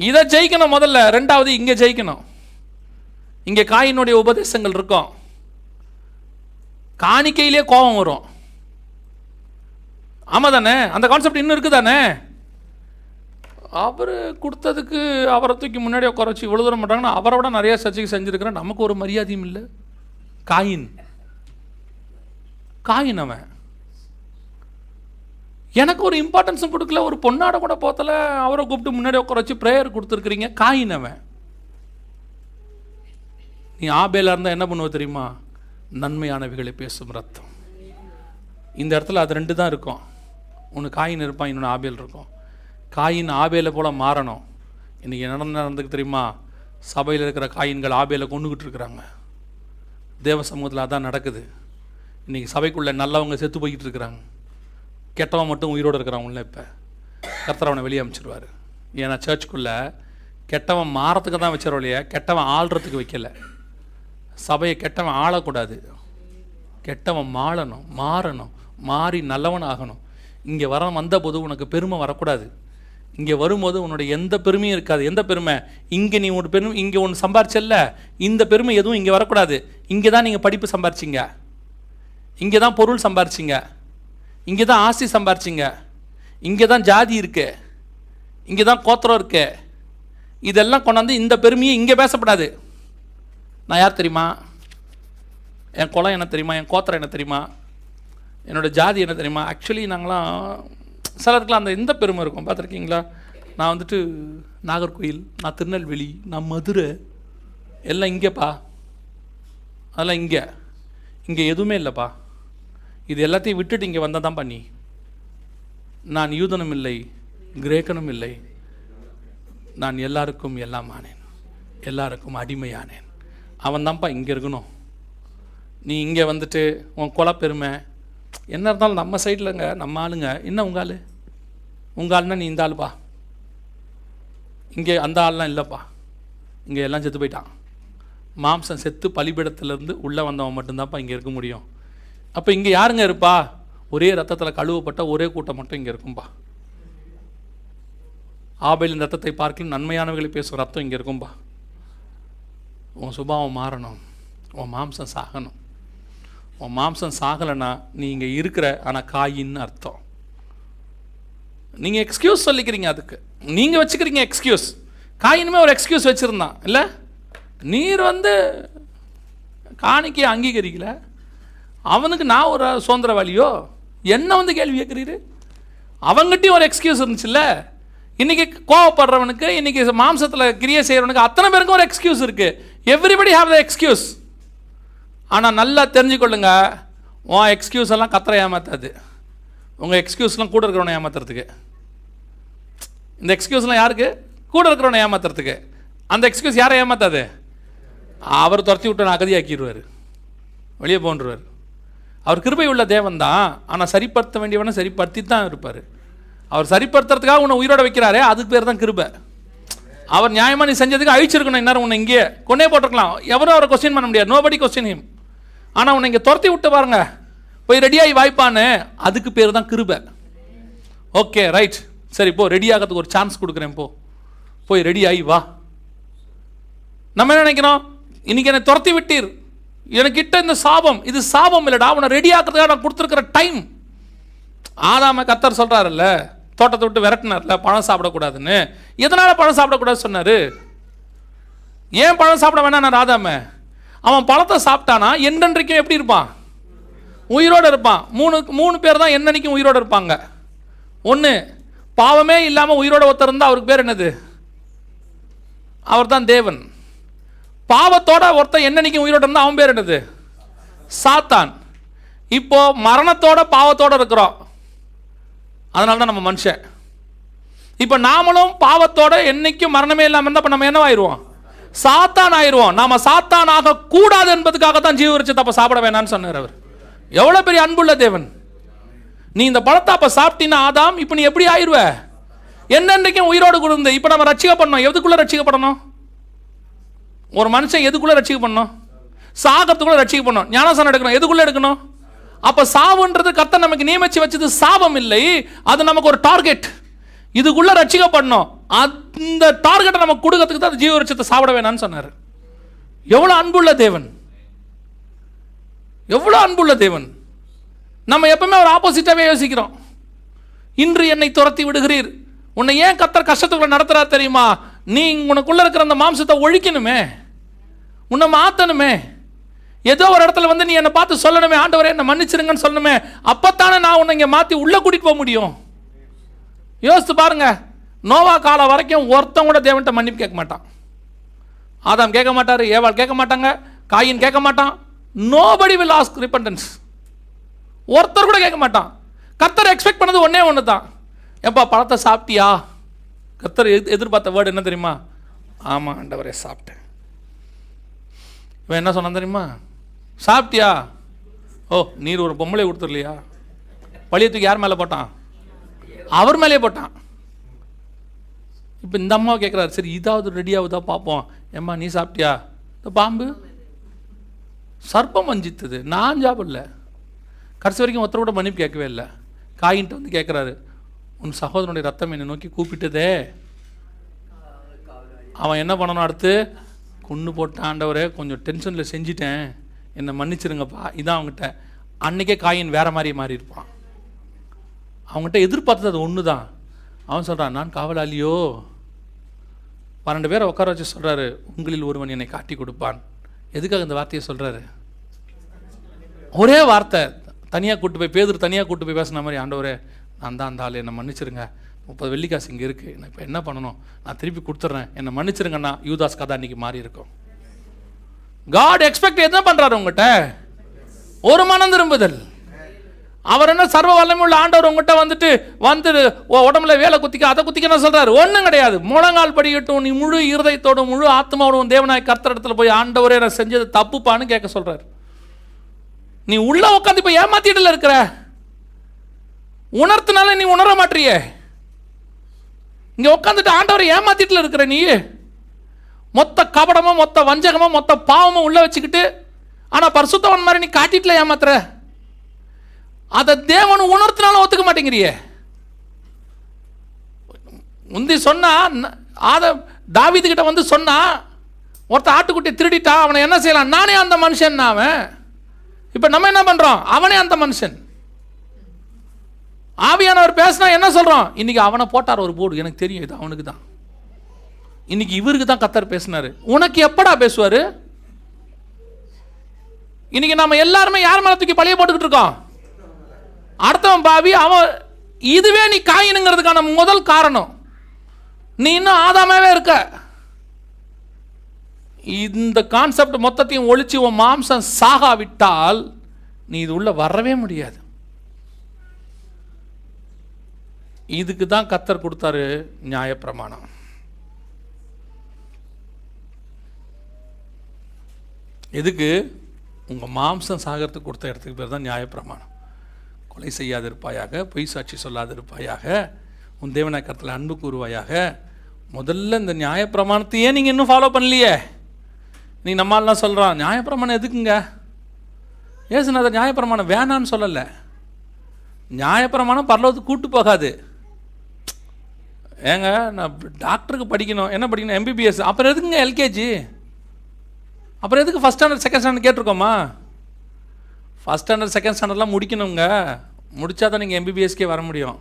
இதை ஜெயிக்கணும் முதல்ல. ரெண்டாவது இங்கே ஜெயிக்கணும். இங்கே காயினுடைய உபதேசங்கள் இருக்கும். காணிக்கையிலே கோபம் வரும். ஆமா தானே? அந்த கான்செப்ட் இன்னும் இருக்கு தானே? அவர் கொடுத்ததுக்கு அவரை தூக்கி முன்னாடியே உட்கார வச்சு இவ்வளோ தூரம் பண்ணுறாங்கன்னா அவரை விட நிறையா சர்ச்சைக்கு செஞ்சுருக்கிறேன். நமக்கு ஒரு மரியாதையும் இல்லை. காயின் அவன் எனக்கு ஒரு இம்பார்ட்டன்ஸும் கொடுக்கல. ஒரு பொண்ணாட கூட போத்தல, அவரை கூப்பிட்டு முன்னாடி உட்கார வச்சு ப்ரேயர் கொடுத்துருக்கிறீங்க. காயின் அவன். நீ ஆபேலா இருந்தால் என்ன பண்ணுவ தெரியுமா? நன்மையானவைகளை பேசும் ரத்தம். இந்த இடத்துல அது 2 தான் இருக்கும். ஒன்று காயின் இருப்பான், இன்னொன்று ஆபேல் இருக்கும். காயின் ஆபேலை போல மாறணும். இன்றைக்கி நடந்துக்கு தெரியுமா? சபையில் இருக்கிற காயின்கள் ஆபேலை கொண்டுகிட்டு இருக்கிறாங்க. தேவ சமூகத்தில் அதான் நடக்குது. இன்றைக்கி சபைக்குள்ளே நல்லவங்க செத்து போய்கிட்டு இருக்கிறாங்க, கெட்டவன் மட்டும் உயிரோடு இருக்கிறவங்கள. இப்போ கர்த்தர் அவனை வெளியே அனுப்பிச்சிடுவார். ஏன்னா சர்ச்சுக்குள்ளே கெட்டவன் மாறத்துக்கு தான் வச்சிடறோம் இல்லையா, கெட்டவன் ஆள்றதுக்கு வைக்கல. சபையை கெட்டவன் ஆளக்கூடாது, கெட்டவன் மாறணும், மாறி நல்லவன் ஆகணும். இங்கே வந்த போது உனக்கு பெருமை வரக்கூடாது. இங்கே வரும்போது உன்னுடைய எந்த பெருமையும் இருக்காது. எந்த பெருமை? இங்கே நீ ஒரு பெருமை, இங்கே ஒன்று சம்பாரிச்சல்ல, இந்த பெருமை எதுவும் இங்கே வரக்கூடாது. இங்கே தான் நீங்கள் படிப்பு சம்பாரிச்சிங்க, இங்கே தான் பொருள் சம்பாரிச்சிங்க, இங்கே தான் ஆஸ்தி சம்பாரிச்சிங்க, இங்கே தான் ஜாதி இருக்கு, இங்கே தான் கோத்திரம் இருக்கு. இதெல்லாம் கொண்டாந்து இந்த பெருமையை இங்கே பேசப்படாது. நான் யார் தெரியுமா? என் குலம் என்ன தெரியுமா? என் கோத்திரம் என்ன தெரியுமா? என்னோடய ஜாதி என்ன தெரியுமா? ஆக்சுவலி நாங்களாம் சிலருக்குலாம் அந்த இந்த பெருமை இருக்கும், பார்த்துருக்கீங்களா? நான் வந்துட்டு நாகர்கோயில், நான் திருநெல்வேலி, நான் மதுரை, எல்லாம் இங்கேப்பா, அதெல்லாம் இங்கே எதுவுமே இல்லைப்பா. இது எல்லாத்தையும் விட்டுட்டு இங்கே வந்தால் தான் பண்ணி. நான் யூதனும் இல்லை, கிரேக்கனும் இல்லை, நான் எல்லாருக்கும் எல்லாம் ஆனேன், எல்லாருக்கும் அடிமையானேன். அவன் தான்ப்பா இங்கே இருக்கணும். நீ இங்கே வந்துட்டு உன் குலப்பெருமை, என்ன இருந்தாலும் நம்ம சைட்லங்க நம்ம ஆளுங்க, என்ன உங்கள் ஆள், உங்கள் ஆளுன்னா நீ இந்த ஆளுப்பா, இங்கே அந்த ஆள்லாம் இல்லைப்பா, இங்கே எல்லாம் செத்து போயிட்டான். மாம்சம் செத்து பலிபீடத்திலேருந்து உள்ளே வந்தவன் மட்டும்தான்ப்பா இங்கே இருக்க முடியும். அப்போ இங்கே யாருங்க இருப்பா? ஒரே ரத்தத்தில் கழுவப்பட்ட ஒரே கூட்டம் மட்டும் இங்கே இருக்கும்பா. ஆபேலின் ரத்தத்தை பார்க்கலும் நன்மையானவர்களை பேசுகிற ரத்தம் இங்கே இருக்கும்பா. உன் சுபாவம் மாறணும், உன் மாம்சம் சாகணும். உன் மாம்சம் சாகலைன்னா நீ இங்கே இருக்கிற ஆனால் காயின்னு அர்த்தம். நீங்கள் எக்ஸ்கியூஸ் சொல்லிக்கிறீங்க, அதுக்கு நீங்கள் வச்சுக்கிறீங்க எக்ஸ்கியூஸ். காயினுமே ஒரு எக்ஸ்கியூஸ் வச்சுருந்தான் இல்லை, நீர் காணிக்கையை அங்கீகரிக்கல, அவனுக்கு நான் ஒரு சுதந்திரவாளியோ என்ன கேள்வி கேட்குறீரு? அவங்ககிட்டயும் ஒரு எக்ஸ்கியூஸ் இருந்துச்சுல்ல. இன்றைக்கி கோவப்படுறவனுக்கு, இன்றைக்கி மாம்சத்தில் கிரியை செய்கிறவனுக்கு அத்தனை பேருக்கும் ஒரு எக்ஸ்கியூஸ் இருக்குது. Everybody have the excuse. ஆனால் நல்லா தெரிஞ்சுக்கொள்ளுங்க, உன் எக்ஸ்கியூஸ் எல்லாம் கத்தரை ஏமாத்தாது. உங்கள் எக்ஸ்கியூஸ்லாம் கூட இருக்கிறவனை ஏமாத்துறதுக்கு. இந்த எக்ஸ்கியூஸ்லாம் யாருக்கு? கூட இருக்கிறவனை ஏமாத்துறதுக்கு. அந்த எக்ஸ்கியூஸ் யாரை ஏமாத்தாது? அவர் துரத்தி விட்டு நான் அகதியாக்கிடுவார், வெளியே போன்றுவார். அவர் கிருபை உள்ள தேவன் தான், ஆனால் சரிப்படுத்த வேண்டியவனை சரிப்படுத்தி தான் இருப்பார். அவர் சரிப்படுத்துறதுக்காக உன்னை உயிரோட வைக்கிறாரே, அதுக்கு பேர் தான் கிருபை. அவர் நியாயமாக நீ செஞ்சதுக்கு அழிச்சிருக்கணும், இந்நேரம் உன்னை இங்கே கொண்டே போட்டிருக்கலாம். எவரும் அவரை கொஸ்டின் பண்ண முடியாது, நோபடி கொஸ்டின் ஹிம். ஆனால் உன்னை இங்கே துரத்தி விட்டு பாருங்க, போய் ரெடியாகி வாய்ப்பான்னு, அதுக்கு பேர் தான் கிருபை. ஓகே ரைட், சரி போ, ரெடி ஆகிறதுக்கு ஒரு சான்ஸ் கொடுக்குறேன், போய் ரெடி ஆகி வா. நம்ம என்ன நினைக்கிறோம்? இன்னைக்கு என்னை துரத்தி விட்டீர், எனக்கிட்ட இந்த சாபம், இது சாபம் இல்லைடா, அவனை ரெடி ஆகிறதுக்காக நான் கொடுத்துருக்கிற டைம். ஆதாம கர்த்தர் சொல்கிறாருல்ல, தோட்டத்தை விட்டு விரட்டினார்ல, பழம் சாப்பிடக்கூடாதுன்னு. எதனால் பழம் சாப்பிடக்கூடாது சொன்னார்? ஏன் பழம் சாப்பிட வேணாம் ஆதாம? அவன் பழத்தை சாப்பிட்டானா என்றென்றைக்கும் எப்படி இருப்பான்? உயிரோடு இருப்பான். மூணு பேர் தான் என்னன்னைக்கும் உயிரோடு இருப்பாங்க. ஒன்று, பாவமே இல்லாமல் உயிரோடு ஒருத்தர் இருந்தால் அவருக்கு பேர் என்னது? அவர் தான் தேவன். பாவத்தோட ஒருத்தன் என்னன்னைக்கும் உயிரோடு இருந்தால் அவன் பேர் என்னது? சாத்தான். இப்போ மரணத்தோட பாவத்தோட இருக்கிறோம், அதனால தான் நம்ம மனுஷன். இப்போ நாமளும் பாவத்தோட என்னைக்கும் மரணமே இல்லாமல் இருந்தால் இப்போ நம்ம என்னவாயிருவோம்? சாத்தான் ஆயிடுவோம். நாம சாத்தான் ஆக கூடாது என்பதுக்காக தான் ஜீவவிருட்சத்தை அப்போ சாப்பிட வேணான்னு சொன்னார் அவர். எவ்வளோ பெரிய அன்புள்ள தேவன்! நீ இந்த பழத்தை அப்போ சாப்பிட்டீன்னா ஆதாம், இப்போ நீ எப்படி ஆயிடுவ? என்னன்றைக்கும் உயிரோடு கொடுந்து. இப்போ நம்ம ரட்சிக்கப்படணும். எதுக்குள்ளே ரட்சிக்கப்படணும்? ஒரு மனுஷன் எதுக்குள்ளே ரட்சிக்கப்படணும்? சாகத்துக்குள்ளே ரட்சிக்கப்படணும். ஞானசானம் எடுக்கணும். எதுக்குள்ளே எடுக்கணும்? அப்போ சாவுன்றது கர்த்தர் நமக்கு நியமிச்சு வச்சது சாபம் இல்லை, அது நமக்கு ஒரு டார்கெட். இதுக்குள்ள ரட்சிக்கப்படணும். அந்த டார்கெட்டை நமக்கு கொடுக்கறதுக்கு தான் ஜீவவிருட்சத்தை சாப்பிட வேணான்னு சொன்னார். எவ்வளோ அன்புள்ள தேவன்! எவ்வளோ அன்புள்ள தேவன்! நம்ம எப்பவுமே ஒரு ஆப்போசிட்டாகவே யோசிக்கிறோம். இன்று என்னை துரத்தி விடுகிறீர், உன்னை ஏன் கர்த்தர் கஷ்டத்துக்குள்ள நடத்துறா தெரியுமா? நீ உனக்குள்ள இருக்கிற அந்த மாம்சத்தை ஒழிக்கணுமே, உன்னை மாற்றணுமே. ஏதோ ஒரு இடத்துல நீ என்னை பார்த்து சொல்லணுமே, ஆண்டவரே என்னை மன்னிச்சிருங்கன்னு சொல்லணுமே. அப்பத்தானே நான் உன்னை இங்கே மாற்றி உள்ளே கூட்டிகிட்டு போக முடியும். யோசித்து பாருங்க, நோவா காலம் வரைக்கும் ஒருத்தன் கூட தேவன்கிட்ட மன்னிப்பு கேட்க மாட்டான். ஆதாம் கேட்க மாட்டார், ஏவாள் கேட்க மாட்டாங்க, காயின் கேட்க மாட்டான். Nobody will ask repentance. ஒருத்தர் கூட கேட்க மாட்டான். கர்த்தர் எக்ஸ்பெக்ட் பண்ணது ஒன்னே ஒன்று தான், எப்பா பழத்தை சாப்பிட்டியா? கர்த்தர் எதிர்பார்த்த வேர்டு என்ன தெரியுமா? ஆமாம் ஆண்டவரே சாப்பிட்டேன். இவன் என்ன சொன்னான் தெரியுமா? சாப்பிட்டியா? ஓ, நீர் ஒரு பொம்பளை கொடுத்துடலையா? பழியத்துக்கு யார் மேலே போட்டான்? அவர் மேலே போட்டான். இப்போ இந்த அம்மாவை கேட்குறாரு, சரி இதாவது ரெடியாகுதா பார்ப்போம். ஏம்மா நீ சாப்பிட்டியா? இந்த பாம்பு சர்ப்பம் வஞ்சித்தது, நான் சாப்பிடல. கடைசி வரைக்கும் ஒருத்தர் கூட மன்னிப்பு கேட்கவே இல்லை. காயின்ட்டு கேட்குறாரு, உன் சகோதரனுடைய ரத்தம் என்னை நோக்கி கூப்பிட்டதே. அவன் என்ன பண்ணணும்? அடுத்து கொன்று போட்டான். ஆண்டவரே கொஞ்சம் டென்ஷனில் செஞ்சிட்டேன், என்னை மன்னிச்சிருங்கப்பா. இதான் அவங்ககிட்ட. அன்றைக்கே காயின் வேறு மாதிரி மாறி இருப்பான். அவங்ககிட்ட எதிர்பார்த்தது அது ஒன்று தான். அவன் சொல்கிறான், நான் காவலாளியோ. 12 பேரை உட்கார வச்சு சொல்கிறாரு, உங்களில் ஒருவன் என்னை காட்டி கொடுப்பான். எதுக்காக இந்த வார்த்தையை சொல்கிறாரு? ஒரே வார்த்தை. தனியாக கூட்டு போய் பேதுரு தனியாக கூட்டு போய் பேசின மாதிரி, ஆண்டவரே நான் தான் அந்த ஆள், என்னை மன்னிச்சிருங்க, 30 வெள்ளிக்காசு இங்கே இருக்குது, நான் இப்போ என்ன பண்ணணும்? நான் திருப்பி கொடுத்துட்றேன், என்னை மன்னிச்சிருங்கண்ணா. யூதாஸ் கதை அன்றைக்கி மாறி இருக்கும். காட் எக்ஸ்பெக்ட் என்ன பண்ணுறாரு உங்கள்கிட்ட? ஒரு மனம் திரும்புதல். அவர் என்ன சர்வ வல்லமையுள்ள ஆண்டவர் உங்கள்கிட்ட வந்துட்டு உடம்புல வேலை குத்திக்க அதை குத்திக்கன்னு சொல்கிறாரு? ஒன்றும் கிடையாது. முழங்கால் படிக்கட்டும், நீ முழு இருதயத்தோடும் முழு ஆத்மாவோடும் தேவனாய் கர்த்தர் இடத்துல போய், ஆண்டவரே நான் செஞ்சது தப்புப்பான்னு கேட்க சொல்கிறார். நீ உள்ள உட்காந்து இப்போ ஏமாத்திட்டுல இருக்கிற, உணர்த்தினால நீ உணர மாட்டியே. இங்க உட்காந்துட்டு ஆண்டவரை ஏமாத்திட்டுல இருக்கிற நீ. மொத்த கபடமும் மொத்த வஞ்சகமும் மொத்த பாவமும் உள்ள வச்சுக்கிட்டு, ஆனா பரிசுத்தவன் மாதிரி நீ காட்டிட்டுல ஏமாத்துற. அதை தேவன் உணர்த்தினாலும் ஒத்துக்க மாட்டேங்கிறியே. முந்தி சொன்னா தாவீது கிட்ட வந்து சொன்னா, ஒருத்த ஆட்டுக்குட்டியை திருடிட்டா அவனை என்ன செய்யலாம், நானே அந்த மனுஷன். அவன் இப்ப நம்ம என்ன பண்றோம், அவனே அந்த மனுஷன். ஆவியானவர் பேசினா என்ன சொல்றோம், இன்னைக்கு அவனை போட்டார் ஒரு போர்டு, எனக்கு தெரியும் இது அவனுக்கு தான், இன்னைக்கு இவருக்கு தான் கர்த்தர் பேசினாரு. உனக்கு எப்படா பேசுவாரு? இன்னைக்கு நம்ம எல்லாருமே யார் மேல தூக்கி பழைய போட்டுக்கிட்டு இருக்கோம், அடுத்தவன் பாவி அவன். இதுவே நீ காயினுங்கிறதுக்கான முதல் காரணம். நீ இன்னும் ஆதாமாவே இருக்க. இந்த கான்செப்ட் மொத்தத்தையும் ஒழிச்சு உன் மாம்சம் சாகாவிட்டால் நீ இது உள்ள வரவே முடியாது. இதுக்கு தான் கர்த்தர் கொடுத்தாரு நியாயப்பிரமாணம். எதுக்கு? உங்க மாம்சம் சாகிறதுக்கு கொடுத்த இடத்துக்கு பேர் தான் நியாயப்பிரமாணம். கொலை செய்யாதிருப்பாயாக, பொய் சாட்சி சொல்லாதிருப்பாயாக, உன் தேவனாய் கர்த்தரில் அன்பு கூறுவாயாக. முதல்ல இந்த நியாயப்பிரமாணத்தையே நீங்க இன்னும் ஃபாலோ பண்ணலையே. நீ நம்மளாம் சொல்றான் நியாயப்பிரமாணம் எதுக்குங்க? ஏசுநாதர் நியாயப்பிரமாணம் வேணான்னு சொல்லலை. நியாயப்பிரமாணம் பரலோகத்துக்கு கூட்டு போகாது. ஏங்க நான் டாக்டருக்கு படிக்கணும், என்ன படிக்கணும், MBBS. அப்புறம் எதுக்குங்க எல்கேஜி? அப்புறம் எதுக்கு ஃபஸ்ட் ஸ்டாண்டர்ட் செகண்ட் ஸ்டாண்டர்ட் கேட்டிருக்கோமா? ஃபஸ்ட் ஸ்டாண்டர்ட் செகண்ட் ஸ்டாண்டர்ட்லாம் முடிக்கணுங்க. முடித்தா தான் நீங்கள் MBBSக்கே வர முடியும்.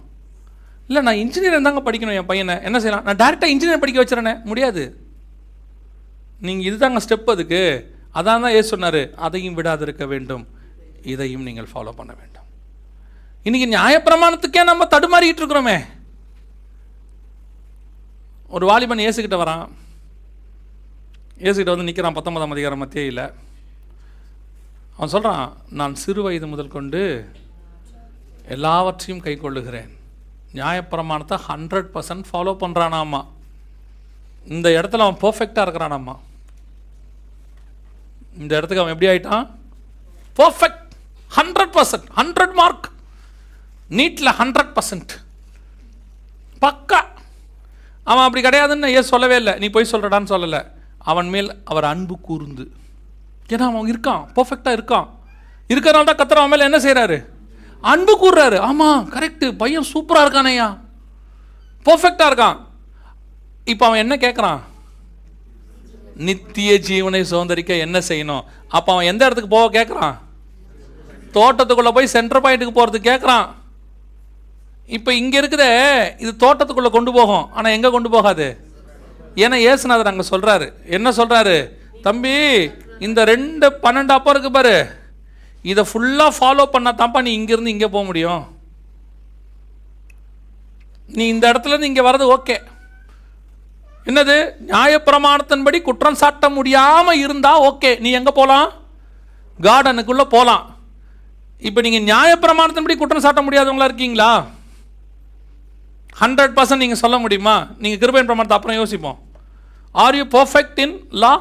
இல்லை நான் இன்ஜினியர் தாங்க படிக்கணும் என் பையனை, என்ன செய்யலாம்? நான் டேரெக்டாக இன்ஜினியர் படிக்க வச்சுறேனே, முடியாது. நீங்கள் இதுதாங்க ஸ்டெப். அதுக்கு அதான் தான் சொன்னார், அதையும் விடாதிருக்க வேண்டும், இதையும் நீங்கள் ஃபாலோ பண்ண வேண்டும். இன்னைக்கு நியாயப்பிரமாணத்துக்கே நம்ம தடுமாறிக்கிட்டு இருக்கிறோமே. ஒரு வாலிபன் இயேசுகிட்ட வரான். இயேசுகிட்ட வந்து நிற்கிறான் 19ஆம் அதிகாரம் மத்தேயுல. அவன் சொல்கிறான், நான் சிறு வயது முதல் கொண்டு எல்லாவற்றையும் கை கொள்ளுகிறேன். நியாயப்பிரமாணத்தை 100% ஃபாலோ பண்ணுறானாமா. இந்த இடத்துல அவன் பர்ஃபெக்டாக இருக்கிறானாமா. இந்த இடத்துக்கு அவன் எப்படி ஆயிட்டான்? பர்ஃபெக்ட், 100%, 100 மார்க், நீட்டில் 100% பக்கா. அவன் அப்படி கிடையாதுன்னு ஏன் சொல்லவே இல்லை, நீ போய் சொல்கிறடான்னு சொல்லலை. அவன் மேல் அவர் அன்பு கூர்ந்து, ஏன்னா அவன் இருக்கான், பர்ஃபெக்டாக இருக்கான். இருக்கிறனால தான் கர்த்தர் அவன் மேலே என்ன செய்கிறாரு? அன்பு கூறுறாரு. ஆமாம் கரெக்டு, பையன் சூப்பராக இருக்கானையா, பர்ஃபெக்டாக இருக்கான். இப்போ அவன் என்ன கேட்குறான்? நித்திய ஜீவனை சுதந்தரிக்க என்ன செய்யணும்? அப்போ அவன் எந்த இடத்துக்கு போக கேட்குறான்? தோட்டத்துக்குள்ளே போய் சென்டர் பாயிண்ட்டுக்கு போகிறதுக்கு கேட்குறான். இப்போ இங்கே இருக்குதே, இது தோட்டத்துக்குள்ளே கொண்டு போகும், ஆனால் எங்கே கொண்டு போகாது? ஏன்னா இயேசுநாதர் அங்கே சொல்கிறாரு, என்ன சொல்கிறாரு? தம்பி, இந்த 2:12 அப்போ இருக்கு பாரு, இதை ஃபுல்லாக ஃபாலோ பண்ணால் தான்ப்பா நீ இங்கேருந்து இங்கே போக முடியும். நீ இந்த இடத்துலேருந்து இங்கே வர்றது ஓகே. என்னது? நியாயப்பிரமாணத்தின்படி குற்றம் சாட்ட முடியாமல் இருந்தால் ஓகே, நீ எங்கே போகலாம்? கார்டனுக்குள்ளே போகலாம். இப்போ நீங்கள் நியாயப்பிரமாணத்தின்படி குற்றம் சாட்ட முடியாதவங்களா இருக்கீங்களா? 100% நீங்கள் சொல்ல முடியுமா? நீங்கள் கிருபையின் பிரமாணத்தை அப்புறம் யோசிப்போம். ஆர் யூ பர்ஃபெக்ட் இன் லா?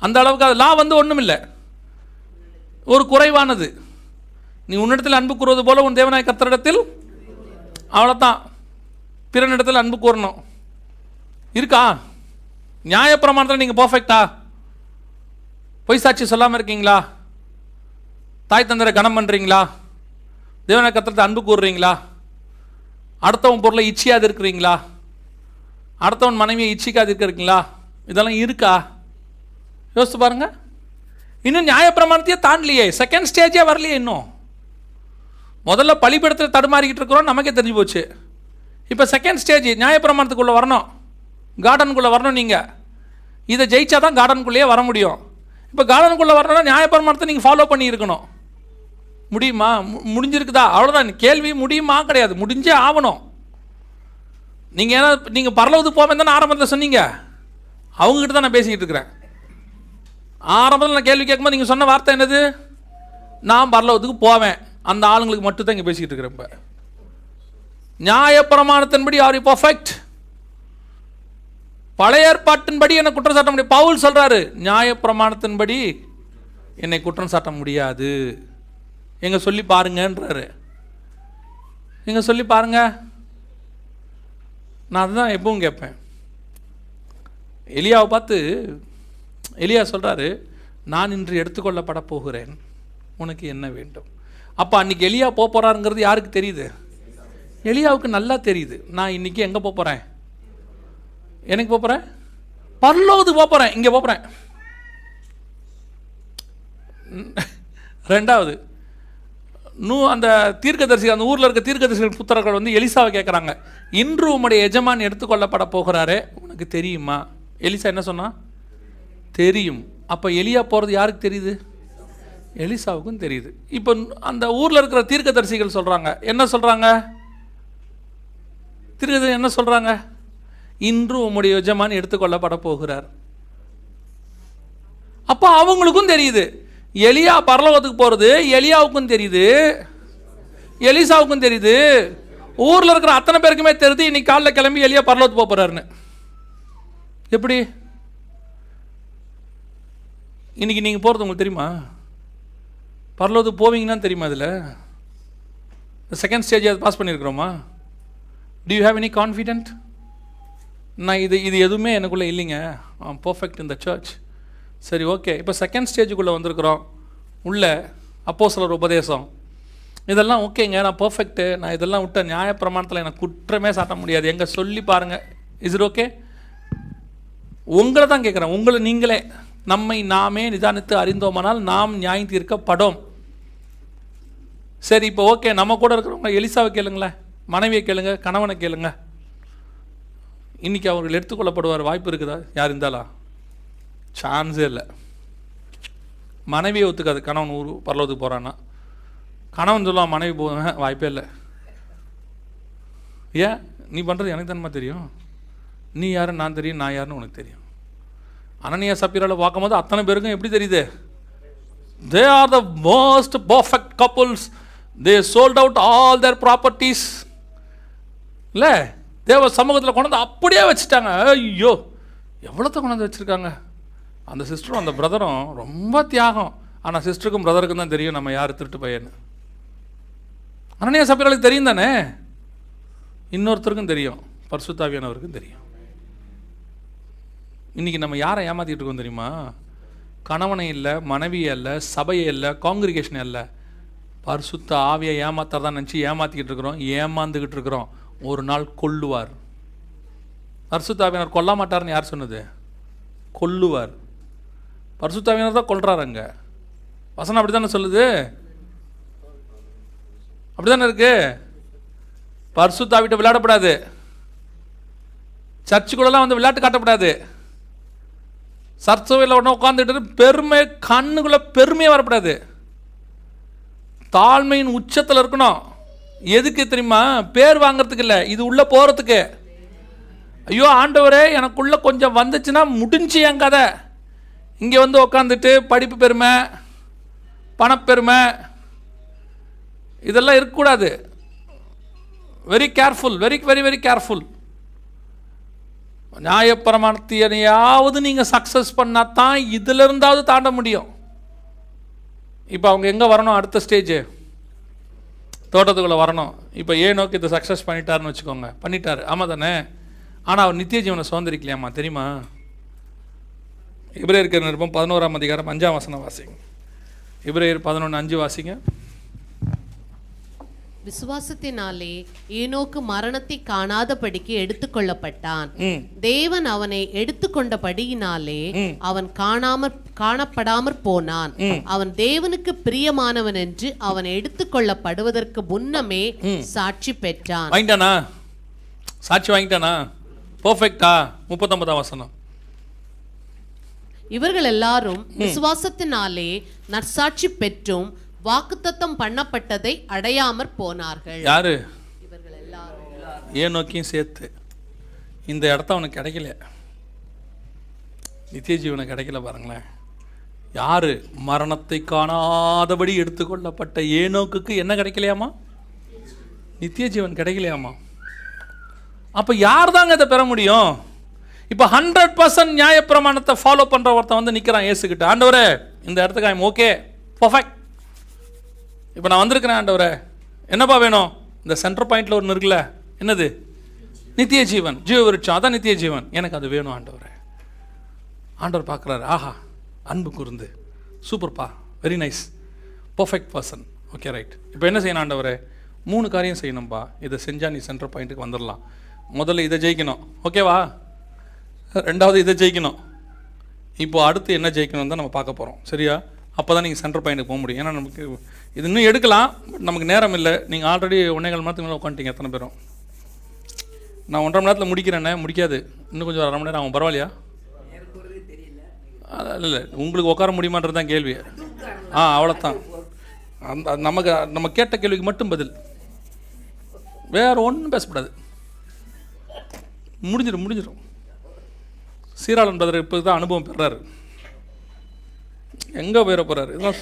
அந்த அளவுக்கு அது லா வந்து ஒன்றும் இல்லை, ஒரு குறைவானது. நீ உன்னிடத்தில் அன்பு கூறுவது போல உன் தேவனாய் கர்த்தரிடத்தில், அவ்வளோதான். பிறனிடத்தில் அன்பு கூறணும். இருக்கா? நியாயப்பிரமாணத்தில் நீங்கள் பர்ஃபெக்டா? பொய் சாட்சி சொல்லாமல் இருக்கீங்களா? தாய் தந்தரை கனம் பண்ணுறீங்களா? தேவனாய் கர்த்தரிடத்தில் அன்பு கூறுறீங்களா? அடுத்தவன் பொருளை இச்சியாது இருக்கிறீங்களா? அடுத்தவன் மனைவியை இச்சிக்காது இருக்கிறீங்களா? இதெல்லாம் இருக்கா? யோசித்து பாருங்க. இன்னும் நியாயப்பிரமாணத்தையே தாண்டலையே, செகண்ட் ஸ்டேஜே வரலையே. இன்னும் முதல்ல பலிபீடத்தில் தடுமாறிக்கிட்டு இருக்கிறோம், நமக்கே தெரிஞ்சு போச்சு. இப்போ செகண்ட் ஸ்டேஜ் நியாயப்பிரமாணத்துக்குள்ளே வரணும், கார்டனுக்குள்ளே வரணும். நீங்கள் இதை ஜெயிச்சா தான் கார்டனுக்குள்ளேயே வர முடியும். இப்போ கார்டனுக்குள்ளே வரணும்னா நியாயப்பிரமாணத்தை நீங்கள் ஃபாலோ பண்ணி இருக்கணும். முடியுமா? முடிஞ்சிருக்குதா? அவ்வளோதான். கேள்வி முடியுமா? கிடையாது, முடிஞ்சே ஆகணும். நீங்கள் ஏன்னா நீங்கள் பரலோகத்துக்கு போவேன் தானே ஆரம்பத்தில் சொன்னீங்க. அவங்ககிட்ட தான் நான் பேசிக்கிட்டு இருக்கிறேன். ஆரம்பத்தில் நான் கேள்வி கேட்கும்போது நீங்கள் சொன்ன வார்த்தை என்னது? நான் பரலோகத்துக்கு போவேன். அந்த ஆளுங்களுக்கு மட்டும் தான் இங்கே பேசிக்கிட்டு இருக்கிறேன். இப்போ நியாயப்பிரமாணத்தின்படி ஆர் யூ பர்ஃபெக்ட்? பழைய ஏற்பாட்டின்படி என்னை குற்றம் சாட்ட முடியும். பவுல் சொல்றாரு, நியாயப்பிரமாணத்தின்படி என்னை குற்றம் சாட்ட முடியாது, எங்க சொல்லி பாருங்கன்றாரு. நீங்கள் சொல்லி பாருங்க. நான் அதுதான் எப்பவும் கேட்பேன். எலியாவை பார்த்து எலியா சொல்கிறாரு, நான் இன்று எடுத்துக்கொள்ளப்பட போகிறேன், உனக்கு என்ன வேண்டும்? அப்போ அன்றைக்கி எலியா போகிறாருங்கிறது யாருக்கு தெரியுது? எலியாவுக்கு நல்லா தெரியுது. நான் இன்றைக்கி எங்கே போகிறேன்? எனக்கு போகிறேன், பரலோகத்துக்கு போகிறேன், இங்கே போகிறேன். ரெண்டாவது, அந்த தீர்க்கதரிசி, அந்த ஊரில் இருக்க தீர்க்கதரிசி புத்திரர்கள் வந்து எலிசாவை கேட்குறாங்க, இன்று உம்முடைய எஜமான் எடுத்துக்கொள்ளப்பட போகிறாரே, உனக்கு தெரியுமா? எலிசா என்ன சொன்னா? தெரியும். அப்போ எலியா போகிறது யாருக்கு தெரியுது? எலிசாவுக்கும் தெரியுது. இப்போ அந்த ஊரில் இருக்கிற தீர்க்கதரிசிகள் சொல்கிறாங்க, என்ன சொல்கிறாங்க? தீர்க்கதரிசி என்ன சொல்கிறாங்க? இன்று உம்முடைய எஜமான் எடுத்துக்கொள்ளப்பட போகிறார். அப்போ அவங்களுக்கும் தெரியுது. எலியா பரலோகத்துக்கு போகிறது எலியாவுக்கும் தெரியுது, எலிசாவுக்கும் தெரியுது, ஊரில் இருக்கிற அத்தனை பேருக்குமே தெரியுது இன்னைக்கு காலைல கிளம்பி எலியா பரலோகத்துக்கு போக போகிறாருன்னு. எப்படி? இன்னைக்கு நீங்கள் போகிறது உங்களுக்கு தெரியுமா? பரலோகத்துக்கு போவீங்கன்னு தெரியுமா? அதில் செகண்ட் ஸ்டேஜ் அது பாஸ் பண்ணியிருக்கிறோமா? Do you have any confident? நான் இது எதுவுமே எனக்குள்ளே இல்லைங்க, பர்ஃபெக்ட் இன் த சர்ச். சரி, ஓகே. இப்போ செகண்ட் ஸ்டேஜுக்குள்ளே வந்திருக்கிறோம். உள்ள அப்போஸ்தலர் உபதேசம் இதெல்லாம் ஓகேங்க, நான் பர்ஃபெக்ட்டு, நான் இதெல்லாம் விட்ட நியாயப்பிரமாணத்தில் எனக்கு குற்றமே சாட்ட முடியாது, எங்கே சொல்லி பாருங்கள். Is it okay? உங்களை தான் கேட்குறேன், உங்களை நீங்களே. நம்மை நாமே நிதானித்து அறிந்தோமானால் நாம் நியாயம் தீர்க்கப்படும். சரி, இப்போ ஓகே, நம்ம கூட இருக்கிறவங்க எலிசாவை கேளுங்களேன், மனைவியை கேளுங்க, கணவனை கேளுங்க. இன்றைக்கி அவர்கள் எடுத்துக்கொள்ளப்படுவார் வாய்ப்பு இருக்குதா? யார் இருந்தாலும் சான்ஸே இல்லை. மனைவியை ஒத்துக்காது கணவன் பரலோகத்துக்கு போகிறான்னா. கணவன் சொல்லுவான் மனைவி போவேன், வாய்ப்பே இல்லை. ஏன்? நீ பண்ணுறது எனக்கு தானமா தெரியும், நீ யாருன்னு நான் தெரியும், நான் யாருன்னு உனக்கு தெரியும். அனனியா சப்பீராவில் பார்க்கும்போது அத்தனை பேருக்கும் எப்படி தெரியுது? They are the most perfect couples, they sold out all their properties. இல்லை, தேவ சமூகத்தில் கொண்டு வந்து அப்படியே வச்சுட்டாங்க. ஐயோ, எவ்வளோத்த கொண்டு வந்து வச்சுருக்காங்க. அந்த சிஸ்டரும் அந்த பிரதரும் ரொம்ப தியாகம். ஆனால் சிஸ்டருக்கும் பிரதருக்கும் தான் தெரியும் நம்ம யார் திருட்டு பையன்னு. அனனியா சப்பீராளுக்கு தெரியும் தானே, இன்னொருத்தருக்கும் தெரியும், பரிசுத்த ஆவியானவருக்கும் தெரியும். இன்றைக்கி நம்ம யாரை ஏமாற்றிட்டு இருக்கோம் தெரியுமா? கணவனை இல்லை, மனைவியை இல்லை, சபையை இல்லை, காங்கிரிகேஷனை இல்லை, பரிசுத்த ஆவியை ஏமாத்தாதான் நினச்சி ஏமாற்றிக்கிட்டு இருக்கிறோம், ஏமாந்துக்கிட்டு இருக்கிறோம். ஒரு நாள் கொல்லுவார். பரிசுத்த ஆவியானவர் கொல்ல மாட்டார்னு யார் சொன்னது? கொல்லுவார். பரிசுத்த ஆவியானவர் தான் கொல்றாரு. அங்கே வசனம் அப்படி தானே சொல்லுது, அப்படி தானே இருக்கு. பரிசுத்த ஆவிட்ட விளையாடப்படாது, சர்ச்சுக்குள்ளெல்லாம் வந்து விளையாட்டு காட்டப்படாது. சர்ச்சையில் உடனே உட்காந்துட்டு பெருமை, கண்ணுக்குள்ள பெருமையே வரப்படாது. தாழ்மையின் உச்சத்தில் இருக்கணும். எதுக்கு தெரியுமா? பேர் வாங்கிறதுக்கு இல்லை, இது உள்ளே போகிறதுக்கு. ஐயோ ஆண்டவரே, எனக்குள்ளே கொஞ்சம் வந்துச்சுன்னா முடிஞ்சு என் கதை. இங்கே வந்து உக்காந்துட்டு படிப்பு பெருமை, பணப்பெருமை இதெல்லாம் இருக்கக்கூடாது. Very careful, very very very careful. நியாயப்பிரமாணத்தையாவது நீங்கள் சக்ஸஸ் பண்ணால் தான் இதில் இருந்தாவது தாண்ட முடியும். இப்போ அவங்க எங்கே வரணும்? அடுத்த ஸ்டேஜு தோட்டத்துக்குள்ளே வரணும். இப்போ ஏனோக்கு இதை சக்ஸஸ் பண்ணிட்டாருன்னு வச்சுக்கோங்க, பண்ணிட்டாரு, ஆமாம் தானே. ஆனால் அவர் நித்திய ஜீவனை சுதந்திரிக்கலையாமா தெரியுமா? எபிரேயர் நிருபம் 11ஆம் அதிகாரம் 5ஆம் வசனம் வாசிங்க. எபிரேயர் 11:5 வாசிங்க. விசுவாசத்தினாலே ஏனோக்கு மரணத்தை காணாதபடிக்கு எடுத்துக்கொள்ளப்பட்டான். தேவன் அவனை எடுத்துக்கொண்டபடியினாலே அவன் காணப்படாமற் போனான். அவன் தேவனுக்கு பிரியமானவன் என்று அவன் எடுத்துக்கொள்ளப்படுவதற்கு முன்னமே சாட்சி பெற்றான். வாங்கிட்டானா? சாட்சி வாங்கிட்டானா? பெர்ஃபெக்ட்டா? 39ஆம் வசனம். இவர்கள் எல்லாரும் விசுவாசத்தினாலே நற்சாட்சி பெற்றும் வாக்குத்தத்தம் பண்ணப்பட்டதை அடையாமற் போனார்கள். யாரு? இவர்கள் எல்லாரும். ஏனோக்கையும் சேர்த்து. இந்த இடத்த அவனுக்கு கிடைக்கல, நித்திய ஜீவனை கிடைக்கல. பாருங்களேன், யாரு? மரணத்தை காணாதபடி எடுத்துக்கொள்ளப்பட்ட ஏனோக்குக்கு என்ன கிடைக்கலையாமா? நித்திய ஜீவன் கிடைக்கலையாமா? அப்போ யார் தாங்க இதை பெற முடியும்? இப்போ 100% நியாயப்பிரமாணத்தை ஃபாலோ பண்ணுற ஒருத்தன் வந்து நிற்கிறான் ஏசுக்கிட்ட, ஆண்டவரே இந்த இடத்துக்கு ஐம் ஓகே, பர்ஃபெக்ட், இப்போ நான் வந்திருக்கிறேன் ஆண்டவரே, என்னப்பா வேணும்? இந்த சென்டர் பாயிண்டில் ஒன்று இருக்குல்ல, என்னது? நித்திய ஜீவன், ஜீவ விருட்சம், அதான் நித்திய ஜீவன். எனக்கு அது வேணும் ஆண்டவரே. ஆண்டவர் பார்க்குறாரு, ஆஹா அன்பு கூர்ந்து, சூப்பர்ப்பா, very nice, perfect person, okay right. இப்போ என்ன செய்யணும் ஆண்டவரே? 3 காரியம் செய்யணும்பா. இதை செஞ்சால் நீ சென்டர் பாயிண்ட்டுக்கு வந்துடலாம். முதல்ல இதை ஜெயிக்கணும், ஓகேவா? 2வது இதை ஜெயிக்கணும். இப்போ அடுத்து என்ன ஜெயிக்கணும் தான் நம்ம பார்க்க போகிறோம், சரியா? அப்போ தான் நீங்கள் சென்டர் பாயிண்ட்டுக்கு போக முடியும். ஏன்னா நமக்கு இது இன்னும் எடுக்கலாம், பட் நமக்கு நேரம் இல்லை. நீங்கள் ஆல்ரெடி 1.25 மணி நேரத்துக்கு மேலே உட்காந்துட்டீங்க எத்தனை பேரும். நான் 1.5 மணி நேரத்தில் முடிக்கிறேன்னே, முடிக்காது, இன்னும் கொஞ்சம் 1/2 மணி நேரம் ஆகும். பரவாயில்லையா? இல்லை, உங்களுக்கு உட்கார முடியுமான்றது தான் கேள்வி. அவ்வளோதான். அந்த நம்ம கேட்ட கேள்விக்கு மட்டும் பதில், வேறு ஒன்றும் பேசக்கூடாது. முடிஞ்சிடும். சீராளன் பிரதர் இப்போ தான் அனுபவம் பெறாரு. எங்கே போயிட போகிறாரு? இதெல்லாம்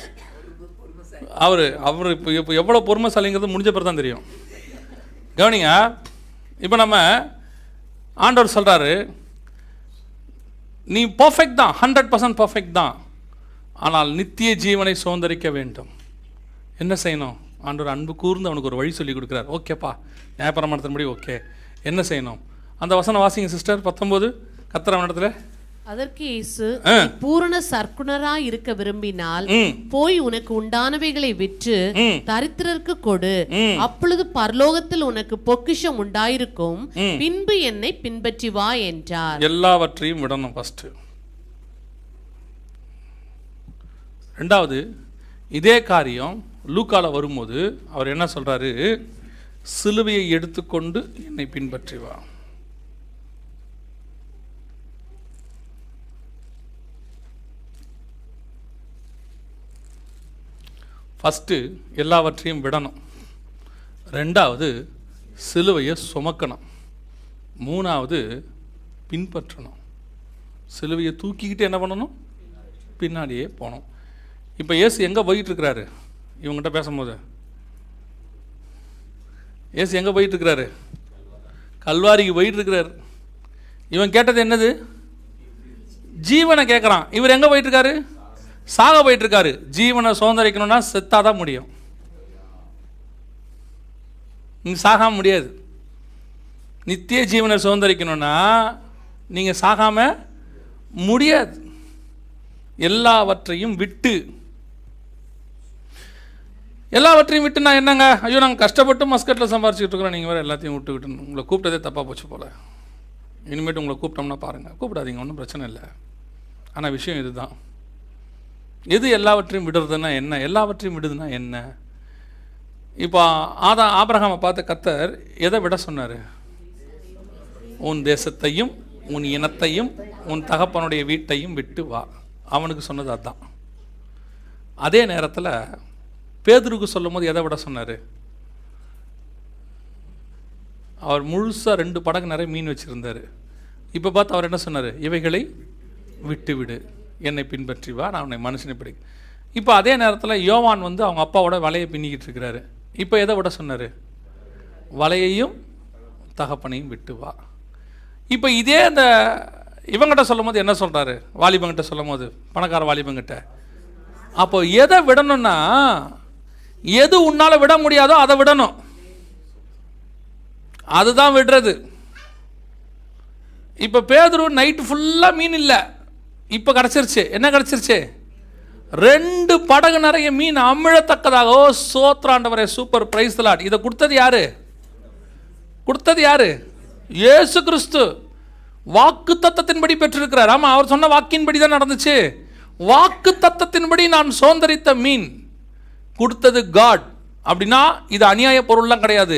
அவர் இப்போ எவ்வளோ பொறுமைசாலிங்கிறது முடிஞ்ச பிறகு தான் தெரியும். கவனிங்க, இப்போ நம்ம ஆண்டவர் சொல்கிறாரு, நீ பர்ஃபெக்ட் தான், 100% பர்ஃபெக்ட் தான், ஆனால் நித்திய ஜீவனை சுதந்தரிக்க வேண்டும். என்ன செய்யணும்? ஆண்டவர் அன்பு கூர்ந்து அவனுக்கு ஒரு வழி சொல்லி கொடுக்குறார். ஓகேப்பா, நியாயப்பிரமாணத்தின்படி ஓகே, என்ன செய்யணும்? அந்த வசனம் வாசிங்க சிஸ்டர், 19 கர்த்தர் அவனிடத்துல. அதற்கு இயேசு, பூரண சர்க்குணராய் இருக்க விரும்பினால் போய் உனக்கு உண்டானவைகளை விற்று தரித்திரருக்கு கொடு, அப்பொழுது பரலோகத்தில் உனக்கு பொக்கிஷம் உண்டாயிருக்கும், பின்பு என்னை பின்பற்றி வா என்றார். எல்லாவற்றையும் விடணும் ஃபர்ஸ்ட். 2வது இதே காரியம் லூக்கால வரும்போது அவர் என்ன சொல்றாரு? சிலுவையை எடுத்துக்கொண்டு என்னை பின்பற்றி வா. ஃபஸ்ட்டு எல்லாவற்றையும் விடணும், 2வது சிலுவையை சுமக்கணும், 3வது பின்பற்றணும். சிலுவையை தூக்கிக்கிட்டு என்ன பண்ணணும்? பின்னாடியே போகணும். இப்போ இயேசு எங்கே போயிட்டுருக்கிறாரு? இவங்ககிட்ட பேசும்போது இயேசு எங்கே போயிட்டுருக்கிறாரு? கல்வாரிக்கு போயிட்டுருக்கிறார். இவன் கேட்டது என்னது? ஜீவனை கேட்குறான். இவர் எங்கே போயிட்டுருக்காரு? சாக போயிட்டுருக்காரு. ஜீவனை சுதந்திரிக்கணும்னா செத்தாதான் முடியும். நீ சாகாம முடியாது. நித்திய ஜீவனை சுதந்திரிக்கணும்னா நீங்கள் சாகாம முடியாது. எல்லாவற்றையும் விட்டு நான் என்னங்க, ஐயோ நாங்கள் கஷ்டப்பட்டு மஸ்கட்டில் சம்பாரிச்சிட்டு இருக்கிறோம், நீங்கள் வேறு எல்லாத்தையும் விட்டு உங்களை கூப்பிட்டதே தப்பாக போச்சு போல், இனிமேட்டு உங்களை கூப்பிட்டோம்னா பாருங்கள், கூப்பிடாதீங்க, ஒன்றும் பிரச்சனை இல்லை. ஆனால் விஷயம் இதுதான், எது எல்லாவற்றையும் விடுறதுன்னா என்ன? எல்லாவற்றையும் விடுதுன்னா என்ன? இப்போ ஆபிரகாமை பார்த்த கர்த்தர் எதை விட சொன்னார்? உன் தேசத்தையும் உன் இனத்தையும் உன் தகப்பனுடைய வீட்டையும் விட்டு வா. அவனுக்கு சொன்னது அதுதான். அதே நேரத்தில் பேதுருக்கு சொல்லும் போது எதை விட சொன்னார்? அவர் முழுசாக 2 படகு நிறைய மீன் வச்சுருந்தார். இப்போ பார்த்து அவர் என்ன சொன்னார்? இவைகளை விட்டு விடு, என்னை பின்பற்றி வா, நான் உன்னை மனுஷனை பிடி. இப்போ அதே நேரத்தில் யோவான் வந்து அவங்க அப்பாவோட வலையை பின்னிக்கிட்டு இருக்கிறாரு. இப்போ எதை விட சொன்னார்? வலையையும் தகப்பனையும் விட்டு வா. இப்போ இதே அந்த இவங்கிட்ட சொல்லும் போது என்ன சொல்கிறாரு? வாலிபங்கிட்ட சொல்லும் போது, பணக்கார வாலிபங்கிட்ட, அப்போ எதை விடணும்னா, எது உன்னால் விட முடியாதோ அதை விடணும். அதுதான் விடுறது. இப்போ பேதுரு நைட்டு ஃபுல்லாக மீன் இல்லை, இப்போ கிடச்சிருச்சு. என்ன கிடச்சிருச்சு? 2 படகு நிறைய மீன், அமிழத்தக்கதாக. ஓ சோத்ராண்டவரே, சூப்பர், பிரைஸ் தி லார்ட். இதை கொடுத்தது யாரு? இயேசு கிறிஸ்து. வாக்கு தத்தத்தின்படி பெற்றிருக்கிறார். ஆமாம், அவர் சொன்ன வாக்கின்படி தான் நடந்துச்சு. வாக்கு தத்தத்தின்படி நான் சுதந்தரித்த மீன் கொடுத்தது காட். அப்படின்னா இது அநியாய பொருள்லாம் கிடையாது,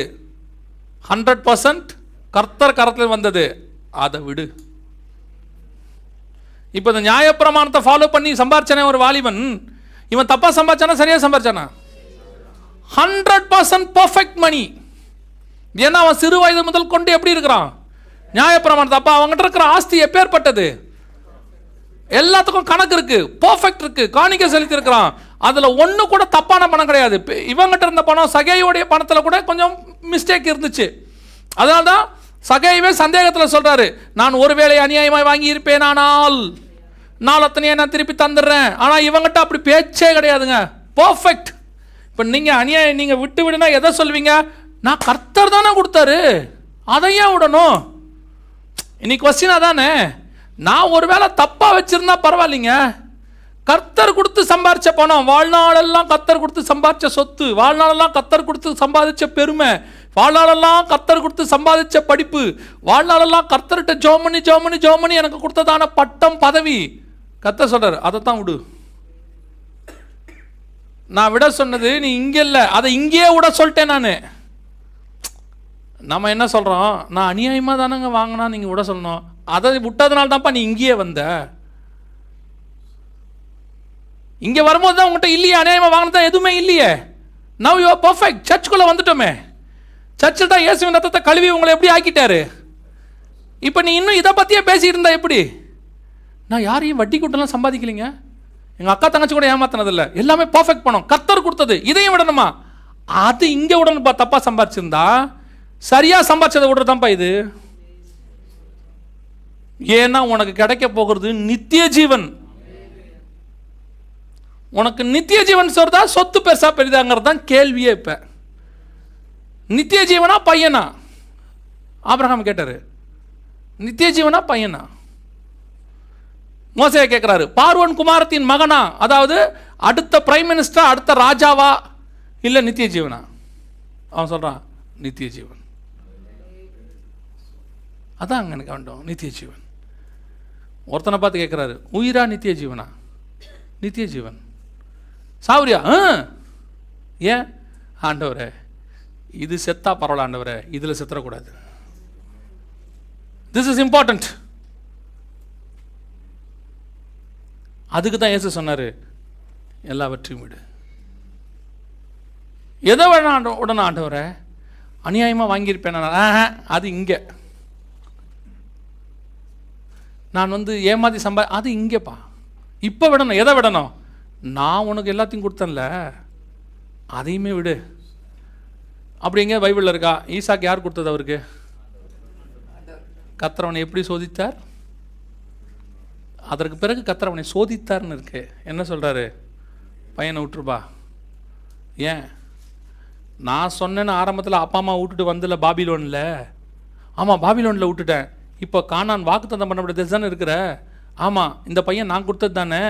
100% கர்த்தர் கரத்தில் வந்தது. அதை விடு. இப்போ இந்த நியாயப்பிரமாணத்தை ஃபாலோ பண்ணி சம்பாரிச்சானே ஒரு வாலிபன், இவன் தப்பா சம்பாரிச்சானா சரியா சம்பாரிச்சானா? 100% பர்ஃபெக்ட் மணி. ஏன்னா அவன் சிறு வயது முதல் கொண்டு எப்படி இருக்கிறான்? நியாயப்பிரமாணத்தை. அப்போ அவங்ககிட்ட இருக்கிற ஆஸ்தி எப்பேற்பட்டது? எல்லாத்துக்கும் கணக்கு இருக்கு, பர்ஃபெக்ட் இருக்கு, காணிக்கை செலுத்தி இருக்கிறான். அதுல ஒண்ணு கூட தப்பான பணம் கிடையாது. இவங்கிட்ட இருந்த பணம், சகேயுடைய பணத்துல கூட கொஞ்சம் மிஸ்டேக் இருந்துச்சு. அதனால்தான் சகேயுவே சந்தேகத்தில் சொல்றாரு, நான் ஒருவேளை அநியாயமாய் வாங்கி இருப்பேன், ஆனால் நாளத்தனையே நான் திருப்பி தந்துடுறேன். ஆனா இவங்கிட்ட அப்படி பேச்சே கிடையாதுங்க, பர்ஃபெக்ட். இப்போ நீங்க அநியாயம் நீங்க விட்டு விடுனா எதை சொல்வீங்க? நான் கர்த்தர் தானே கொடுத்தாரு, அதை ஏன் விடணும்? இன்னைக்கு கொஸ்டின் அதானே. நான் ஒருவேளை தப்பா வச்சிருந்தா பரவாயில்லைங்க, கர்த்தர் கொடுத்து சம்பாதிச்ச பணம், வாழ்நாளெல்லாம் கர்த்தர் கொடுத்து சம்பாதிச்ச சொத்து, வாழ்நாளெல்லாம் கர்த்தர் கொடுத்து சம்பாதிச்ச பெருமை, வாழ்நாளெல்லாம் கர்த்தர் கொடுத்து சம்பாதிச்ச படிப்பு, வாழ்நாளெல்லாம் கர்த்தர்கிட்ட ஜோமனி எனக்கு கொடுத்ததான பட்டம் பதவி, கர்த்தர் சொல்றாரு அதைத்தான் விடு. நான் விட சொன்னது நீ இங்கே இல்லை, அதை இங்கேயே விட சொல்லிட்டேன் நான். நம்ம என்ன சொல்கிறோம், நான் அநியாயமாக தானேங்க வாங்கினா நீங்கள் விட சொல்லணும், அதை விட்டதுனால தான்ப்பா நீ இங்கேயே வந்த. இங்கே வரும்போது தான் உங்கள்கிட்ட இல்லையே, அநியாயமாக வாங்கினது எதுவுமே இல்லையே. Now you are perfect. சர்ச்சுக்குள்ளே வந்துட்டோமே, சர்ச்சில் தான் இயேசுவின் ரத்தத்தை கழுவி உங்களை எப்படி ஆக்கிட்டாரு. இப்போ நீ இன்னும் இதை பற்றியே பேசிகிட்டு இருந்தா எப்படி? நான் யாரையும் வட்டி கூட்டெல்லாம் சம்பாதிக்கலைங்க, எங்கள் அக்கா தங்கச்சி கூட ஏமாத்தினதில்லை, எல்லாமே பர்ஃபெக்ட் பண்ணோம், கர்த்தர் கொடுத்தது, இதையும் விடணுமா? அது இங்கே விடணும்ப்பா. தப்பாக சம்பாதிச்சிருந்தா சரியாக சம்பாதிச்சதை விடுறதான்ப்பா இது. ஏன்னா உனக்கு கிடைக்க போகிறது நித்திய ஜீவன். உனக்கு நித்திய ஜீவன் சொல்றதா சொத்து பெருசா பெரிதாங்கிறது தான் கேள்வியே. இப்போ நித்திய ஜீவனா பையனா? ஆபிரகாம் கேட்டாரு, நித்திய ஜீவனா பையனா? மோசே கேட்கிறாரு, பார்வோன் குமாரத்தின் மகனா, அதாவது அடுத்த பிரைம் மினிஸ்டர், அடுத்த ராஜாவா, இல்லை நித்திய ஜீவனா? அவன் சொல்றான் நித்திய ஜீவன். அதான் அங்கே எனக்கு வேண்டும், நித்திய ஜீவன். ஒருத்தனை பார்த்து கேட்குறாரு, உயிரா நித்திய ஜீவனா? நித்திய ஜீவன். சாவுரியா? ஏன் ஆண்டவரே, இது செத்தா பரவாயில்ல ஆண்டவரே, இதில் செத்துறக்கூடாது. This is important. அதுக்கு தான் இயேசு சொன்னார், எல்லாவற்றையும் விடு. எதை வேணா உடனே ஆண்டவரே, அநியாயமாக வாங்கியிருப்பேன் நான், அது இங்கே. நான் ஏமாத்தி அது இங்கேப்பா. இப்போ விடணும். எதை விடணும்? நான் உனக்கு எல்லாத்தையும் கொடுத்தேன்ல, அதையுமே விடு. அப்படி எங்கே பைபிளில் இருக்கா? ஈசாக்கு யார் கொடுத்தது அவருக்கு? கர்த்தர் எப்படி சோதித்தார்? அதற்கு பிறகு கர்த்தர் அவனை சோதித்தார்னு இருக்கு. என்ன சொல்கிறாரு? பையனை விட்டுருப்பா. ஏன்? நான் சொன்னேன்னு ஆரம்பத்தில் அப்பா அம்மா விட்டுட்டு வந்துல பாபிலோனில். ஆமாம், பாபிலோனில் விட்டுட்டேன். இப்போ கானான் வாக்குத்தத்தம் பண்ணப்பட்ட தேசம் தானே இருக்கிற. ஆமாம், இந்த பையன் நான் கொடுத்தது தானே.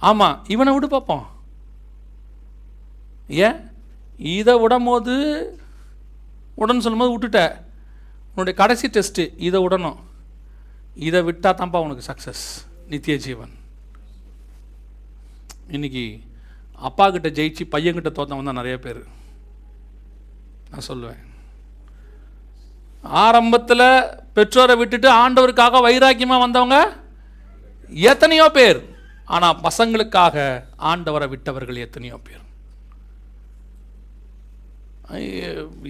ஆமாம், இவனை விட்டு பார்ப்போம். ஏன்? இதை விடும்போது உடனே சொல்லும்போது விட்டுட்ட. உன்னுடைய கடைசி டெஸ்ட்டு இதை விடணும். இதை விட்டால் தான்ப்பா உனக்கு சக்ஸஸ், நித்திய ஜீவன். இன்னைக்கு அப்பா கிட்ட ஜெயிச்சு பையன்கிட்ட தோத்தவன் தான் நிறைய பேர். நான் சொல்லுவேன், ஆரம்பத்தில் பெற்றோரை விட்டுட்டு ஆண்டவருக்காக வைராக்கியமாக வந்தவங்க எத்தனையோ பேர். ஆனால் பசங்களுக்காக ஆண்டவரை விட்டவர்கள் எத்தனையோ பேர்.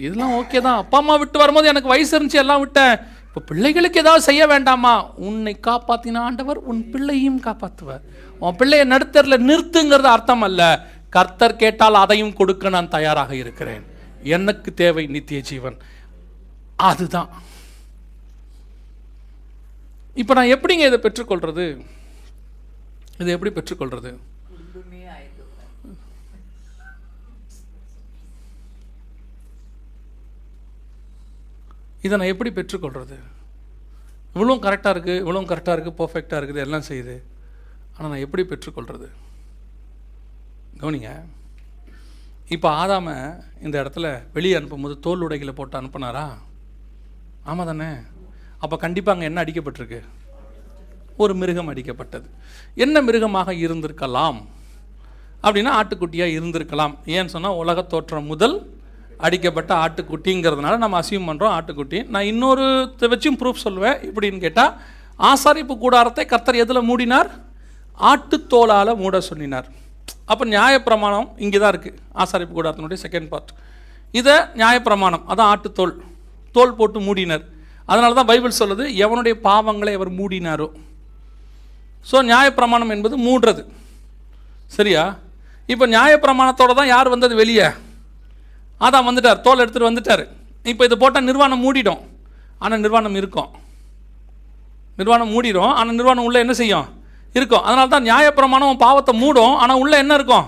இதெல்லாம் ஓகே தான். அப்பா அம்மா விட்டு வரும்போது எனக்கு வயசு இருந்துச்சு, எல்லாம் விட்டேன். இப்போ பிள்ளைகளுக்கு ஏதாவது செய்ய வேண்டாமா? உன்னை காப்பாற்றின ஆண்டவர் உன் பிள்ளையும் காப்பாற்றுவார். உன் பிள்ளைய நடுத்தரில் நிறுத்துங்கிறது அர்த்தம் அல்ல. கர்த்தர் கேட்டால் அதையும் கொடுக்க நான் தயாராக இருக்கிறேன். எனக்கு தேவை நித்திய ஜீவன். அதுதான். இப்போ நான் எப்படிங்க இதை பெற்றுக்கொள்றது? இதை எப்படி பெற்றுக்கொள்றது? இதை நான் எப்படி பெற்றுக்கொள்றது? இவ்வளவும் கரெக்டாக இருக்குது, இவ்வளவும் கரெக்டாக இருக்குது, பர்ஃபெக்டாக இருக்குது, எல்லாம் செய்யுது. ஆனால் நான் எப்படி பெற்றுக்கொள்றது? கவனிங்க. இப்போ ஆதாமை இந்த இடத்துல வெளியே அனுப்பும்போது தோல் உடைகளை போட்டு அனுப்புனாரா? ஆமாம் தானே? அப்போ கண்டிப்பாக அங்கே என்ன அடிக்கப்பட்டிருக்கு? ஒரு மிருகம் அடிக்கப்பட்டது. என்ன மிருகமாக இருந்திருக்கலாம் அப்படின்னா ஆட்டுக்குட்டியாக இருந்திருக்கலாம். ஏன்னு சொன்னால் உலக தோற்றம் முதல் அடிக்கப்பட்ட ஆட்டுக்குட்டிங்கிறதுனால நம்ம அசியூம் பண்ணுறோம் ஆட்டுக்குட்டி. நான் இன்னொரு வச்சும் ப்ரூஃப் சொல்லுவேன். இப்படின்னு கேட்டால், ஆசாரிப்பு கூடாரத்தை கர்த்தர் எதில் மூடினார்? ஆட்டுத்தோலால் மூட சொன்னினார். அப்போ நியாயப்பிரமாணம் இங்கே தான் இருக்குது. ஆசாரிப்பு கூடாரத்தினுடைய செகண்ட் பார்ட் இதை நியாயப்பிரமாணம், அதான் ஆட்டுத்தோல், தோல் போட்டு மூடினார். அதனால தான் பைபிள் சொல்லுது, எவனுடைய பாவங்களை அவர் மூடினாரோ. ஸோ நியாயப்பிரமாணம் என்பது மூடுறது. சரியா? இப்போ நியாயப்பிரமாணத்தோடு தான் யார் வந்தது வெளியே? அதான் வந்துட்டார், தோல் எடுத்துகிட்டு வந்துட்டார். இப்போ இது போட்டால் நிர்வாணம் மூடிடும். ஆனால் நிர்வாணம் இருக்கும். நிர்வாணம் மூடிடும், ஆனால் நிர்வாணம் உள்ளே என்ன செய்யும்? இருக்கும். அதனால தான் நியாயப்பிரமாணம் பாவத்தை மூடும், ஆனால் உள்ளே என்ன இருக்கும்?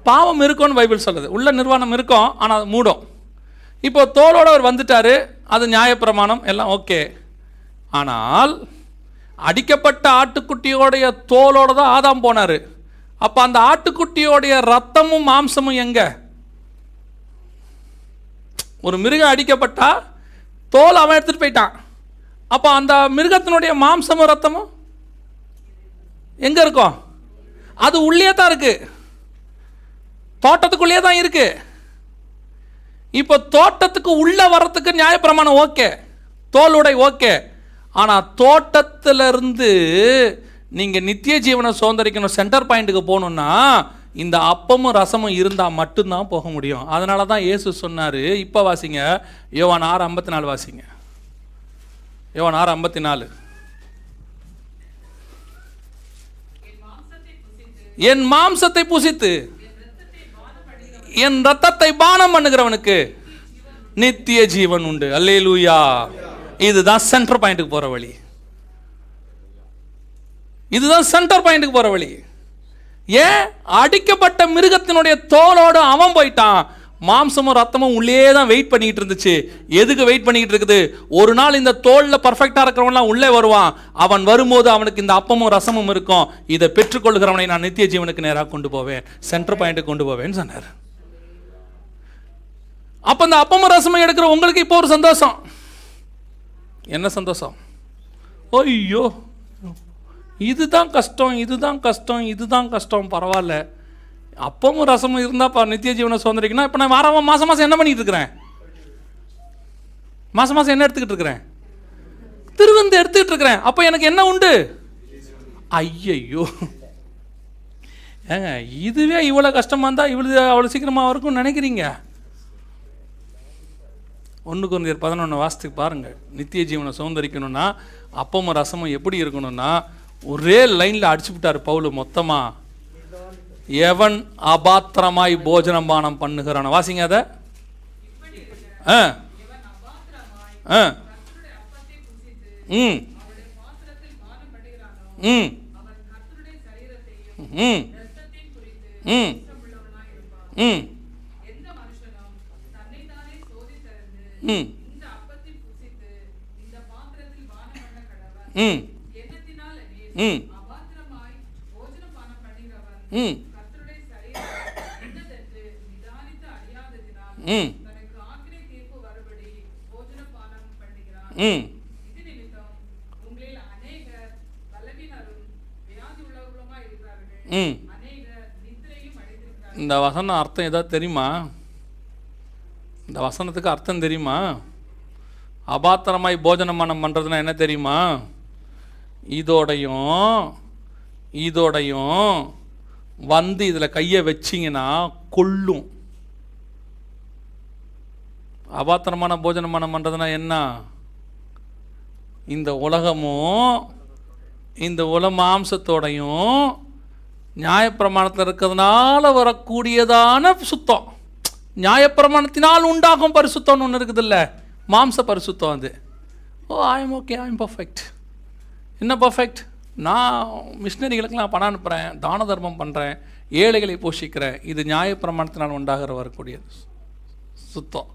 பாவம் இருக்கும்னு பைபிள் சொல்லுது. உள்ள நிர்வாணம் இருக்கும், ஆனால் அது மூடும். இப்போ தோலோடு அவர் வந்துட்டார், அது நியாயப்பிரமாணம் எல்லாம் ஓகே. ஆனால் அடிக்கப்பட்ட ஆட்டுக்குட்டியோடைய தோலோடு தான் ஆதாம் போனார். அப்போ அந்த ஆட்டுக்குட்டியோடைய ரத்தமும் மாம்சமும் எங்க? ஒரு மிருகம் அடிக்கப்பட்டா தோல் அவன் எடுத்துகிட்டு போயிட்டான். அப்போ அந்த மிருகத்தினுடைய மாம்சமும் ரத்தமும் எங்கே இருக்கும்? அது உள்ளே தான் இருக்கு, தோட்டத்துக்குள்ளே தான் இருக்கு. இப்போ தோட்டத்துக்கு உள்ள வர்றதுக்கு நியாயப்பிரமாணம் ஓகே, தோலுடை ஓகே. ஆனால் தோட்டத்திலிருந்து நீங்கள் நித்திய ஜீவனை சுதந்திரிக்கணும், சென்டர் பாயிண்ட்டுக்கு போகணுன்னா இந்த அப்பமும் ரசமும் இருந்தால் மட்டும்தான் போக முடியும். அதனால தான் இயேசு சொன்னார். இப்போ வாசிங்க, யோவான் 6:54 வாசிங்க. யோவான் 6:54. என் மாம்சத்தை புசித்து என் ரத்தத்தை பானம் பண்ணுகிறவனுக்கு நித்திய ஜீவன் உண்டு. அல்லேலூயா. இதுதான் சென்டர் பாயிண்ட்டுக்கு போற வழி. இதுதான் சென்டர் பாயிண்ட்டுக்கு போற வழி. ஏன்? அடிக்கப்பட்ட மிருகத்தினுடைய தோலோடு அவன் போயிட்டான், மாம்சமும் ரத்தமும் உள்ளே தான் வெயிட் பண்ணிக்கிட்டு இருந்துச்சு. எதுக்கு வெயிட் பண்ணிக்கிட்டு இருக்குது? ஒரு நாள் இந்த தோல்ல பர்ஃபெக்டா இருக்கிறவன்லாம் உள்ளே வருவான். அவன் வரும்போது அவனுக்கு இந்த அப்பமும் ரசமும் இருக்கும். இதை பெற்றுக்கொள்கிறவனை நான் நித்திய ஜீவனுக்கு நேராக கொண்டு போவேன், சென்டர் பாயிண்ட்டுக்கு கொண்டு போவேன்னு சொன்னார். அப்ப இந்த அப்பமும் ரசமும் எடுக்கிற உங்களுக்கு இப்போ ஒரு சந்தோஷம். என்ன சந்தோஷம்? ஐயோ இதுதான் கஷ்டம், இதுதான் கஷ்டம், இதுதான் கஷ்டம், பரவாயில்ல. அப்பமும் ரசமும் இருந்தாப்பா நித்திய ஜீவனை சுதந்திரிக்கணும். இப்போ நான் மாசம் மாசம் என்ன பண்ணிட்டு இருக்கிறேன்? மாசம் மாசம் என்ன எடுத்துக்கிட்டு இருக்கிறேன்? திருவிந்து எடுத்துக்கிட்டு இருக்கிறேன். அப்போ எனக்கு என்ன உண்டு? ஐயையோ ஏங்க, இதுவே இவ்வளோ கஷ்டமாக இருந்தால் அவ்வளோ சீக்கிரமாக இருக்கும்னு நினைக்கிறீங்க? 1 Corinthians 11 வாசத்துக்கு பாருங்கள். நித்திய ஜீவனை சுதந்திரிக்கணும்னா அப்பமும் ரசமும் எப்படி இருக்கணும்னா ஒரே லைனில் அடிச்சு விட்டார் பவுல் மொத்தமாக. எவன் அபாத்திரமாய் போஜனம் பானம் பண்ணுகிறான். வாசிங்க அதை. ம் ம் ம் ம் ம் ம் ம் ம் ம் ம் ம். ம். இந்த வசனம் அர்த்தம் ஏதாவது தெரியுமா? இந்த வசனத்துக்கு அர்த்தம் தெரியுமா? அபாத்திரமாய் போஜனமானம் பண்ணுறதுனா என்ன தெரியுமா? இதோடையும் வந்து இதில் கையை வச்சிங்கன்னா கொல்லும். அபாத்திரமான போஜனமானம் பண்ணுறதுனா என்ன? இந்த உலகமும் இந்த மாம்சத்தோடையும் நியாயப்பிரமாணத்தில் இருக்கிறதுனால வரக்கூடியதான சுத்தம், நியாயப்பிரமாணத்தினால் உண்டாகும் பரிசுத்தம்னு ஒன்று இருக்குது இல்லை, மாம்ச பரிசுத்தம். அது ஐம் ஓகே, ஐம் பர்ஃபெக்ட். என்ன பர்ஃபெக்ட்? நான் மிஷினரிகளுக்கெல்லாம் பணம் அனுப்புகிறேன், தான தர்மம் பண்ணுறேன், ஏழைகளை போஷிக்கிறேன். இது நியாயப்பிரமாணத்தினால் உண்டாகிற வரக்கூடியது சுத்தம்.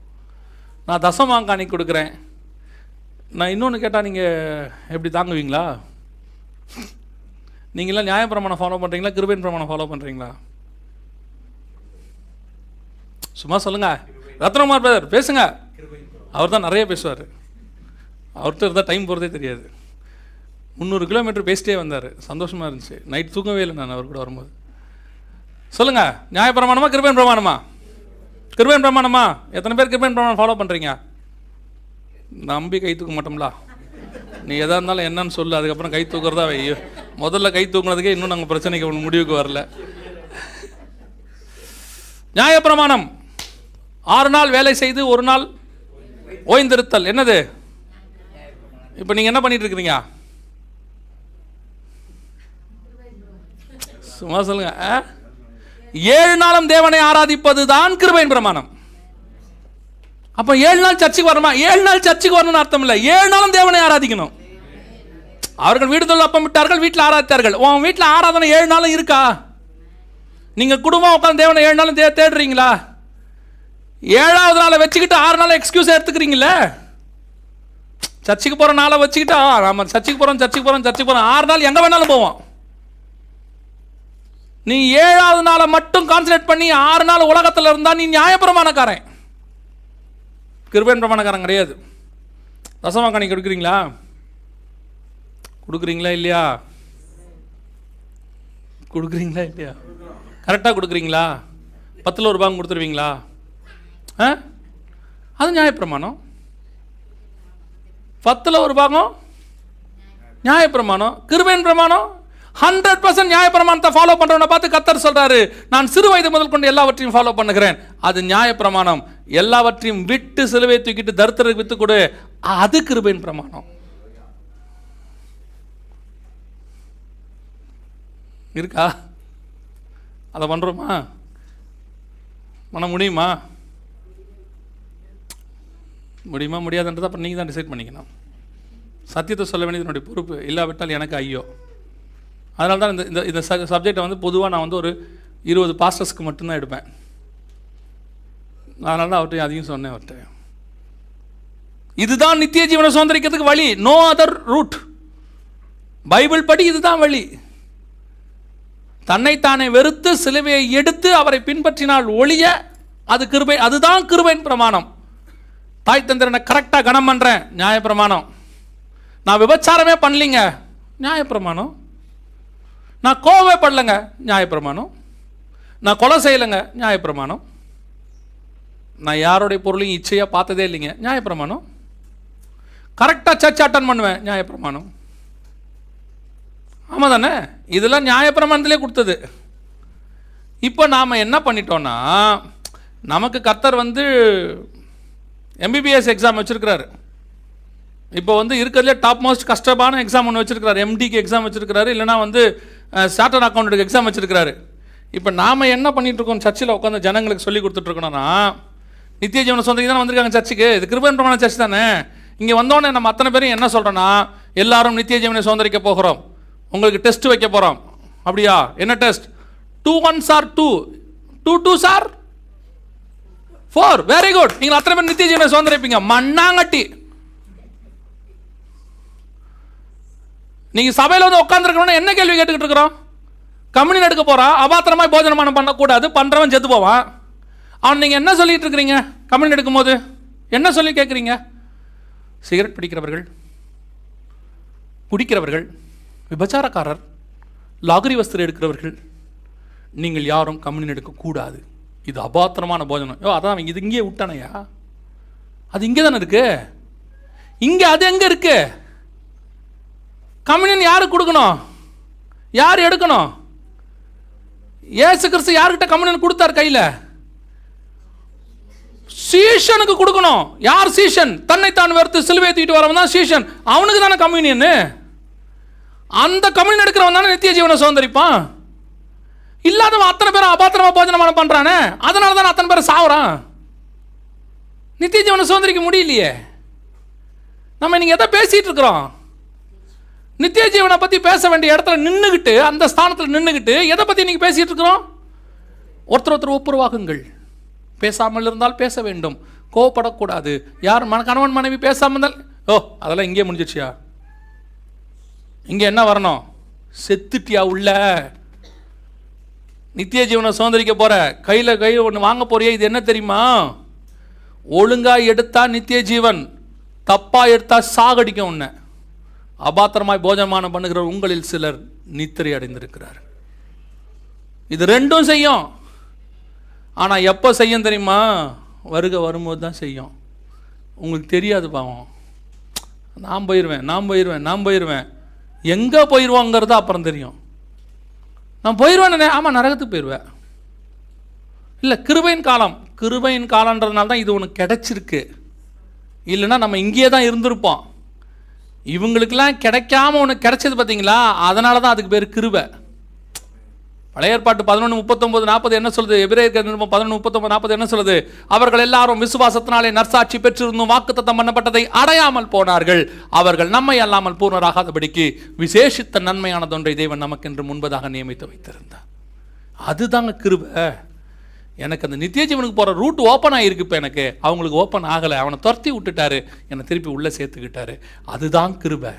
நான் தசமாங்காணி கொடுக்குறேன். நான் இன்னொன்று கேட்டால் நீங்கள் எப்படி தாங்குவீங்களா? நீங்களாம் நியாயப்பிரமாணம் ஃபாலோ பண்ணுறீங்களா, கிருபையின் பிரமாணம் ஃபாலோ பண்ணுறீங்களா? சும்மா சொல்லுங்கள். ரத்னகுமார் பிரதர் பேசுங்க, அவர் தான் நிறைய பேசுவார். அவர்கிட்ட இருந்தால் டைம் போகிறதே தெரியாது. 300 கிலோமீட்டர் பேசிட்டே வந்தார், சந்தோஷமாக இருந்துச்சு. நைட் தூங்கவே இல்லை நான் அவர் கூட வரும்போது. சொல்லுங்கள், நியாயப்பிரமாணமா கிருபையின் பிரமாணமா? கிருபையின் பிரமாணமா? எத்தனை பேர் கிருபையின் பிரமாணம் ஃபாலோ பண்ணுறீங்க? நம்பி கை தூக்க மாட்டோம்லா. நீ எதாக இருந்தாலும் என்னன்னு சொல்லு, அதுக்கப்புறம் கை தூக்குறதா வையோ. முதல்ல கை தூக்குனதுக்கே இன்னும் நாங்கள் பிரச்சனைக்கு முடிவுக்கு வரல. நியாயப்பிரமாணம் 6 நாள் வேலை செய்து 1 நாள் ஓய்ந்திருத்தல். என்னது? இப்போ நீங்கள் என்ன பண்ணிட்டு இருக்கிறீங்க? சும்மா சொல்லுங்க. 7 நாளும் தேவனை ஆராதிப்பது தான் கிருபையின் பிரமாணம். அப்போ 7 நாள் சர்ச்சுக்கு வரணுமா? 7 நாள் சர்ச்சுக்கு வரணும்னு அர்த்தம் இல்லை. 7 நாளும் தேவனை ஆராதிக்கணும். அவர்கள் வீடு தொழில் அப்பம் விட்டார்கள், வீட்டில் ஆராதித்தார்கள். உன் வீட்டில் ஆராதனை 7 நாளும் இருக்கா? நீங்கள் குடும்பம் உட்காந்து தேவனை 7 நாளும் தேடுறீங்களா? 7வது நாளை வச்சுக்கிட்டு 6 நாள் எக்ஸ்கியூஸ் எடுத்துக்கிறீங்களே. சர்ச்சுக்கு போகிற நாளை வச்சுக்கிட்டு நம்ம சர்ச்சுக்கு போகிறோம் 6 நாள் எங்கே வேணாலும் போவோம். நீ 7வது நாளை மட்டும் கான்சன்ட்ரேட் பண்ணி 6 நாள் உலகத்தில் இருந்தால் நீ நியாயப்பிரமாணக்காரன், கிருபையின் பிரமாணக்காரன் கிடையாது. தசமகாணி கொடுக்குறீங்களா இல்லையா? கரெக்டாக கொடுக்குறீங்களா? 10ல் ஒரு பாகம் கொடுத்துருவீங்களா? அது நியாயப்பிரமாணம். 10ல் ஒரு பாகம் நியாயப்பிரமாணம். கிருபையின் பிரமாணம் 100% நியாயப்பிரமாணத்தை ஃபாலோ பண்றவனை பார்த்து கர்த்தர் சொல்றாரு, நான் சிறு வயது முதல் கொண்டு எல்லாவற்றையும் ஃபாலோ பண்ணுகிறேன். அது நியாயப்பிரமாணம். எல்லாவற்றையும் விட்டு சிலுவையை தூக்கிட்டு தரித்திரருக்கு வித்து கொடு, அது கிருபையின் பிரமாணம். இருக்கா? அதை பண்றோமா? பண்ண முடியுமா முடியாதுன்றதை அப்புறம் நீங்கள் தான் டிசைட் பண்ணிக்கணும். சத்தியத்தை சொல்ல வேண்டியது என்னுடைய பொறுப்பு, இல்லாவிட்டால் எனக்கு ஐயோ. அதனால தான் இந்த சப்ஜெக்டை வந்து பொதுவாக நான் வந்து ஒரு 20 பாஸ்டர்ஸ்க்கு மட்டும்தான் எடுப்பேன். அதனால தான் அவர்கிட்ட அதையும் சொன்னேன். அவர்கிட்ட இதுதான் நித்திய ஜீவனை சுதந்திரிக்கிறதுக்கு வழி, நோ அதர் ரூட். பைபிள் படி இதுதான் வழி. தன்னைத்தானே வெறுத்து சிலுவையை எடுத்து அவரை பின்பற்றினால் ஒழிய அது கிருபை. அதுதான் கிருபையின் பிரமாணம். தாய் தந்திரனை கரெக்டாக கனம் பண்ணுறேன், நியாயப்பிரமாணம். நான் விபச்சாரமே பண்ணலிங்க, நியாயப்பிரமாணம். நான் கோவமே படலைங்க, நியாயப்பிரமாணம். நான் கொலை செய்யலைங்க, நியாயப்பிரமாணம். நான் யாருடைய பொருளையும் இச்சையாக பார்த்ததே இல்லைங்க, நியாயப்பிரமாணம். கரெக்டாக சர்ச் அட்டன் பண்ணுவேன், நியாயப்பிரமாணம். ஆமாம் தானே? இதெல்லாம் நியாயப்பிரமாணத்திலே கொடுத்தது. இப்போ நாம் என்ன பண்ணிட்டோன்னா, நமக்கு கர்த்தர் வந்து எம்பிபிஎஸ் எக்ஸாம் வச்சுருக்கிறாரு. இப்போ வந்து இருக்கிறதுலே டாப் மோஸ்ட் கஷ்டமான எக்ஸாம் ஒன்று வச்சுருக்கிறாரு. எம்டிக்கு எக்ஸாம் வச்சுருக்கிறாரு, இல்லைனா வந்து சார்ட்டர்ட் அக்கௌண்ட்டுக்கு எக்ஸாம் வச்சுருக்கிறாரு. இப்போ நாம் என்ன பண்ணிகிட்ருக்கோம், சர்ச்சில் உட்காந்து ஜனங்களுக்கு சொல்லி கொடுத்துட்ருக்கணும்னா, நித்திய ஜீவன சொந்தக்கு தானே வந்திருக்காங்க சர்ச்சுக்கு, இது கிருபையின் பிரமாண சர்ச் தானே. இங்கே வந்தோடனே நம்ம அத்தனை பேரும் என்ன சொல்கிறோன்னா, எல்லாரும் நித்திய ஜீவனை சுதந்திரிக்க போகிறோம், உங்களுக்கு டெஸ்ட் வைக்க போகிறோம். அப்படியா? என்ன test? 2 1s are 2, 2 2s are 4. Very good. நீங்கள் அத்தனை பேர் நித்திய ஜீவனை சுதந்திரிப்பீங்க. மண்ணாங்கட்டி. நீங்கள் சபையில் வந்து உட்காந்துருக்கணும்னா என்ன கேள்வி கேட்டுக்கிட்டு இருக்கிறோம்? கம்யூனியன் எடுக்க போகிறான், அபாத்திரமாய் போஜனமானம் பண்ணக்கூடாது, பண்ணுறவன் செத்து போவான். அவன் நீங்கள் என்ன சொல்லிட்டு இருக்கிறீங்க? கம்யூனியன் எடுக்கும் போது என்ன சொல்லி கேட்குறீங்க? சிகரெட் பிடிக்கிறவர்கள், குடிக்கிறவர்கள், விபச்சாரக்காரர், லாகரி வஸ்திரம் எடுக்கிறவர்கள், நீங்கள் யாரும் கம்யூனியன் எடுக்கக்கூடாது, இது அபாத்திரமான போஜனம். அதான் இது இங்கேயே விட்டானையா? அது இங்கே தானே இருக்கு. இங்கே அது எங்கே இருக்கு? கம்யூனியன் யாருக்கு கொடுக்கணும்? யார் எடுக்கணும்? இயேசு கிறிஸ்து யார்கிட்ட கம்யூனியன் கொடுத்தார்? கையில் சீஷனுக்கு கொடுக்கணும். யார் சீஷன்? தன்னைத்தான் வெறுத்து சிலுவையை தூக்கிட்டு வரவன் தான் சீஷன். அவனுக்கு தானே கம்யூனியன். அந்த கம்யூனியன் எடுக்கிறவன் தானே நித்திய ஜீவனை சுதந்திரிப்பான். இல்லாதவன் அத்தனை பேரும் அபாத்திரமா போஜனமான பண்றானே, அதனால தான் அத்தனை பேரை சாவுறான். நித்திய ஜீவனை சுதந்திரிக்க முடியலையே. நம்ம நீங்க எதை பேசிட்டு இருக்கிறோம்? நித்திய ஜீவனை பத்தி பேச வேண்டிய இடத்துல நின்றுகிட்டு, அந்த ஸ்தானத்தில் நின்றுகிட்டு எதை பத்தி நீங்க பேசிட்டு இருக்கிறோம்? ஒருத்தர் ஒப்புரவாகுங்கள். பேசாமல் இருந்தால் பேச வேண்டும், கோவப்படக்கூடாது. யார் கணவன் மனைவி பேசாமல் இருந்தால் அதெல்லாம் இங்கே முடிஞ்சிச்சியா? இங்கே என்ன வரணும்? செத்துட்டியா உள்ள? நித்திய ஜீவனை சுதந்திரிக்க போற, கையில் ஒன்று வாங்க போறியா? இது என்ன தெரியுமா? ஒழுங்கா எடுத்தா நித்திய ஜீவன், தப்பா எடுத்தா சாகடிக்கும் உன்னை. அபாத்திரமாய் போஜனமானம் பண்ணுகிற உங்களில் சிலர் நித்திரை அடைந்திருக்கிறார். இது ரெண்டும் செய்யும். ஆனால் எப்போ செய்யும் தெரியுமா? வரும்போது தான் செய்யும். உங்களுக்கு தெரியாது பாவம். நான் போயிடுவேன். எங்கே போயிடுவாங்கிறதா அப்புறம் தெரியும். நான் போயிடுவேன். ஆமாம், நரகத்துக்கு போயிடுவேன். இல்லை, கிருபையின் காலன்றதுனால தான் இது ஒன்று கிடைச்சிருக்கு. இல்லைன்னா நம்ம இங்கேயே தான் இருந்திருப்போம். இவங்களுக்கெல்லாம் கிடைக்காம ஒன்று கிடைச்சது பார்த்தீங்களா? அதனால தான் அதுக்கு பேர் கிருபை. பழைய ஏற்பாட்டு 11:39-40 என்ன சொல்லுது? எபிரேயர் 11:39-40 என்ன சொல்லுது? அவர்கள் எல்லாரும் விசுவாசத்தினாலே நற்சாட்சி பெற்றிருந்தும் வாக்குத்தத்தம் பண்ணப்பட்டதை அடையாமல் போனார்கள். அவர்கள் நம்மை அல்லாமல் பூர்ணராகாதபடிக்கு விசேஷித்த நன்மையானதொன்றை தேவன் நமக்கென்று முன்பதாக நியமித்து வைத்திருந்தார். அதுதாங்க கிருபை. எனக்கு அந்த நித்திய ஜீவனுக்கு போகிற ரூட் ஓப்பன் ஆகிருக்கு. இப்போ எனக்கு அவங்களுக்கு ஓப்பன் ஆகலை. அவனை துரத்தி விட்டுட்டாரு, என்னை திருப்பி உள்ளே சேர்த்துக்கிட்டாரு. அதுதான் கிருபை.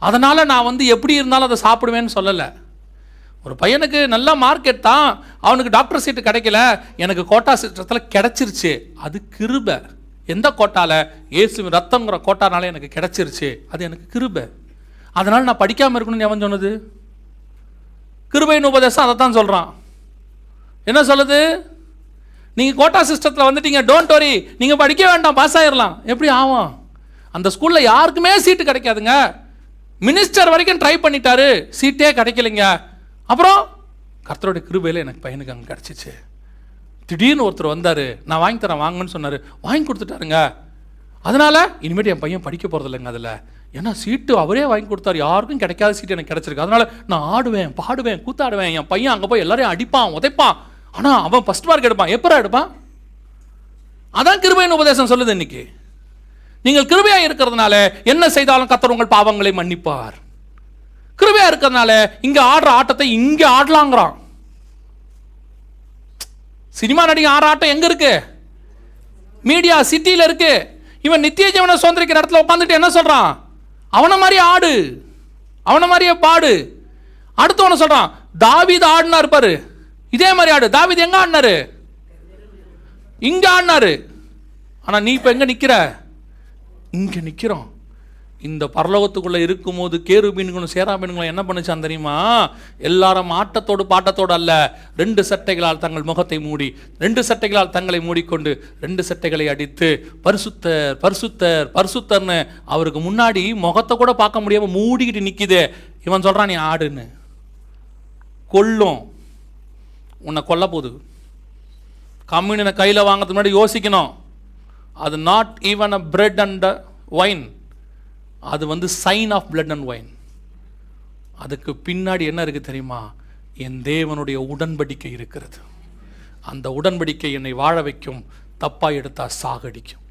அதனால் நான் வந்து எப்படி இருந்தாலும் அதை சாப்பிடுவேன்னு சொல்லலை. ஒரு பையனுக்கு நல்ல மார்க்கெட் தான், அவனுக்கு டாக்டர் சீட்டு கிடைக்கல, எனக்கு கோட்டா சிஸ்டத்தில் கிடச்சிருச்சு. அது கிருபை. எந்த கோட்டாவில்? இயேசுவின் ரத்தங்கிற கோட்டானால எனக்கு கிடச்சிருச்சு. அது எனக்கு கிருபை. அதனால் நான் படிக்காமல் இருக்கணும்னு எவன் சொன்னது? கிருபையின் உபதேசம் அதை தான் சொல்கிறான். என்ன சொல்லுது? நீங்கள் கோட்டா சிஸ்டத்தில் வந்துட்டீங்க, டோன்ட் வரி, நீங்கள் படிக்க வேண்டாம், பாஸ் ஆகிடலாம். எப்படி ஆகும்? அந்த ஸ்கூலில் யாருக்குமே சீட்டு கிடைக்காதுங்க. மினிஸ்டர் வரைக்கும் ட்ரை பண்ணிட்டாரு, சீட்டே கிடைக்கலைங்க. அப்புறம் கர்த்தருடைய கிருபையில் எனக்கு பையனுக்கு அங்கே கிடச்சிச்சு. திடீர்னு ஒருத்தர் வந்தார், நான் வாங்கி தரேன் வாங்கன்னு சொன்னார், வாங்கி கொடுத்துட்டாருங்க. அதனால் இனிமேட்டு என் பையன் படிக்க போகிறது இல்லைங்க அதில். ஏன்னா சீட்டு அவரே வாங்கி கொடுத்தாரு, யாருக்கும் கிடைக்காத சீட்டு எனக்கு கிடச்சிருக்கு. அதனால் நான் ஆடுவேன், பாடுவேன், கூத்தாடுவேன். என் பையன் அங்கே போய் எல்லாரையும் அடிப்பான், உதைப்பான். ஆனால் அவன் ஃபஸ்ட் மார்க் எடுப்பான். எப்போ எடுப்பான்? அதான் கிருபையின் உபதேசம் சொல்லுது. இன்னைக்கு நீங்கள் கிருபையாக இருக்கிறதுனால என்ன செய்தாலும் கர்த்தர் உங்கள் பாவங்களை மன்னிப்பார். கிருபையாக இருக்கிறதுனால இங்கே ஆடுற ஆட்டத்தை இங்கே ஆடலாங்கிறான். சினிமா நடிகை ஆடுற ஆட்டம் எங்கே இருக்கு? மீடியா சிட்டியில் இருக்கு. இவன் நித்திய ஜீவனை சுதந்திரிக்கிற இடத்துல உட்காந்துட்டு என்ன சொல்றான்? அவனை மாதிரி ஆடு, அவனை மாதிரியே பாடு. அடுத்தவனை சொல்றான், தாவீது ஆடினாரு பாரு, இதே மாதிரி ஆடு. தாவீது எங்க ஆடினாரு? இங்க ஆடினாரு. ஆனா நீ இப்ப எங்க நிக்கிற? இங்க நிக்கிறோம். இந்த பரலோகத்துக்குள்ள இருக்கும்போது கேருபீன்களும் சேராபீன்களும் என்ன பண்ணுச்சான் தெரியுமா? எல்லாரும் ஆட்டத்தோடு பாட்டத்தோடு அல்ல, 2 சட்டைகளால் தங்கள் முகத்தை மூடி, 2 சட்டைகளால் தங்களை மூடிக்கொண்டு 2 சட்டைகளை அடித்து பரிசுத்தர் பரிசுத்தர் பரிசுத்தர்னு அவருக்கு முன்னாடி முகத்தை கூட பார்க்க முடியாம மூடிக்கிட்டு நிக்குது. இவன் சொல்றான் நீ ஆடுன்னு. கொல்லும், உன்னை கொல்ல போகுது. கம்யூனினை கையில் வாங்கிறதுக்கு முன்னாடி யோசிக்கணும். அது not even a bread and wine, அது வந்து sign of blood and wine. அதுக்கு பின்னாடி என்ன இருக்குது தெரியுமா? என் தேவனுடைய உடன்படிக்கை இருக்கிறது. அந்த உடன்படிக்கை என்னை வாழ வைக்கும், தப்பாக எடுத்தா சாகடிக்கும்.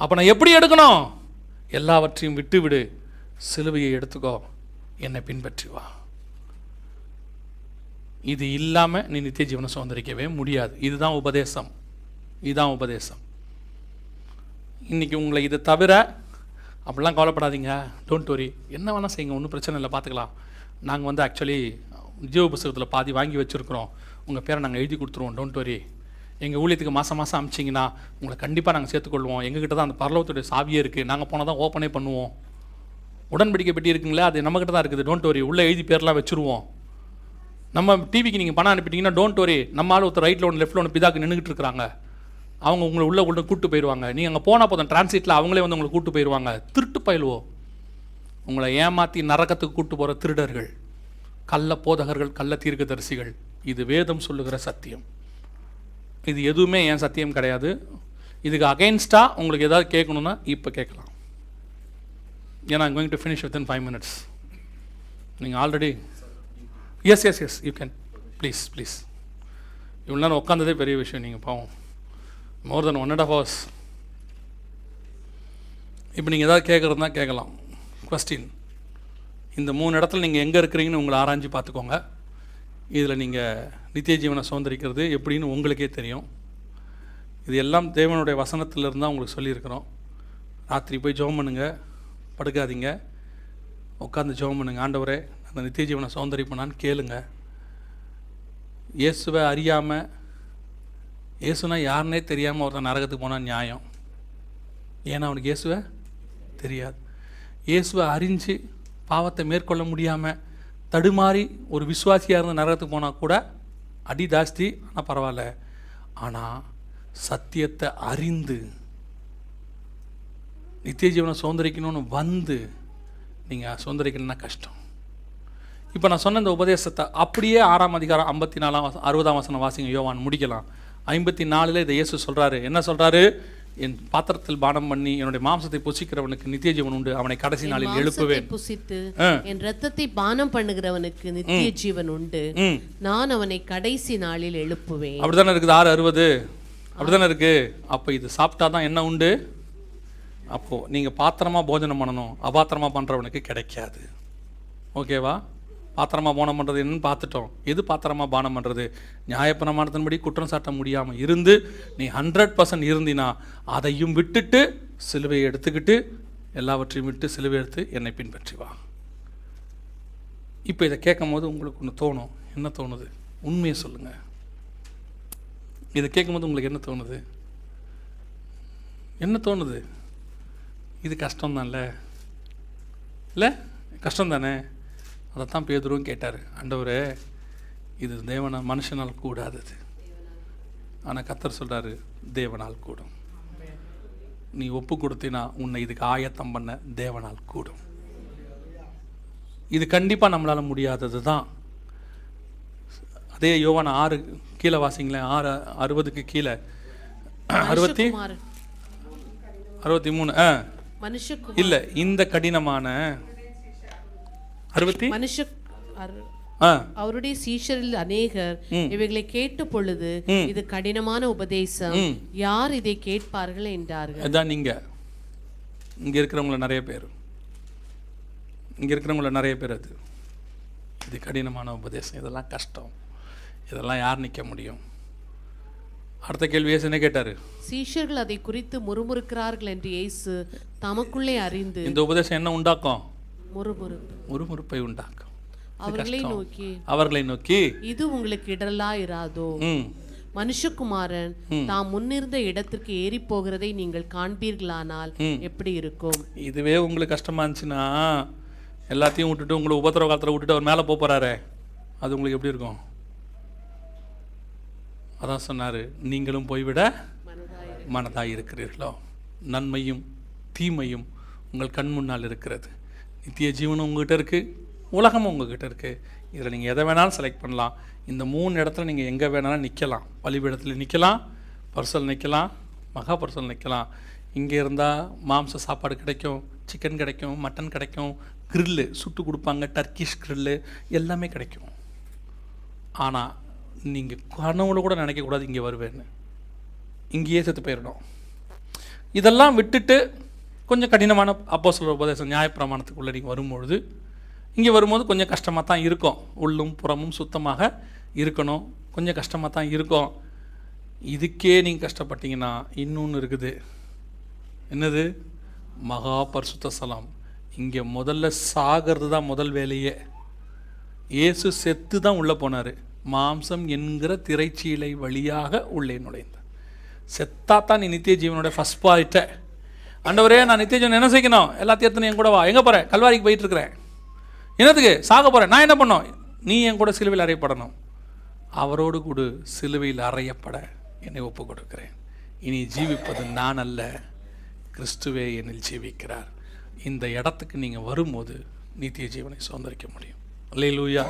அப்போ நான் எப்படி எடுக்கணும்? எல்லாவற்றையும் விட்டு விடு, சிலுவையை எடுத்துக்கோ, என்னை பின்பற்றி வா. இது இல்லாமல் நீ நித்திய ஜீவனை சுதந்திரிக்கவே முடியாது. இதுதான் உபதேசம், இதுதான் உபதேசம். இன்னைக்கு உங்களை இதை தவிர அப்படிலாம் கவலைப்படாதீங்க, டோன்ட் வரி, என்ன வேணால் செய்யுங்க, ஒன்றும் பிரச்சனை இல்லை, பார்த்துக்கலாம். நாங்கள் வந்து ஆக்சுவலி ஜீவ புஸ்தகத்தில் பாதி வாங்கி வச்சுருக்குறோம், உங்கள் பேரை நாங்கள் எழுதி கொடுத்துருவோம், டோன்ட் வரி. எங்கள் ஊழியத்துக்கு மாதம் மாதம் அமிச்சிங்கன்னா உங்களை கண்டிப்பாக நாங்கள் சேர்த்துக்கொள்வோம். எங்ககிட்ட தான் அந்த பரலோகத்துடைய சாவியே இருக்குது, நாங்கள் போனால் தான் ஓப்பனே பண்ணுவோம். உடன்படிக்கை பெட்டி இருக்குங்களே, அது நம்மகிட்ட தான் இருக்குது, டோன்ட் வரி. உள்ளே எழுதி பேர்லாம் வச்சுருவோம். நம்ம டிவிக்கு நீங்கள் பணம் அனுப்பிட்டீங்கன்னா டோன்ட் வரி, நம்மளால் ஒருத்தர் ரைட்டில் ஒன்று லெஃப்ட்டில் ஒன்று பிதாக்கு நின்றுக்கிட்டு இருக்கிறாங்க, அவங்க உங்களை உள்ள கூப்பிட்டு போயிடுவாங்க. நீங்கள் அங்கே போனால் போதும், டிரான்சிட்டில் அவங்களே வந்து உங்களை கூப்பிட்டு போயிடுவாங்க. திருட்டு பயிலுவோம், உங்களை ஏமாற்றி நரகத்துக்கு கூப்பிட்டு போகிற திருடர்கள், கள்ள போதகர்கள், கள்ள தீர்க்கதரிசிகள். இது வேதம் சொல்லுகிற சத்தியம். இது எதுவுமே என் சத்தியம் கிடையாது. இதுக்கு அகைன்ஸ்டாக உங்களுக்கு ஏதாவது கேட்கணுன்னா இப்போ கேட்கலாம். ஏன்னா I'm going to finish within 5 minutes. நீங்கள் already yes yes yes you can, please please. இவ்வளோ நேரம் உட்காந்ததே பெரிய விஷயம். நீங்கள் பாவம் more than 1.5 hours. இப்போ நீங்கள் ஏதாவது கேட்குறதுனா கேட்கலாம். கொஸ்டின், இந்த 3 இடத்துல நீங்கள் எங்கே இருக்கிறீங்கன்னு உங்களை ஆராய்ச்சி பார்த்துக்கோங்க. இதில் நீங்கள் நித்திய ஜீவனை சுதந்திரிக்கிறது எப்படின்னு உங்களுக்கே தெரியும். இது எல்லாம் தேவனுடைய வசனத்திலிருந்து தான் உங்களுக்கு சொல்லியிருக்கிறோம். ராத்திரி போய் ஜெபம் பண்ணுங்கள், படுக்காதீங்க, உட்காந்து ஜெபம் பண்ணுங்கள். ஆண்டவரே அந்த நித்திய ஜீவனை சுதந்திரிப்பனான்னு கேளுங்க. இயேசுவை அறியாமல், இயேசுனா யாருன்னே தெரியாமல் ஒருத்தன் நரகத்துக்கு போனால் நியாயம். ஏன்னா அவனுக்கு இயேசுவை தெரியாது. இயேசுவை அறிஞ்சு பாவத்தை மேற்கொள்ள முடியாமல் தடுமாறி ஒரு விசுவாசியாக இருந்து நரகத்துக்கு போனால் கூட அடி ஜாஸ்தி, ஆனால் பரவாயில்ல. ஆனால் சத்தியத்தை அறிந்து நித்திய ஜீவனை சுதந்திரிக்கணும்னு வந்து நீங்கள் சுதந்திரிக்கணும்னா கஷ்டம். இப்போ நான் சொன்ன இந்த உபதேசத்தை அப்படியே 6ஆம் அதிகாரம் 54 60ஆம் வசனம் வாசிங்க. யோவான் முடிக்கலாம். 54 இதை இயேசு சொல்கிறாரு. என்ன சொல்கிறாரு? என் பாத்திரத்தில் பானம் பண்ணி என்னுடைய மாம்சத்தை புசிக்கிறவனுக்கு நித்திய ஜீவன் உண்டு, அவனை கடைசி நாளில் எழுப்புவேன். புசித்து என் ரத்தத்தை பானம் பண்ணுகிறவனுக்கு நித்திய ஜீவன் உண்டு, நான் அவனை கடைசி நாளில் எழுப்புவேன். அப்படிதானே இருக்குது 6:60. அப்படிதானே இருக்கு. அப்போ இது சாப்பிட்டா தான் என்ன உண்டு? அப்போது நீங்கள் பாத்திரமாக போஜனம் பண்ணணும், அபாத்திரமாக பண்ணுறவனுக்கு கிடைக்காது. ஓகேவா? பாத்திரமா பானம் பண்ணுறது என்னன்னு பார்த்துட்டோம். எது பாத்திரமா பானம் பண்ணுறது? நியாயப்பிரமாணத்தின்படி குற்றம் சாட்ட முடியாமல் இருந்து நீ 100% இருந்தினா அதையும் விட்டுட்டு சிலுவையை எடுத்துக்கிட்டு எல்லாவற்றையும் விட்டு சிலுவை எடுத்து என்னை பின்பற்றி வா. இப்போ இதை கேட்கும் போது உங்களுக்கு ஒன்று தோணும். என்ன தோணுது? உண்மையை சொல்லுங்கள். இதை கேட்கும்போது உங்களுக்கு என்ன தோணுது? என்ன தோணுது? இது கஷ்டம்தான்ல, இல்லை கஷ்டம் தானே? அதைத்தான் பேதுருவும் கேட்டார். ஆண்டவரே, இது மனுஷனால் கூடாதது, ஆனால் கர்த்தர் சொல்கிறாரு தேவனால் கூடும். நீ ஒப்பு கொடுத்தினா உன்னை இதுக்கு ஆயத்தம் பண்ண தேவனால் கூடும். இது கண்டிப்பாக நம்மளால் முடியாதது தான். அதே யோவான் 6 கீழே வாசிங்களேன். 6:60 கீழே 63 இல்லை, இந்த கடினமான அவருடைய சீஷரில் அநேகர் இவைகளை கேட்ட பொழுது இது கடினமான உபதேசம், யார் இதை கேட்பார்கள் என்றார்கள். அதான் இங்க இருக்கிறவங்கள நிறைய பேர் அது இது கடினமான உபதேசம், இதெல்லாம் கஷ்டம், இதெல்லாம் யார் நிற்க முடியும்? அடுத்த கேள்வி இயேசு என்ன கேட்டாரு? சீஷர்கள் அதை குறித்து முறுமுறுக்கிறார்கள் என்று இயேசு தமக்குள்ளே அறிந்து, இந்த உபதேசம் என்ன உண்டாக்கும்? முறுமுறுப்பை உண்டாக்கும். அவர்களை நோக்கி இது உங்களுக்கு இடரலா இராதோ? மனுஷகுமாரன் தாம் முன்னிருந்த இடத்திற்கு ஏறி போகிறதை நீங்கள் காண்பீர்களானால் எப்படி இருக்கும்? இதுவே உங்களுக்கு கஷ்டமா இருந்துச்சுன்னா எல்லாத்தையும் விட்டுட்டு உங்களை உபத்திரவ காலத்தில் விட்டுட்டு அவர் மேலே போறாரு, அது உங்களுக்கு எப்படி இருக்கும்? அதான் சொன்னாரு, நீங்களும் போய்விட மனதாய் இருக்கிறீர்களோ? நன்மையும் தீமையும் உங்கள் கண் முன்னால் இருக்கிறது. நித்திய ஜீவனும் உங்ககிட்ட இருக்கு, உலகமும் உங்ககிட்ட இருக்கு. இதில் நீங்கள் எதை வேணாலும் செலக்ட் பண்ணலாம். இந்த 3 இடத்துல நீங்கள் எங்கே வேணாலும் நிற்கலாம். பலிபீடத்தில் நிற்கலாம், பர்சல் நிற்கலாம், மகா பர்சல் நிற்கலாம். இங்கே இருந்தால் மாம்ச சாப்பாடு கிடைக்கும், சிக்கன் கிடைக்கும், மட்டன் கிடைக்கும், கிரில்லு சுட்டு கொடுப்பாங்க, டர்க்கிஷ் கிரில்லு எல்லாமே கிடைக்கும். ஆனால் நீங்கள் கனவுல கூட நினைக்கக்கூடாது இங்கே வருவேன்னு. இங்கேயே செத்து போயிடணும். இதெல்லாம் விட்டுட்டு கொஞ்சம் கடினமான அப்போஸ்தலர் உபதேசம் நியாயப்பிரமாணத்துக்குள்ளே நீங்கள் வரும்பொழுது, இங்கே வரும்போது கொஞ்சம் கஷ்டமாக தான் இருக்கும். உள்ளும் புறமும் சுத்தமாக இருக்கணும், கொஞ்சம் கஷ்டமாக தான் இருக்கும். இதுக்கே நீங்கள் கஷ்டப்பட்டீங்கன்னா இன்னொன்று இருக்குது. என்னது? மகா பரிசுத்த ஸ்தலம். இங்கே முதல்ல சாகிறது தான் முதல் வேலையே. இயேசு செத்து தான் உள்ளே போனார். மாம்சம் என்கிற திரைச்சீலை வழியாக உள்ளே நுழைந்தார். செத்தாத்தான் நீ நித்திய ஜீவனோட ஃபஸ்ட் பாயிட்ட. ஆண்டவரே, நான் நித்திய ஜீவன் என்ன செய்யணும்? எல்லாத்தையும் எடுத்து என் கூட வா. எங்கே போகிறேன்? கல்வாரிக்கு போயிட்டு இருக்கிறேன். என்னத்துக்கு? சாக போகிறேன். நான் என்ன பண்ணோம்? நீ என் கூட சிலுவையில் அறையப்படணும். அவரோடு கூட சிலுவையில் அறையப்பட என்னை ஒப்பு கொடுக்கிறேன். இனி ஜீவிப்பது நான் அல்ல, கிறிஸ்துவே என்னில் ஜீவிக்கிறார். இந்த இடத்துக்கு நீங்கள் வரும்போது நித்திய ஜீவனை சுதந்திரிக்க முடியும். அல்லேலூயா.